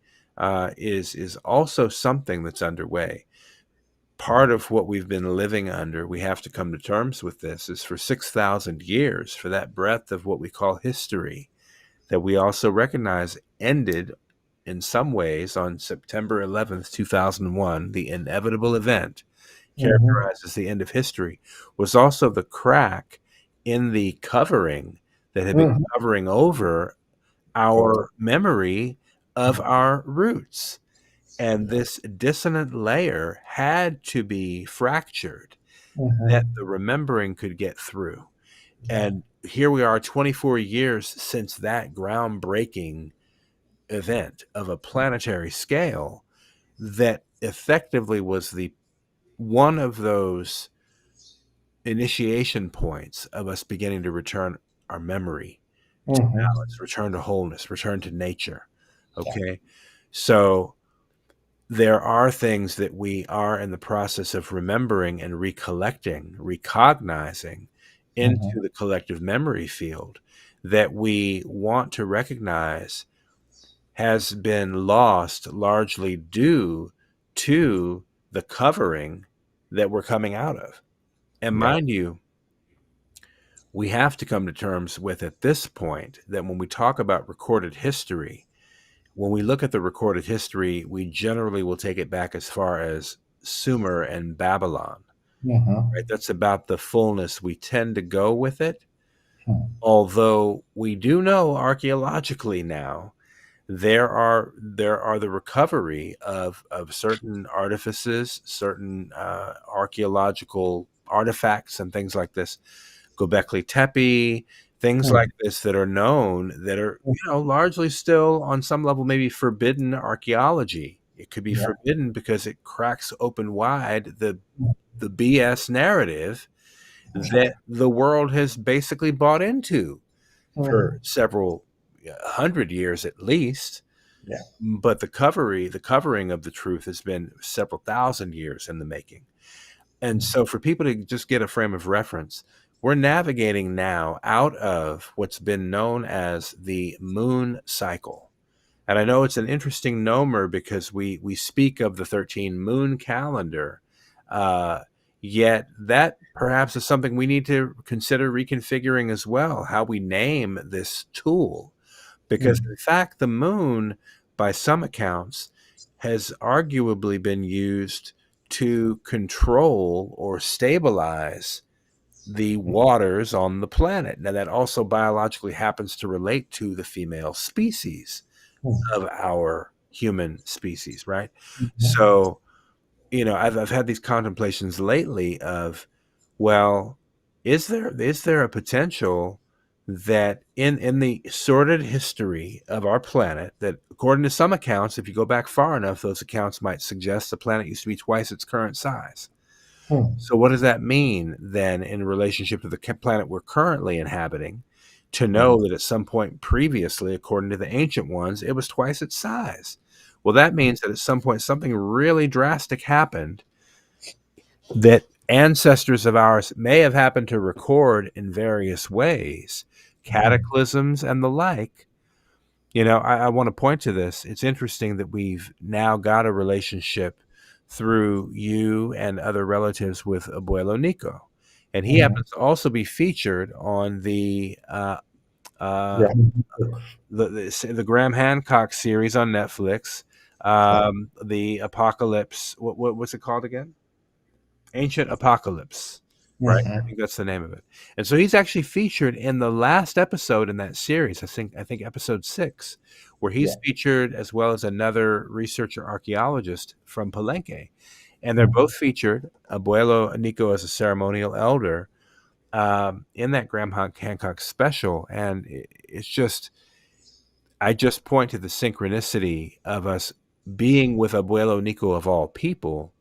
is also something that's underway. Part of what we've been living under, we have to come to terms with this, is for 6,000 years, for that breadth of what we call history, that we also recognize ended in some ways on September 11th, 2001, the inevitable event characterized as the end of history, was also the crack in the covering that had been covering over our memory of our roots. And this dissonant layer had to be fractured that the remembering could get through. And here we are 24 years since that groundbreaking event of a planetary scale that effectively was the one of those initiation points of us beginning to return our memory to balance, return to wholeness, return to nature. Okay. So there are things that we are in the process of remembering and recollecting, recognizing into the collective memory field that we want to recognize has been lost largely due to the covering that we're coming out of. And mind you, we have to come to terms with at this point that when we talk about recorded history, when we look at the recorded history, we generally will take it back as far as Sumer and Babylon. Right? That's about the fullness we tend to go with it. Although we do know archaeologically now, there are the recovery of certain artifices, certain archaeological artifacts and things like this, Göbekli Tepe, things like this that are known, that are largely still on some level maybe forbidden archaeology. It could be forbidden because it cracks open wide the BS narrative that the world has basically bought into for several 100 years at least. But the covering of the truth has been several thousand years in the making. And so for people to just get a frame of reference, we're navigating now out of what's been known as the moon cycle. And I know it's an interesting nomer because we speak of the 13 moon calendar, yet that perhaps is something we need to consider reconfiguring as well, how we name this tool. Because in fact, the moon, by some accounts, has arguably been used to control or stabilize the waters on the planet. Now, that also biologically happens to relate to the female species of our human species, right? So, I've had these contemplations lately of, well, is there a potential that in the sordid history of our planet, that according to some accounts, if you go back far enough, those accounts might suggest the planet used to be twice its current size. So what does that mean then in relationship to the planet we're currently inhabiting, to know that at some point previously, according to the ancient ones, it was twice its size? Well, that means that at some point something really drastic happened that ancestors of ours may have happened to record in various ways, cataclysms and the like. You know, I want to point to this. It's interesting that we've now got a relationship through you and other relatives with Abuelo Nico. And he happens to also be featured on the Graham Hancock series on Netflix, the Apocalypse. What's it called again? Ancient Apocalypse. Right, I think that's the name of it. And so he's actually featured in the last episode in that series. I think episode 6, where he's featured, as well as another researcher archaeologist from Palenke, and they're both featured. Abuelo Nico as a ceremonial elder in that Graham Hancock special, and it's just, I just point to the synchronicity of us being with Abuelo Nico of all people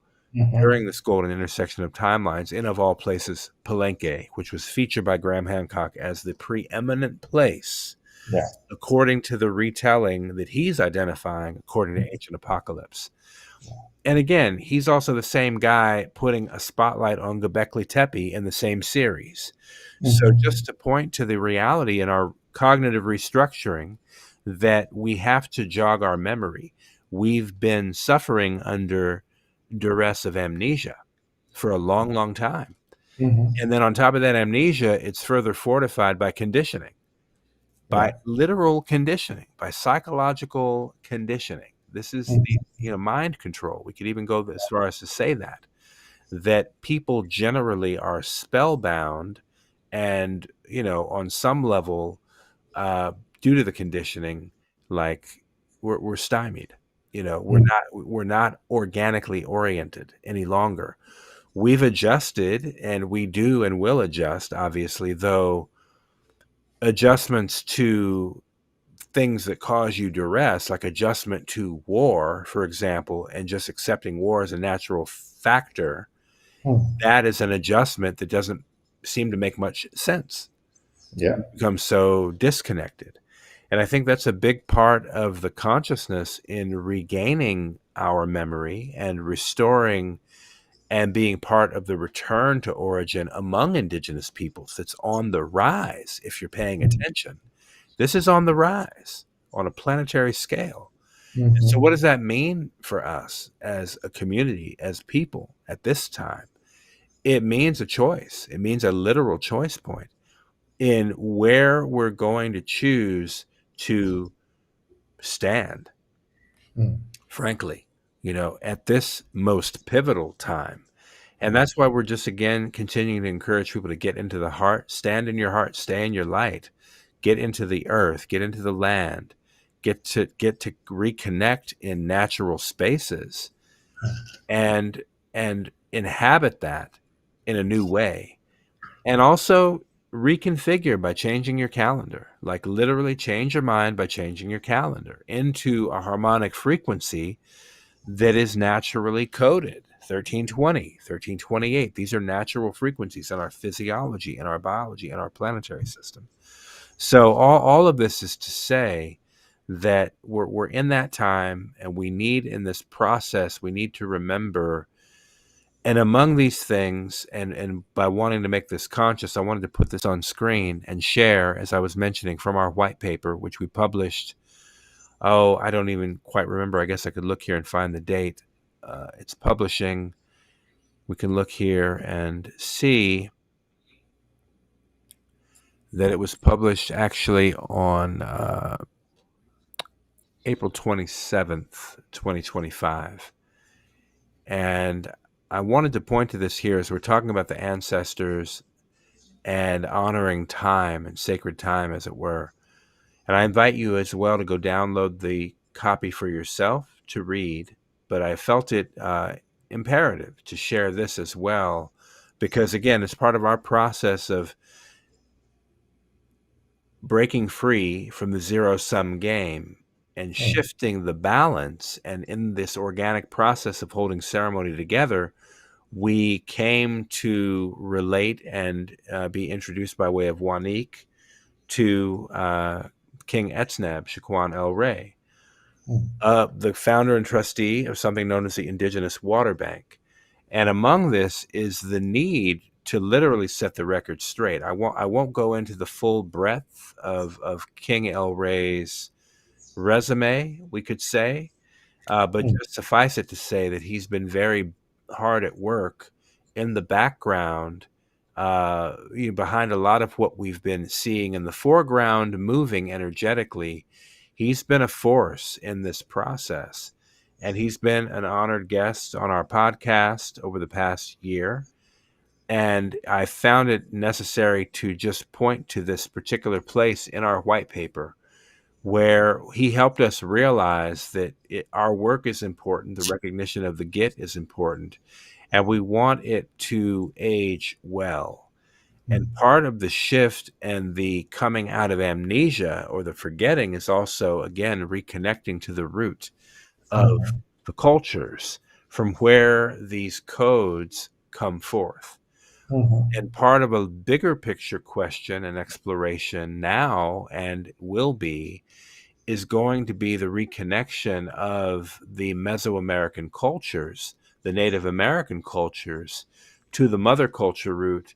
during this golden intersection of timelines, in, of all places, Palenke, which was featured by Graham Hancock as the preeminent place, according to the retelling that he's identifying according to Ancient Apocalypse. And again, he's also the same guy putting a spotlight on Göbekli Tepe in the same series. So just to point to the reality in our cognitive restructuring, that we have to jog our memory. We've been suffering under duress of amnesia for a long, long time. And then on top of that amnesia, it's further fortified by conditioning, by literal conditioning, by psychological conditioning. This is the mind control. We could even go as far as to say that people generally are spellbound, and on some level, due to the conditioning, like we're stymied. We're not organically oriented any longer. We've adjusted, and we do and will adjust, obviously, though adjustments to things that cause you duress, like adjustment to war, for example, and just accepting war as a natural factor, that is an adjustment that doesn't seem to make much sense. You become so disconnected. And I think that's a big part of the consciousness in regaining our memory and restoring and being part of the return to origin among indigenous peoples. That's on the rise, if you're paying attention. This is on the rise on a planetary scale. And so what does that mean for us as a community, as people at this time? It means a choice. It means a literal choice point in where we're going to choose to stand, frankly, at this most pivotal time. And that's why we're just, again, continuing to encourage people to get into the heart, stand in your heart, stay in your light, get into the earth, get into the land, get to reconnect in natural spaces and inhabit that in a new way. And also reconfigure by changing your calendar, like literally change your mind by changing your calendar into a harmonic frequency that is naturally coded. 1320, 1328. These are natural frequencies in our physiology, in our biology, in our planetary system. So all of this is to say that we're in that time, and we need, in this process, we need to remember. And among these things, and by wanting to make this conscious, I wanted to put this on screen and share, as I was mentioning, from our white paper, which we published. I don't even quite remember. I guess I could look here and find the date. It's publishing. We can look here and see that it was published actually on April 27th, 2025. And I wanted to point to this here as we're talking about the ancestors and honoring time and sacred time, as it were. And I invite you as well to go download the copy for yourself to read. But I felt it imperative to share this as well, because again, it's part of our process of breaking free from the zero-sum game and shifting the balance. And in this organic process of holding ceremony together, we came to relate and be introduced by way of Wanik to King Etznab Shaquan El Rey, the founder and trustee of something known as the Indigenous Water Bank. And among this is the need to literally set the record straight. I won't go into the full breadth of King El Rey's resume, we could say, but just suffice it to say that he's been very hard at work in the background, behind a lot of what we've been seeing in the foreground, moving energetically. He's been a force in this process, and he's been an honored guest on our podcast over the past year. And I found it necessary to just point to this particular place in our white paper where he helped us realize that our work is important, the recognition of the Git is important, and we want it to age well. And part of the shift and the coming out of amnesia or the forgetting is also, again, reconnecting to the root of the cultures from where these codes come forth. And part of a bigger picture question and exploration now and will be is going to be the reconnection of the Mesoamerican cultures, the Native American cultures, to the mother culture root,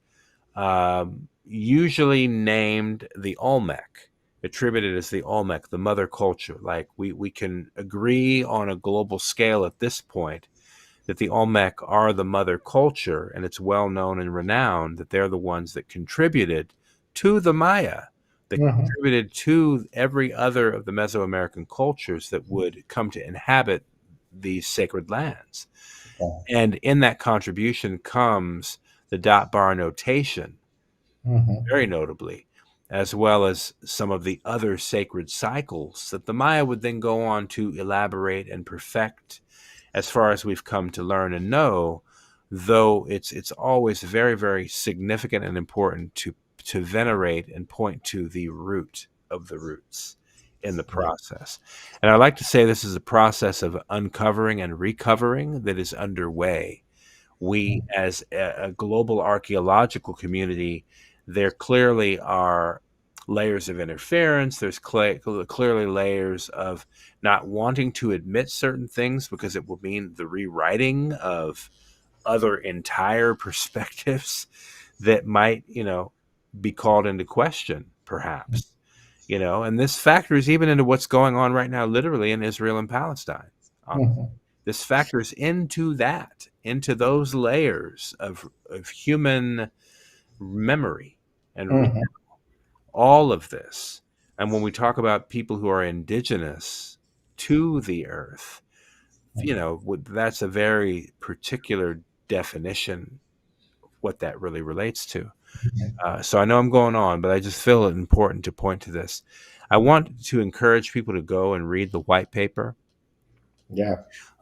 usually named the Olmec, attributed as the Olmec, the mother culture. Like we can agree on a global scale at this point that the Olmec are the mother culture, and it's well known and renowned that they're the ones that contributed to the Maya, that contributed to every other of the Mesoamerican cultures that would come to inhabit these sacred lands. And in that contribution comes the dot bar notation, very notably, as well as some of the other sacred cycles that the Maya would then go on to elaborate and perfect as far as we've come to learn and know, though it's always very, very significant and important to venerate and point to the root of the roots in the process. And I like to say this is a process of uncovering and recovering that is underway. We, as a global archaeological community, there clearly are layers of interference. There's clearly layers of not wanting to admit certain things because it will mean the rewriting of other entire perspectives that might, be called into question, perhaps. And this factors even into what's going on right now, literally in Israel and Palestine. This factors into those layers of human memory and all of this. And when we talk about people who are indigenous to the earth, that's a very particular definition of what that really relates to. So I know I'm going on, but I just feel it important to point to this. I want to encourage people to go and read the white paper.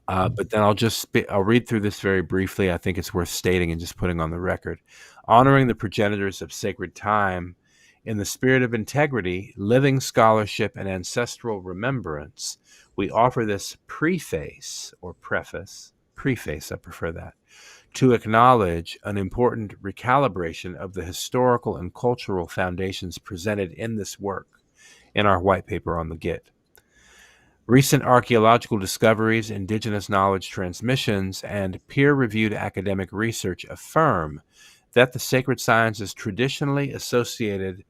But then I'll read through this very briefly. I think it's worth stating and just putting on the record. Honoring the progenitors of sacred time in the spirit of integrity, living scholarship, and ancestral remembrance, we offer this preface, I prefer that, to acknowledge an important recalibration of the historical and cultural foundations presented in this work in our white paper on the Git. Recent archaeological discoveries, indigenous knowledge transmissions, and peer-reviewed academic research affirm that the sacred science is traditionally associated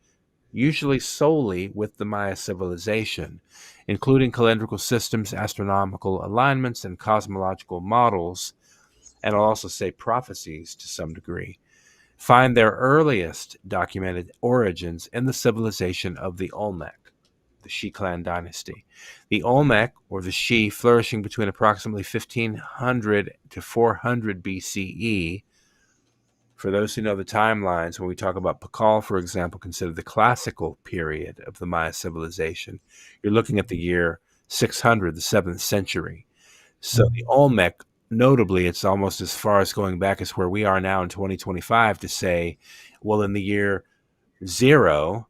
usually solely with the Maya civilization, including calendrical systems, astronomical alignments, and cosmological models, and I'll also say prophecies to some degree, find their earliest documented origins in the civilization of the Olmec, the Shi clan dynasty. The Olmec, or the Shi, flourishing between approximately 1500 to 400 BCE. For those who know the timelines, when we talk about Pakal, for example, considered the classical period of the Maya civilization, you're looking at the year 600, the 7th century. So the Olmec notably, it's almost as far as going back as where we are now in 2025 to say, well, in the year 0,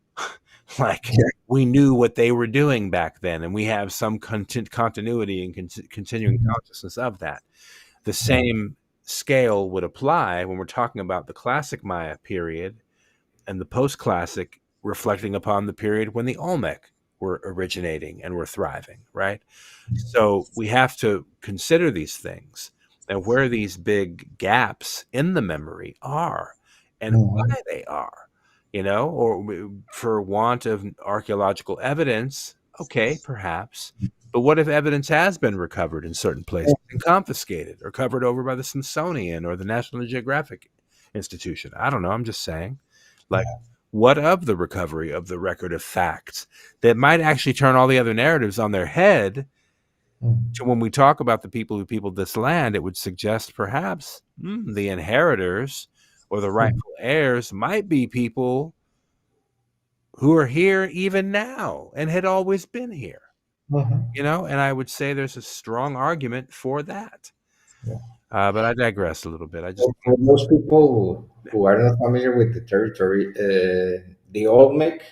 like we knew what they were doing back then, and we have some continuity and continuing consciousness of that. The same scale would apply when we're talking about the classic Maya period and the post-classic, reflecting upon the period when the Olmec were originating and were thriving, right? So we have to consider these things and where these big gaps in the memory are and why they are, or for want of archaeological evidence, okay, perhaps. But what if evidence has been recovered in certain places and confiscated or covered over by the Smithsonian or the National Geographic Institution? I don't know. I'm just saying. Like, what of the recovery of the record of facts that might actually turn all the other narratives on their head? So when we talk about the people who peopled this land, it would suggest perhaps the inheritors or the rightful heirs might be people who are here even now and had always been here. And I would say there's a strong argument for that. But I digress a little bit. For most people who are not familiar with the territory, the Olmec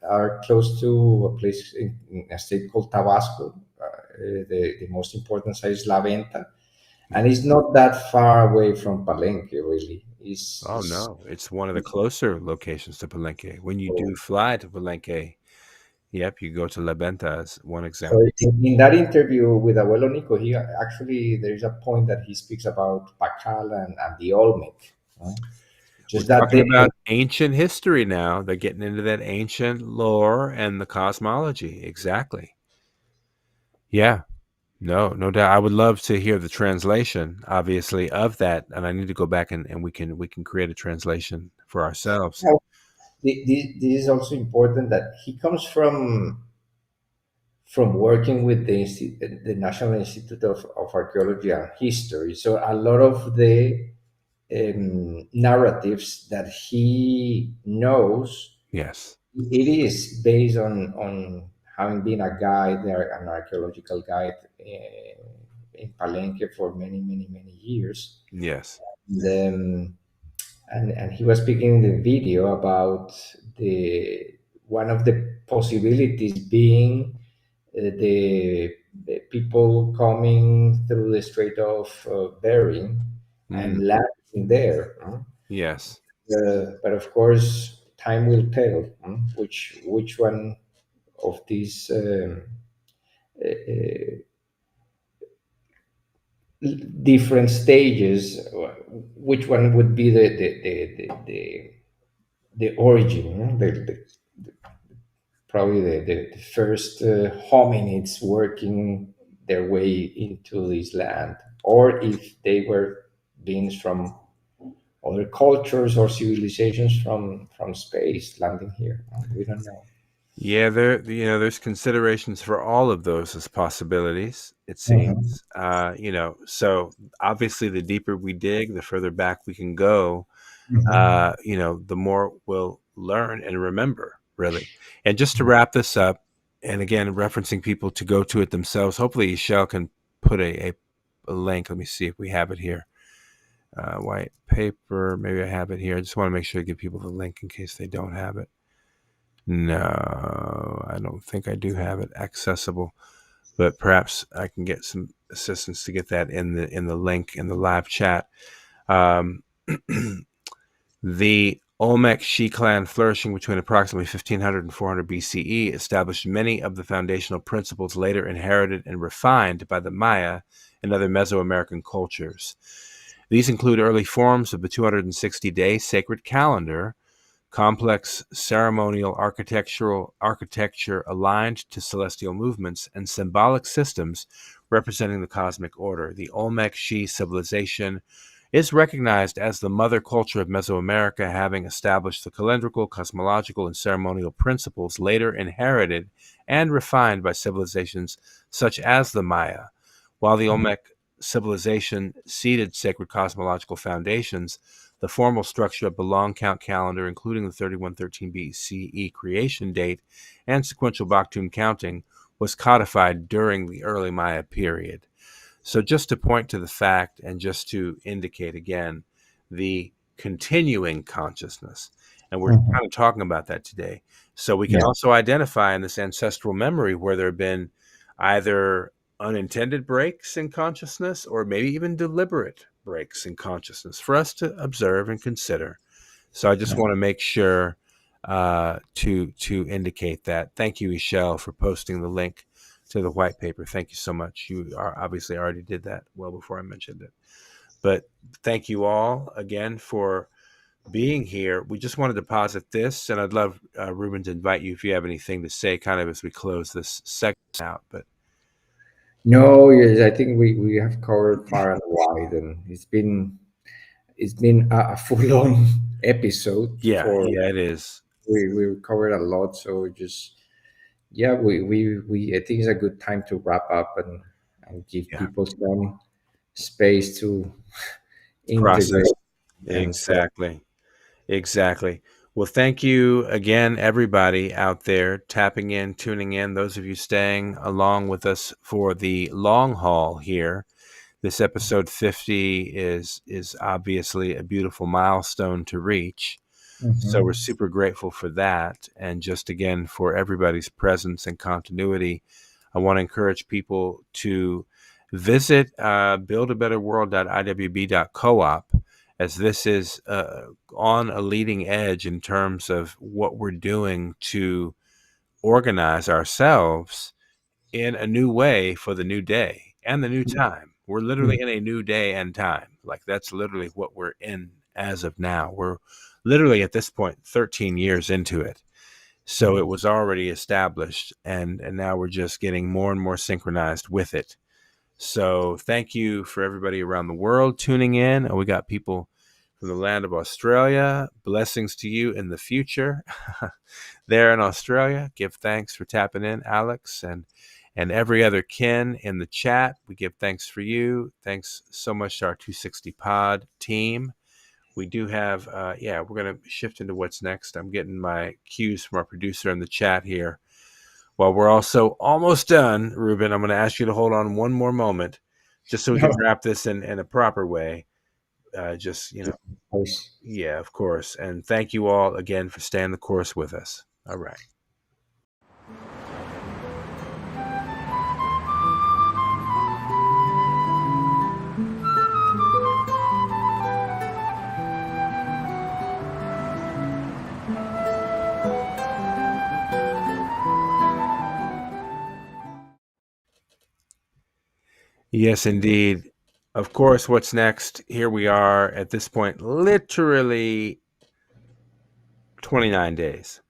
are close to a place in a state called Tabasco. The most important site is La Venta, and it's not that far away from Palenque, really. No, it's one of the closer locations to Palenque. When you do fly to Palenque, you go to La Venta as one example. So in that interview with Abuelo Nico, there is a point that he speaks about Pacal and the Olmec. Just we're talking about ancient history now. They're getting into that ancient lore and the cosmology. Exactly. Yeah. No doubt. I would love to hear the translation, obviously, of that. And I need to go back and we can create a translation for ourselves. This is also important that he comes from working with the National Institute of Archaeology and History. So a lot of the narratives that he knows, it is based on having been a guide there, an archaeological guide in Palenque for many years. Yes. And he was speaking in the video about one of the possibilities being the people coming through the Strait of Bering and landing there. Yes. But of course, time will tell which one of these different stages, which one would be the origin, probably the first hominids working their way into this land, or if they were beings from other cultures or civilizations from space landing here. We don't know. Yeah, there's considerations for all of those as possibilities, it seems. So obviously the deeper we dig, the further back we can go, the more we'll learn and remember, really. And just to wrap this up, and again, referencing people to go to it themselves, hopefully Michelle can put a link. Let me see if we have it here. White paper, maybe I have it here. I just want to make sure to give people the link in case they don't have it. No, I don't think I do have it accessible, but perhaps I can get some assistance to get that in the link in the live chat. The Olmec She clan, flourishing between approximately 1500 and 400 BCE, established many of the foundational principles later inherited and refined by the Maya and other Mesoamerican cultures. These include early forms of the 260-day sacred calendar, complex ceremonial architecture aligned to celestial movements, and symbolic systems representing the cosmic order. The Olmec She civilization is recognized as the mother culture of Mesoamerica, having established the calendrical, cosmological, and ceremonial principles later inherited and refined by civilizations such as the Maya. While the Olmec civilization seeded sacred cosmological foundations, the formal structure of the long count calendar, including the 3113 BCE creation date and sequential Baktun counting, was codified during the early Maya period. So just to point to the fact and just to indicate again the continuing consciousness, and we're kind of talking about that today. So we can also identify in this ancestral memory where there have been either unintended breaks in consciousness or maybe even deliberate breaks in consciousness for us to observe and consider. So I just want to make sure to indicate that. Thank you, Michelle, for posting the link to the white paper. Thank you so much. You are obviously already did that well before I mentioned it. But thank you all again for being here. We just wanted to posit this, and I'd love, Rubén, to invite you if you have anything to say kind of as we close this segment out. But No, yes, I think we have covered far and wide, and it's been a full-on episode. yeah, it is. We covered a lot, so just we I think it's a good time to wrap up and give people some space to integrate. Process. Exactly. Well, thank you again, everybody out there tapping in, tuning in, those of you staying along with us for the long haul here. This episode 50 is obviously a beautiful milestone to reach. So we're super grateful for that. And just again, for everybody's presence and continuity, I want to encourage people to visit buildabetterworld.iwb.coop, as this is on a leading edge in terms of what we're doing to organize ourselves in a new way for the new day and the new time. We're literally in a new day and time. Like, that's literally what we're in as of now. We're literally at this point 13 years into it. So it was already established, and now we're just getting more and more synchronized with it. So thank you for everybody around the world tuning in. We got people from the land of Australia. Blessings to you in the future there in Australia. Give thanks for tapping in, Alex, and every other kin in the chat. We give thanks for you. Thanks so much to our 260 pod team. We do have, we're going to shift into what's next. I'm getting my cues from our producer in the chat here. Well, we're also almost done, Rubén. I'm going to ask you to hold on one more moment just so we can wrap this in a proper way. Of course. And thank you all again for staying the course with us. All right. Yes, indeed. Of course, what's next? Here we are at this point, literally 29 days.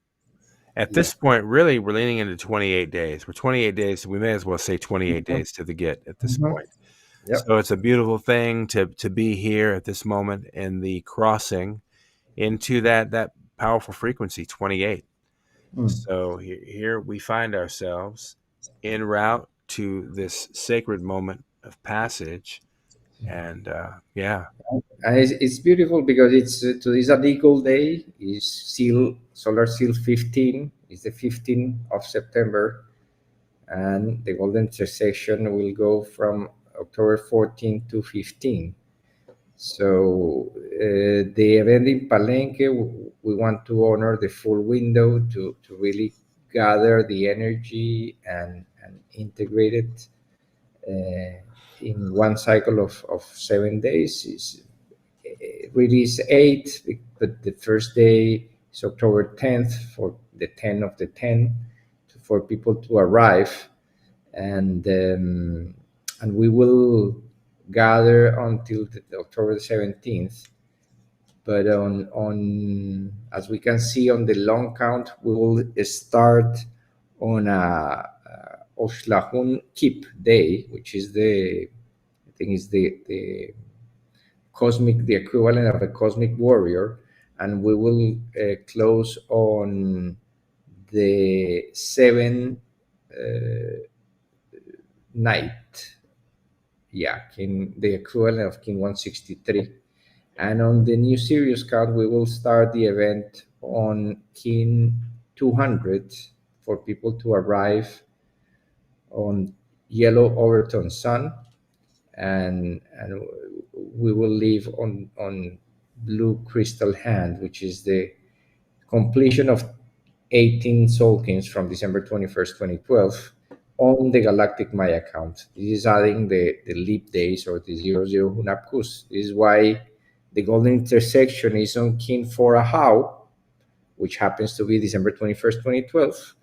At this point, really, we're leaning into 28 days. We're 28 days. We may as well say 28 days to the get at this point. Yep. So it's a beautiful thing to be here at this moment in the crossing into that powerful frequency, 28. So here we find ourselves en route to this sacred moment of passage. And it's beautiful because it's today's a legal day. Is solar seal 15. It's the 15th of September, and the golden session will go from October 14 to 15. So the event in Palenke, we want to honor the full window to really gather the energy and integrate it in one cycle of 7 days. Really is 8, but the first day is October 10th for the 10 of the 10 for people to arrive, and we will gather until October 17th. But on as we can see on the long count, we will start on a Oshlahun Kip Day, which is the cosmic, the equivalent of a cosmic warrior, and we will close on the 7th night. The equivalent of Kin 163. And on the new Sirius count, we will start the event on Kin 200 for people to arrive on yellow overtone sun, and we will live on blue crystal hand, which is the completion of 18 Solkins from December 21st, 2012 on the Galactic Maya count. This is adding the leap days or the 00 Hunapkus. This is why the golden intersection is on kin for Ahau, which happens to be December 21st, 2012.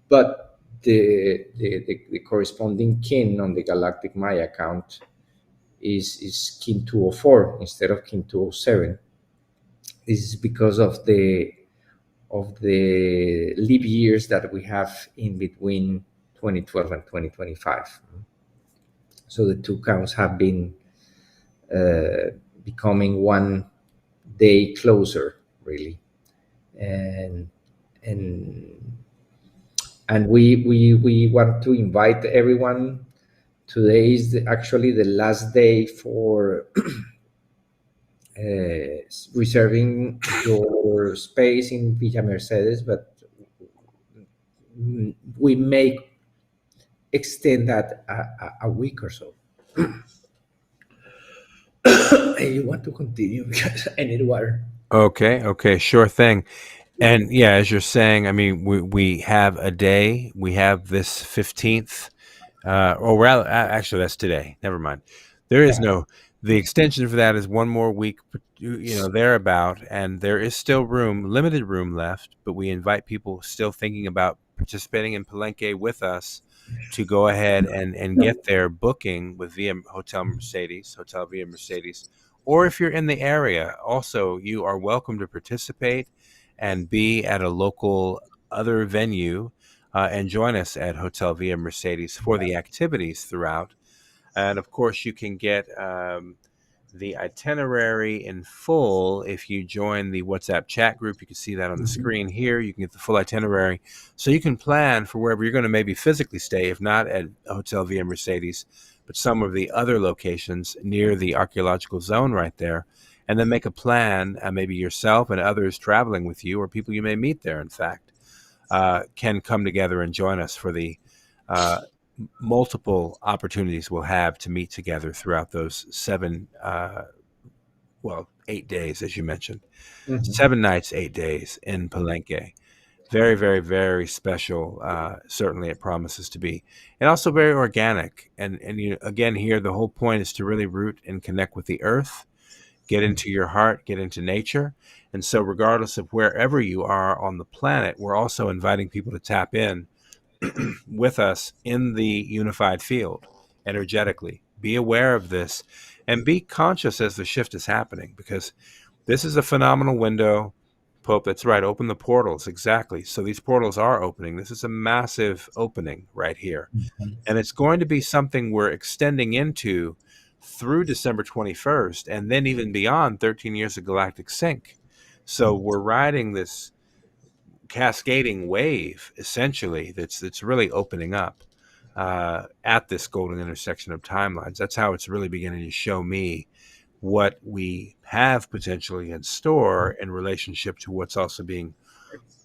But the corresponding kin on the Galactic Maya count is kin 204 instead of kin 207. This is because of the leap years that we have in between 2012 and 2025. So the two counts have been becoming one day closer, really, and we want to invite everyone. Today is actually the last day for reserving your space in Villa Mercedes, but we may extend that a week or so. You want to continue because I need water. Okay, sure thing. And yeah, as you're saying, I mean, we have a day. We have this 15th, or rather, actually, that's today. Never mind. There is no. The extension for that is one more week, thereabout, and there is still limited room left. But we invite people still thinking about participating in Palenke with us to go ahead and get their booking with Hotel Via Mercedes, or if you're in the area, also you are welcome to participate and be at a local other venue and join us at Hotel Via Mercedes for the activities throughout. And of course, you can get the itinerary in full if you join the WhatsApp chat group. You can see that on the screen here. You can get the full itinerary. So you can plan for wherever you're going to maybe physically stay, if not at Hotel Via Mercedes, but some of the other locations near the archaeological zone right there. And then make a plan, maybe yourself and others traveling with you or people you may meet there, in fact, can come together and join us for the multiple opportunities we'll have to meet together throughout those 8 days, as you mentioned. 7 nights, 8 days in Palenke. Very, very, very special. Certainly it promises to be. And also very organic. And again, here, the whole point is to really root and connect with the earth. Get into your heart, get into nature. And so regardless of wherever you are on the planet, we're also inviting people to tap in with us in the unified field energetically. Be aware of this and be conscious as the shift is happening, because this is a phenomenal window. Pope, that's right. Open the portals. Exactly. So these portals are opening. This is a massive opening right here. And it's going to be something we're extending into through December 21st, and then even beyond 13 years of galactic sync. So we're riding this cascading wave, essentially, that's really opening up at this golden intersection of timelines. That's how it's really beginning to show me what we have potentially in store in relationship to what's also being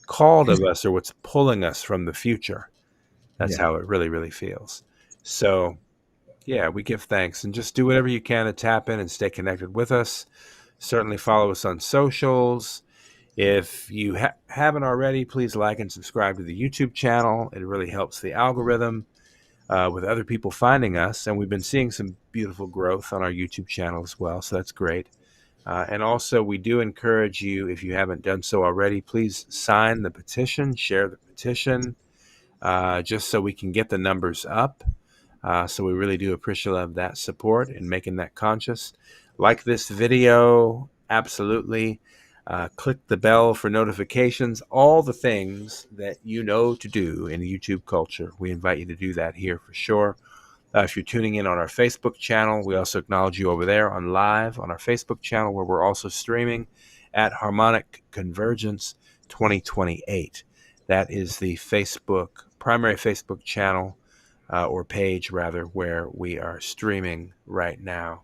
called of us, or what's pulling us from the future. That's how it really, really feels. So yeah, we give thanks, and just do whatever you can to tap in and stay connected with us. Certainly follow us on socials. If you haven't already, please like and subscribe to the YouTube channel. It really helps the algorithm with other people finding us. And we've been seeing some beautiful growth on our YouTube channel as well, so that's great. And also, we do encourage you, if you haven't done so already, please sign the petition, share the petition, just so we can get the numbers up. So we really do appreciate that support and making that conscious. Like this video, absolutely. Click the bell for notifications, all the things that you know to do in the YouTube culture. We invite you to do that here for sure. If you're tuning in on our Facebook channel, we also acknowledge you over there on live on our Facebook channel, where we're also streaming at Harmonic Convergence 2028. That is the primary Facebook channel, or page rather, where we are streaming right now.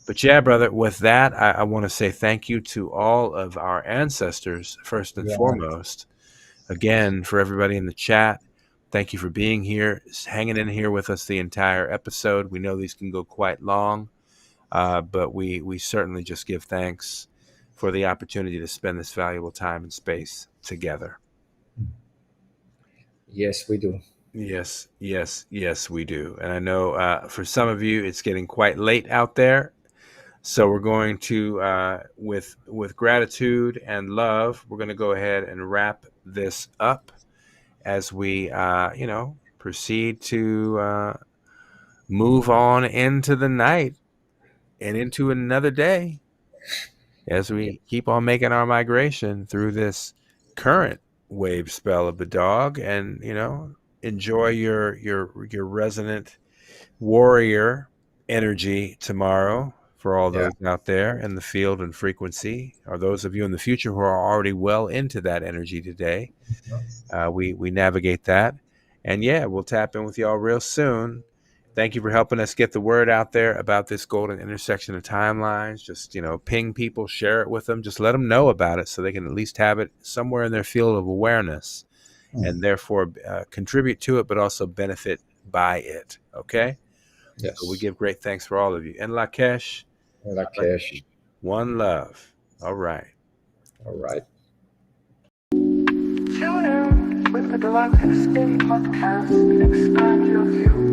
But yeah, brother, with that, I want to say thank you to all of our ancestors, first and foremost. Again, for everybody in the chat, Thank you for being here, hanging in here with us the entire episode. We know these can go quite long, but we certainly just give thanks for the opportunity to spend this valuable time and space together. Yes, we do. Yes, we do. And I know for some of you, it's getting quite late out there. So we're going to, with gratitude and love, we're going to go ahead and wrap this up as we, proceed to move on into the night and into another day as we keep on making our migration through this current wave spell of the dog, and enjoy your resonant warrior energy tomorrow for all those out there in the field and frequency, or those of you in the future who are already well into that energy today. We navigate that, and we'll tap in with y'all real soon. Thank you for helping us get the word out there about this golden intersection of timelines. Just, ping people, share it with them. Just let them know about it so they can at least have it somewhere in their field of awareness and therefore contribute to it, but also benefit by it. Okay? Yes. So we give great thanks for all of you. And Lakesh. One love. All right. All right. Tune in with the Galactic Spin Podcast and expand your view.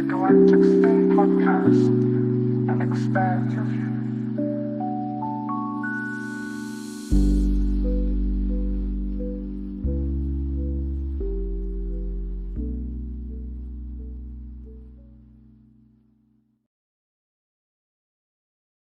Galactic Spin Podcast and expand your view.